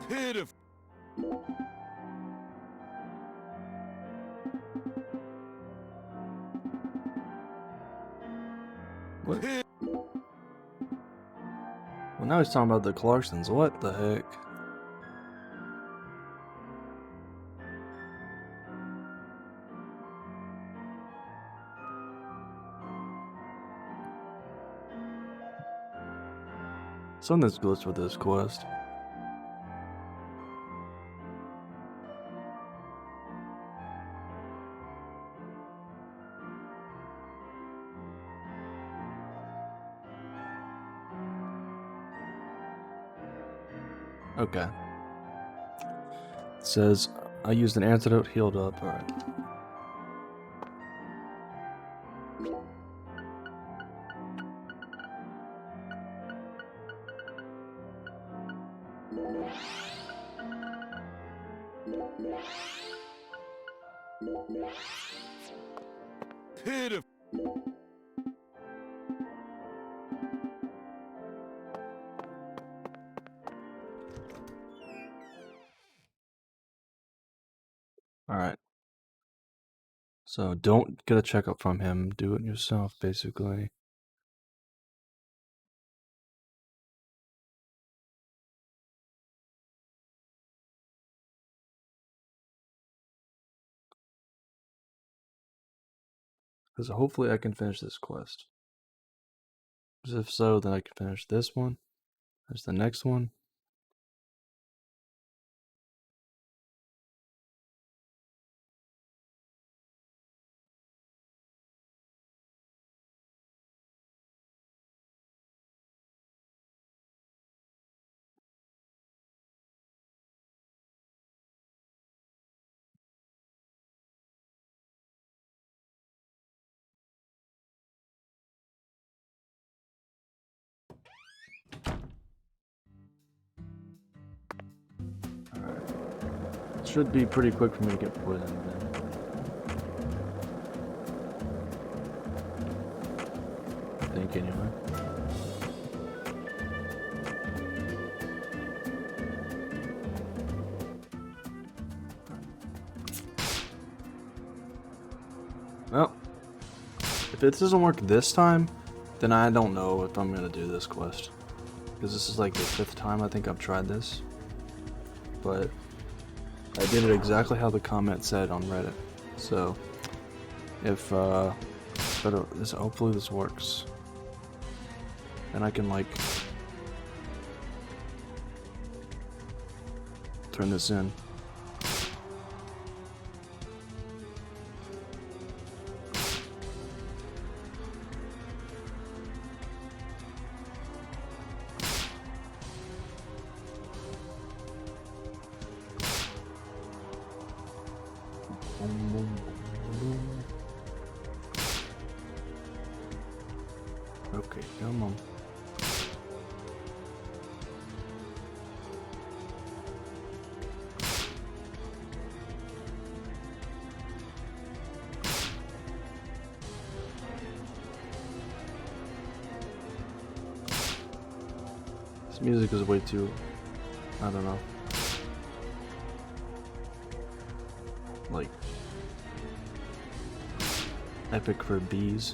K: Pitiful.
A: What? Well, now he's talking about the Clarksons. What the heck? Something's glitched with this quest. Okay. It says, I used an antidote, healed up. Alright.
K: Pitiful.
A: Alright. So don't get a checkup from him. Do it yourself, basically. Because hopefully I can finish this quest. Because if so, then I can finish this one. There's the next one. It should be pretty quick for me to get poisoned then. I think anyway. Well, if it doesn't work this time, then I don't know if I'm gonna do this quest. Because this is like the 5th time I think I've tried this. But I did it exactly how the comment said on Reddit. So, if, hopefully this works. And I can, like, turn this in. Okay, come on. This music is way too, I don't know, like, epic for bees.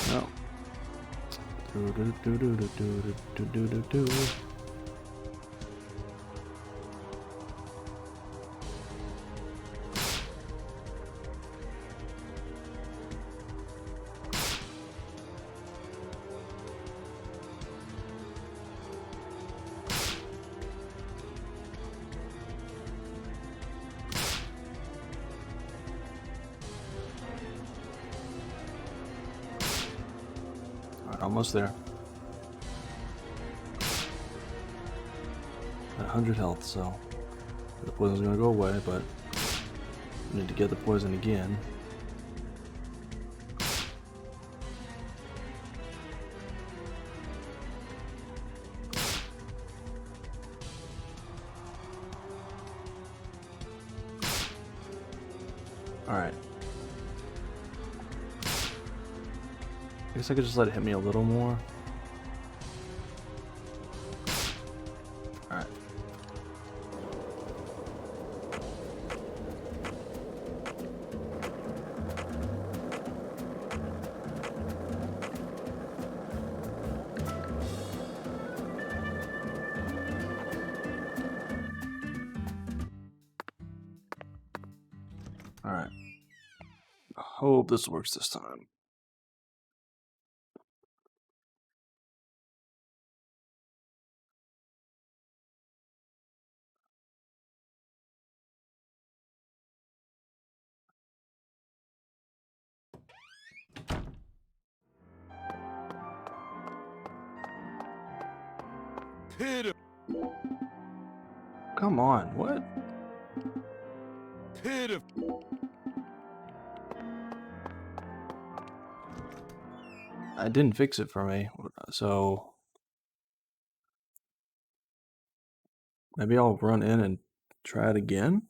A: No. Do. Almost there. At 100 health, so the poison's gonna go away, but Need to get the poison again. Alright. I guess I could just let it hit me a little more. Alright. Alright. I hope this works this time.
K: Pitiful.
A: Come on, what?
K: Pitiful.
A: I didn't fix it for me, so maybe I'll run in and try it again?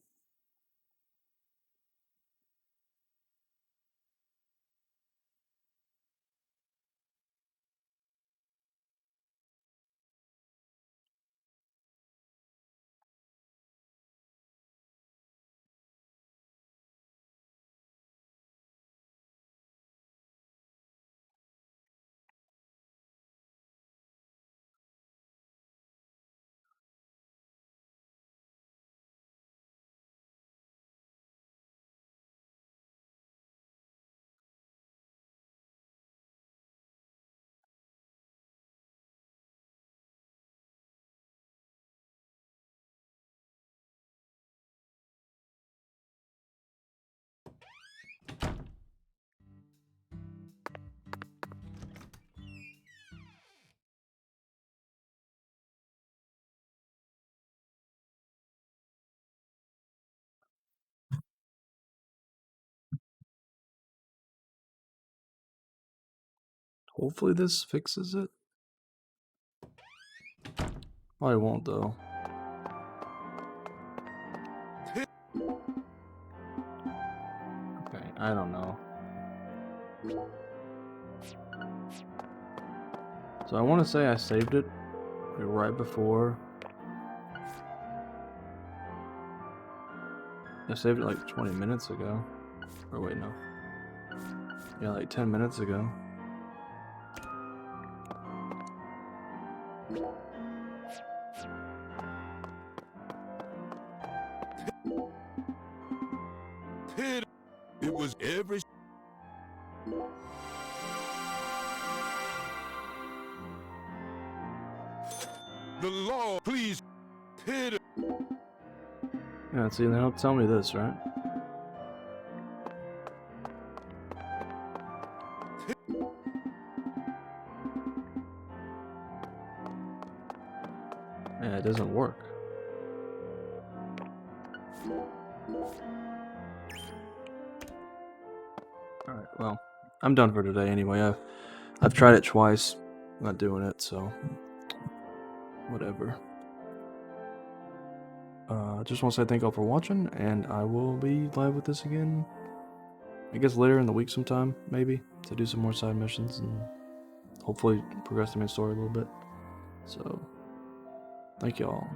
A: Hopefully this fixes it. Probably won't though. Okay, I don't know. So I want to say I saved it right before. I saved it like 20 minutes ago. Or wait, no. Yeah, like 10 minutes ago.
K: It was every... The law, please. Pitiful.
A: Yeah, see, they don't tell me this, right? Yeah, it doesn't work. Alright, well, I'm done for today anyway. I've tried it twice. Not doing it, so whatever. Just want to say thank y'all for watching, and I will be live with this again, I guess later in the week sometime, maybe, to do some more side missions and hopefully progress the main story a little bit. So, thank y'all.